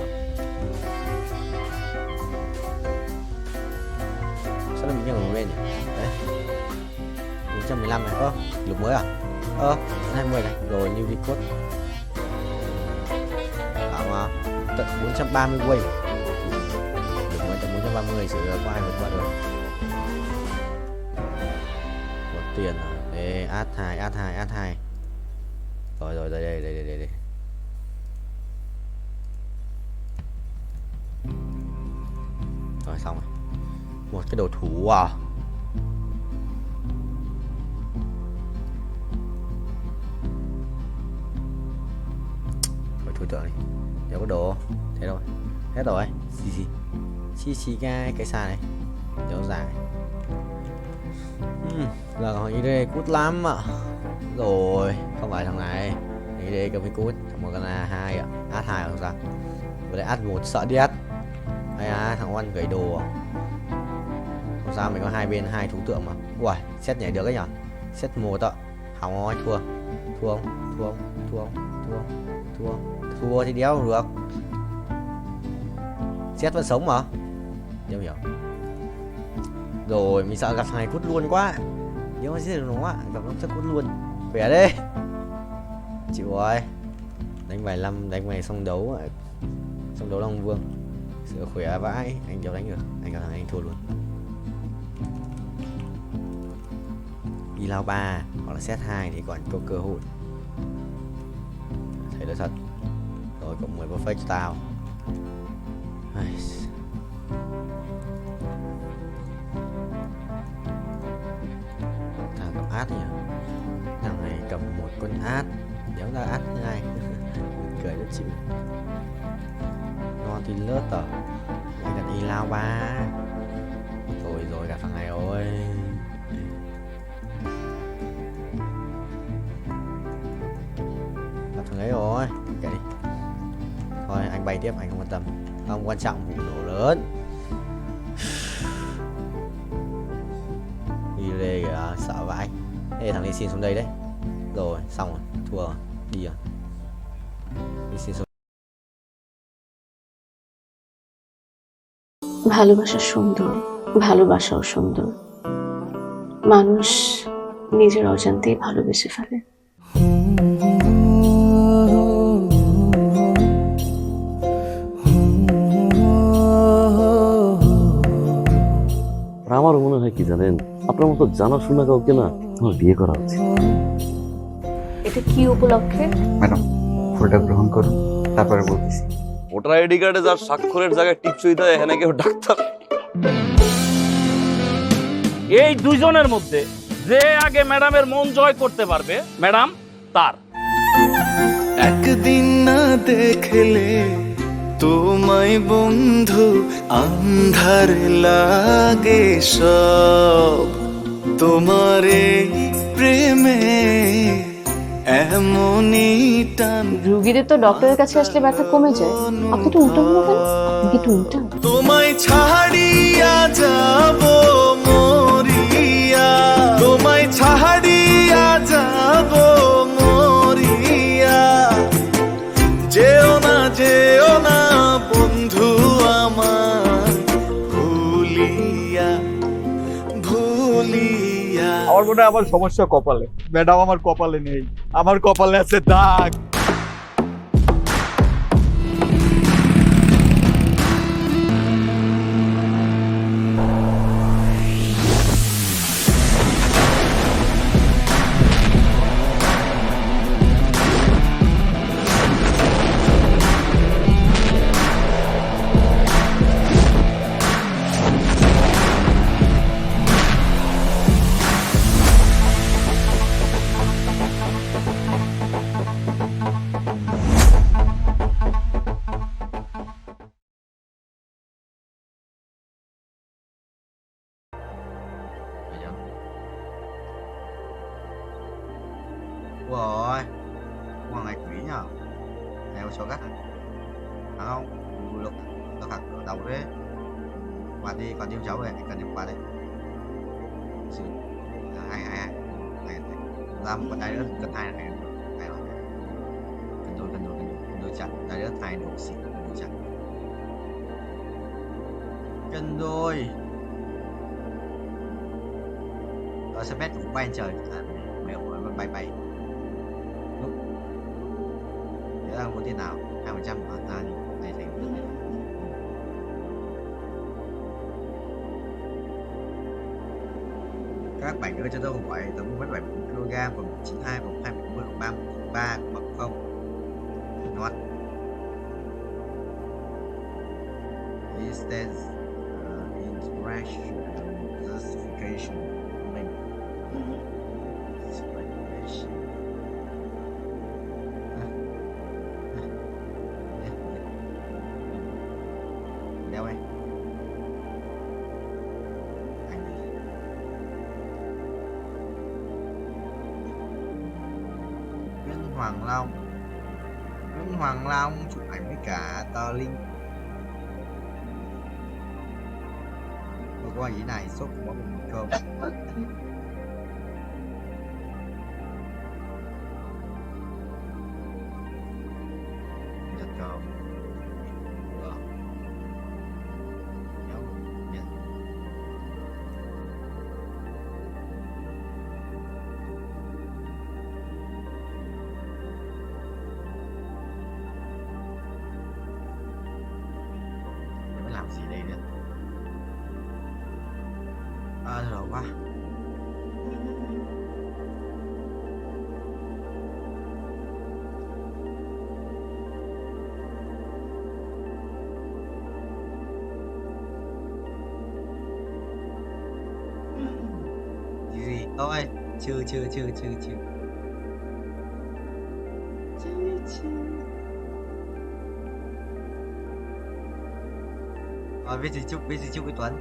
Sao nó bị như lên nhỉ? Đấy 415 này, lục mới à? 20 này, rồi new record. Mà tận 430 quay. Lục mới tận 430 sử dụng có ai vượt qua được. Một tiền à? Đây, add 2. Rồi đây. Rồi xong rồi. Một cái đồ thủ à? Rồi thủ tượng đi. Đâu có đồ. Thế rồi. Hết rồi. Xì cái xa này. Kéo dài. Là hỏi ý đây cút lắm ạ. Rồi. Không phải thằng này. Ý đây cần phải cút. Thằng một con là 2 ạ. Add 2 không sao. Vừa lại add 1 sợ điếc. Thằng Oan gửi đồ à? Không sao, mình có hai bên 2 thú tượng mà. Ui, set nhảy được đấy nhở? Set 1 ạ. Hỏng rồi, thua không? Thua thì đéo được. Chết vẫn sống mà. Đéo hiểu. Rồi mình sợ gặp thằng này cút luôn quá. Nếu mà giết được nó gặp nó chắc cút luôn. Khỏe đi. Chịu rồi. Đánh vài năm đánh vài xong đấu rồi. Xong đấu Long Vương. Sửa khỏe vãi. Anh đéo đánh được. Anh gặp thằng anh thua luôn. Đi lao 3 hoặc là set 2 thì còn có cơ hội. Thấy đó thật. Rồi cộng 10 perfect cho tao. Thằng cầm át nhỉ. Thằng này cầm một con át. Nếu là át thứ hai. Cười rất chịu. Nó thì lớt tờ. Anh cần đi lao 3. Rồi gặp thằng này rồi. Gặp thằng ấy rồi. Kệ đi. Thôi anh bay tiếp, anh không quan tâm. Không quan trọng vụ nổ lớn. Đi lê kìa, sợ vãi. Ê thằng Lee xin xuống đây đấy. Rồi, xong rồi, thua rồi, đi rồi. Lee xin xuống. ভালোবাসা সুন্দর, ভালোবাসাও সুন্দর। মানুষ নিজের অজান্তেই ভালোবেসে ফেলে। আমার মনে হয় কি জানেন, আপনার মতো জানাশোনা কাউকে না আমার বিয়ে করা উচিত। এটা কি উপলক্ষে? ম্যাডাম ফুলটা গ্রহণ করুন, তারপরে বলতেছি। ভোটার আইডি কার্ডে যার স্বাক্ষরের জায়গায় টিপসই দেয় এখানে কেউ ডাক্তার। এই দুইজনের মধ্যে যে আগে ম্যাডামের মন জয় করতে পারবে ম্যাডাম তার। একদিন না দেখলে তোমায় বন্ধু আন্ধার লাগে সব, তোমার এই প্রেমে এমনই টান। রোগীদের তো ডক্টরের কাছে আসলে ব্যথা কমে যায়, আপনি তো উল্টো হলো কেন? আপনি কি একটু উল্টা? তোমায় ছাড়িয়া যাব মরিয়া, তোমায় ছাড়িয়া যাব মরিয়া, যেও না বন্ধু আমার ভুলিয়া ভুলিয়া। আমার মনে হয় আমার সমস্যা কপালে, ম্যাডাম আমার কপালে নেই, আমার কপালে আছে দাগ। Rồi, con này quỷ nhờ. Này có số gắt à? Phải không? Bùi lục, nó thật ở đầu đấy. Qua đi, còn yêu cháu rồi, anh cần em qua đây. Xin. Hai. Ra một con đai nữa, cần hai này. Hai rồi. Cần đôi chặt. Đai nữa hai độ xịn, đôi chặt. Cần đôi. Rồi sẽ bét cũng bay trời. Mèo bay. Thế là muốn tiền nào 2% mà ra thì này thành rất là các bạn ơi, cho tôi không phải tầm 17 kg và 92 và 20 và 3 bậc không not distance interaction justification đeo anh Nguyễn Hoàng Long chụp ảnh với cả Tờ Linh. Tôi có ý này sốt của mình không? Phải làm gì đây nữa? Rồi quá. Gì thôi, chưa. Rồi biết gì chúc cái Tuấn.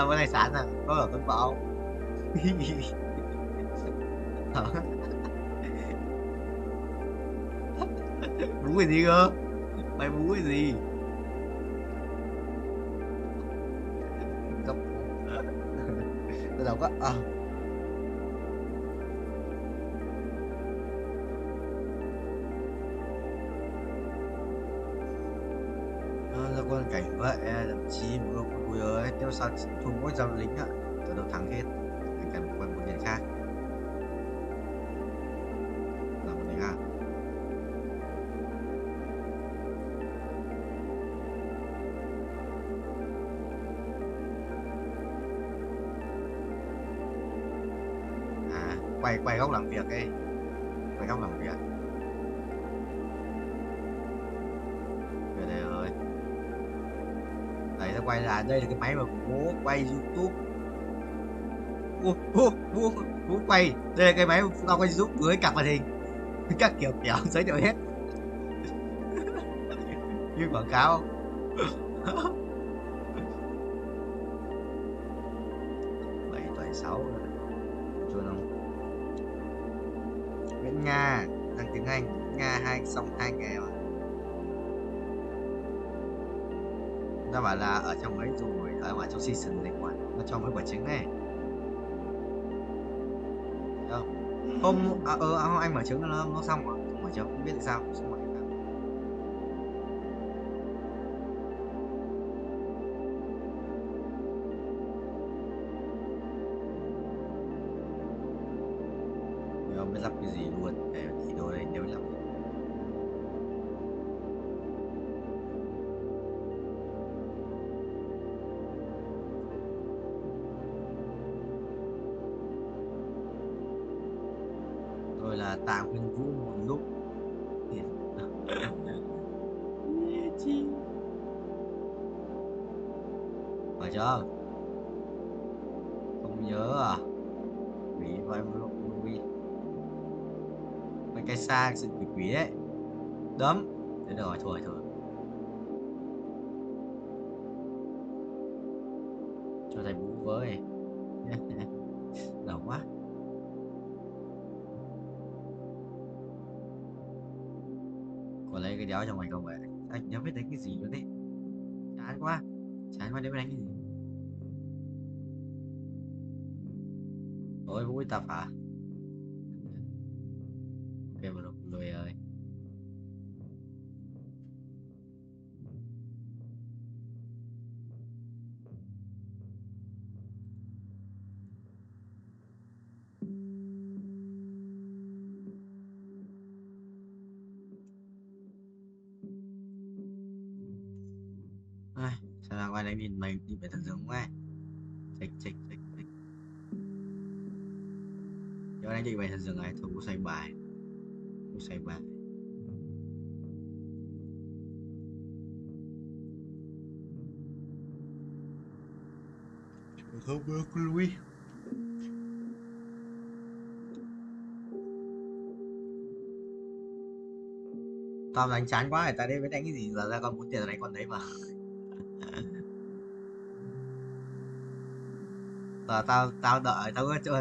Bữa nay sẵn à, có là Tuấn Bảo. Bú cái gì cơ? Mày bú cái gì? Tôi đâu có ra quân cảnh vậy thậm chí một lúc vui ơi tiêu sao thua mỗi giao lính á tôi đâu thắng hết anh cần một nhân khác làm một đấy à. Quay góc làm việc ấy, quay góc làm việc về đây rồi. Đấy, ta quay là đây là cái máy mà bố quay YouTube. Bố quay đây là cái máy tao quay YouTube với cặp màn hình các kiểu giới thiệu hết như quảng cáo. 7/6 chưa đâu. Nguyễn Nga đang tiếng Anh, Nga xong 2 ngày mà. Ta bảo là ở trong ấy rồi, ở trong season này quả nó cho mấy quả trứng này. Đâu? Hôm anh mở trứng nó xong rồi, không mở trứng không biết tại sao, xong rồi. Không biết lắp cái gì luôn, để thì đồ này nếu lắp rồi là tạm Nguyên Vũ một lúc phải chưa? Không nhớ à? Vì vậy một lúc movie cái xa sự quỷ đấy đấm thế rồi thôi cho thầy bú với đầu quá. Còn lấy cái đéo trong mày không vậy? Anh nhớ biết đánh cái gì nữa đấy, chán quá để đánh cái gì. Ôi vui tập hả? Ok mà lùi ơi. Sao ra ngoài đây nhìn mày đi về thật giống quá. Chịch cho anh đi về thật dừng này thôi. Cô xoay bài không được lui. Tao đánh chán quá, người ta đây mới đánh cái gì giờ ra con muốn tiền đánh con đấy mà. Giờ tao đợi tao cứ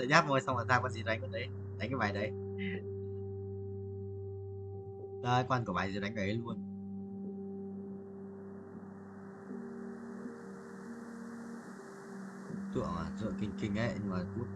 nháp môi xong rồi tao có gì đánh con đấy, đánh cái bài đấy. Đây, quan của mày giờ đánh ấy luôn. Tượng kinh kinh ấy nhưng mà cút.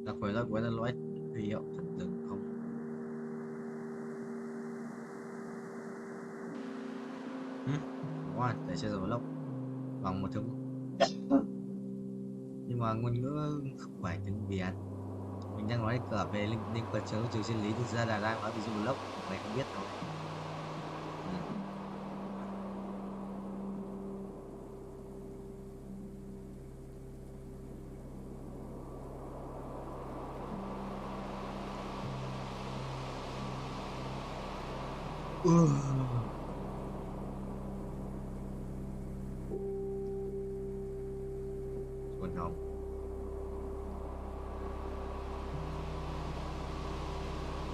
Đặc biệt là cuối là lỗi huy hiệu thật dừng không. Wow, để chơi rồi lốc bằng một thứ nhưng mà ngôn ngữ không phải tiếng Việt. Mình đang nói cả về linh vật chớ trừ sinh lý, thực ra là đang nói ví dụ lốc mày không biết thôi. Còn không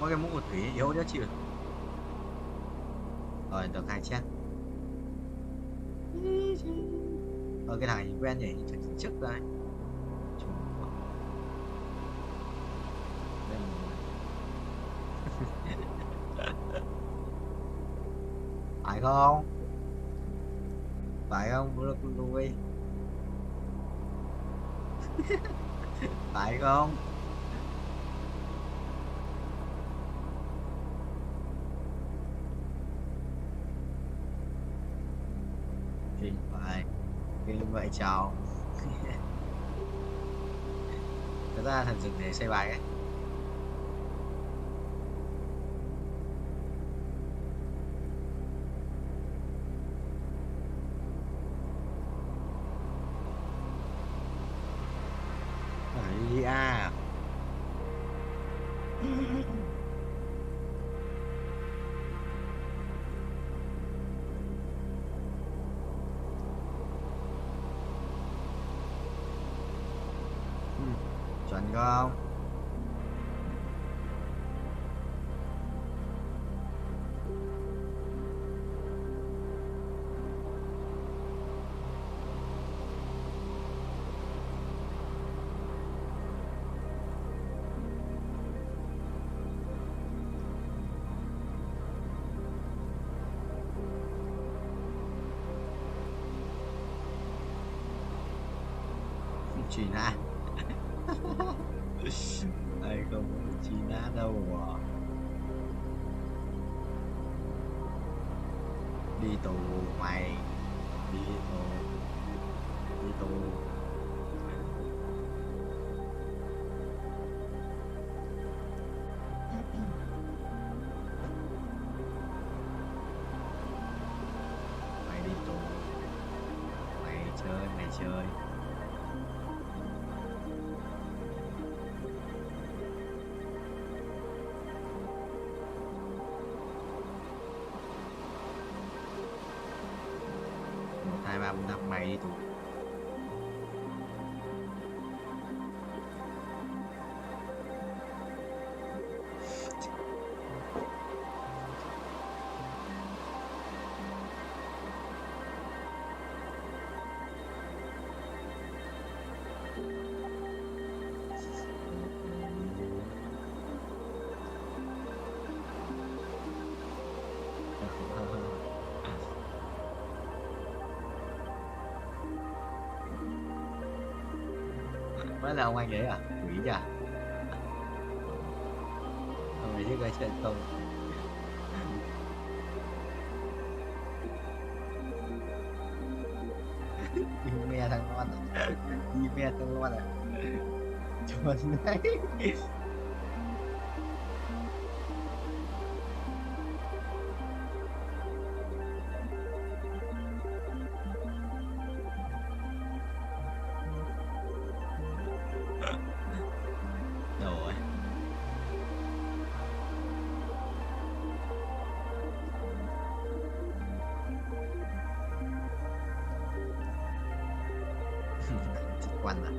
mỗi cái mũ một thủy yếu đó chịu rồi được 2 check. Cái thằng này quen nhỉ, chắc trước đây phải không? Phải không? Bố là con nuôi. Phải không? Kinh phải. Kinh vậy chào. Thật ra thần dừng để xây bài ấy. À chuẩn không? Chỉ na đây không chỉ na đâu mà đi tù mày, đi tù đi tù. Mày đi tù, mày chơi hai ba năm mày đi tù. Mới là ông anh ấy à? Quỷ nhỉ? Ông ấy cái chuyện không? Ime thằng con à? Ime thằng con à? Chuẩn đấy. Rồi chức quan à?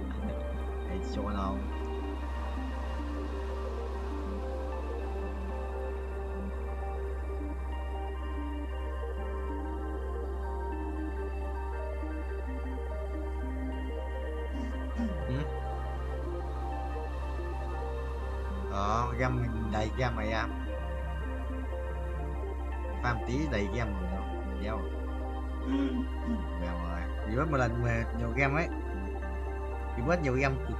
Hãy cho nó game mình đầy game mày à. Farm tí đầy game rồi đâu. Đéo. Game rồi. Chỉ bớt một lần mà nhiều game ấy. Chỉ bớt nhiều game cực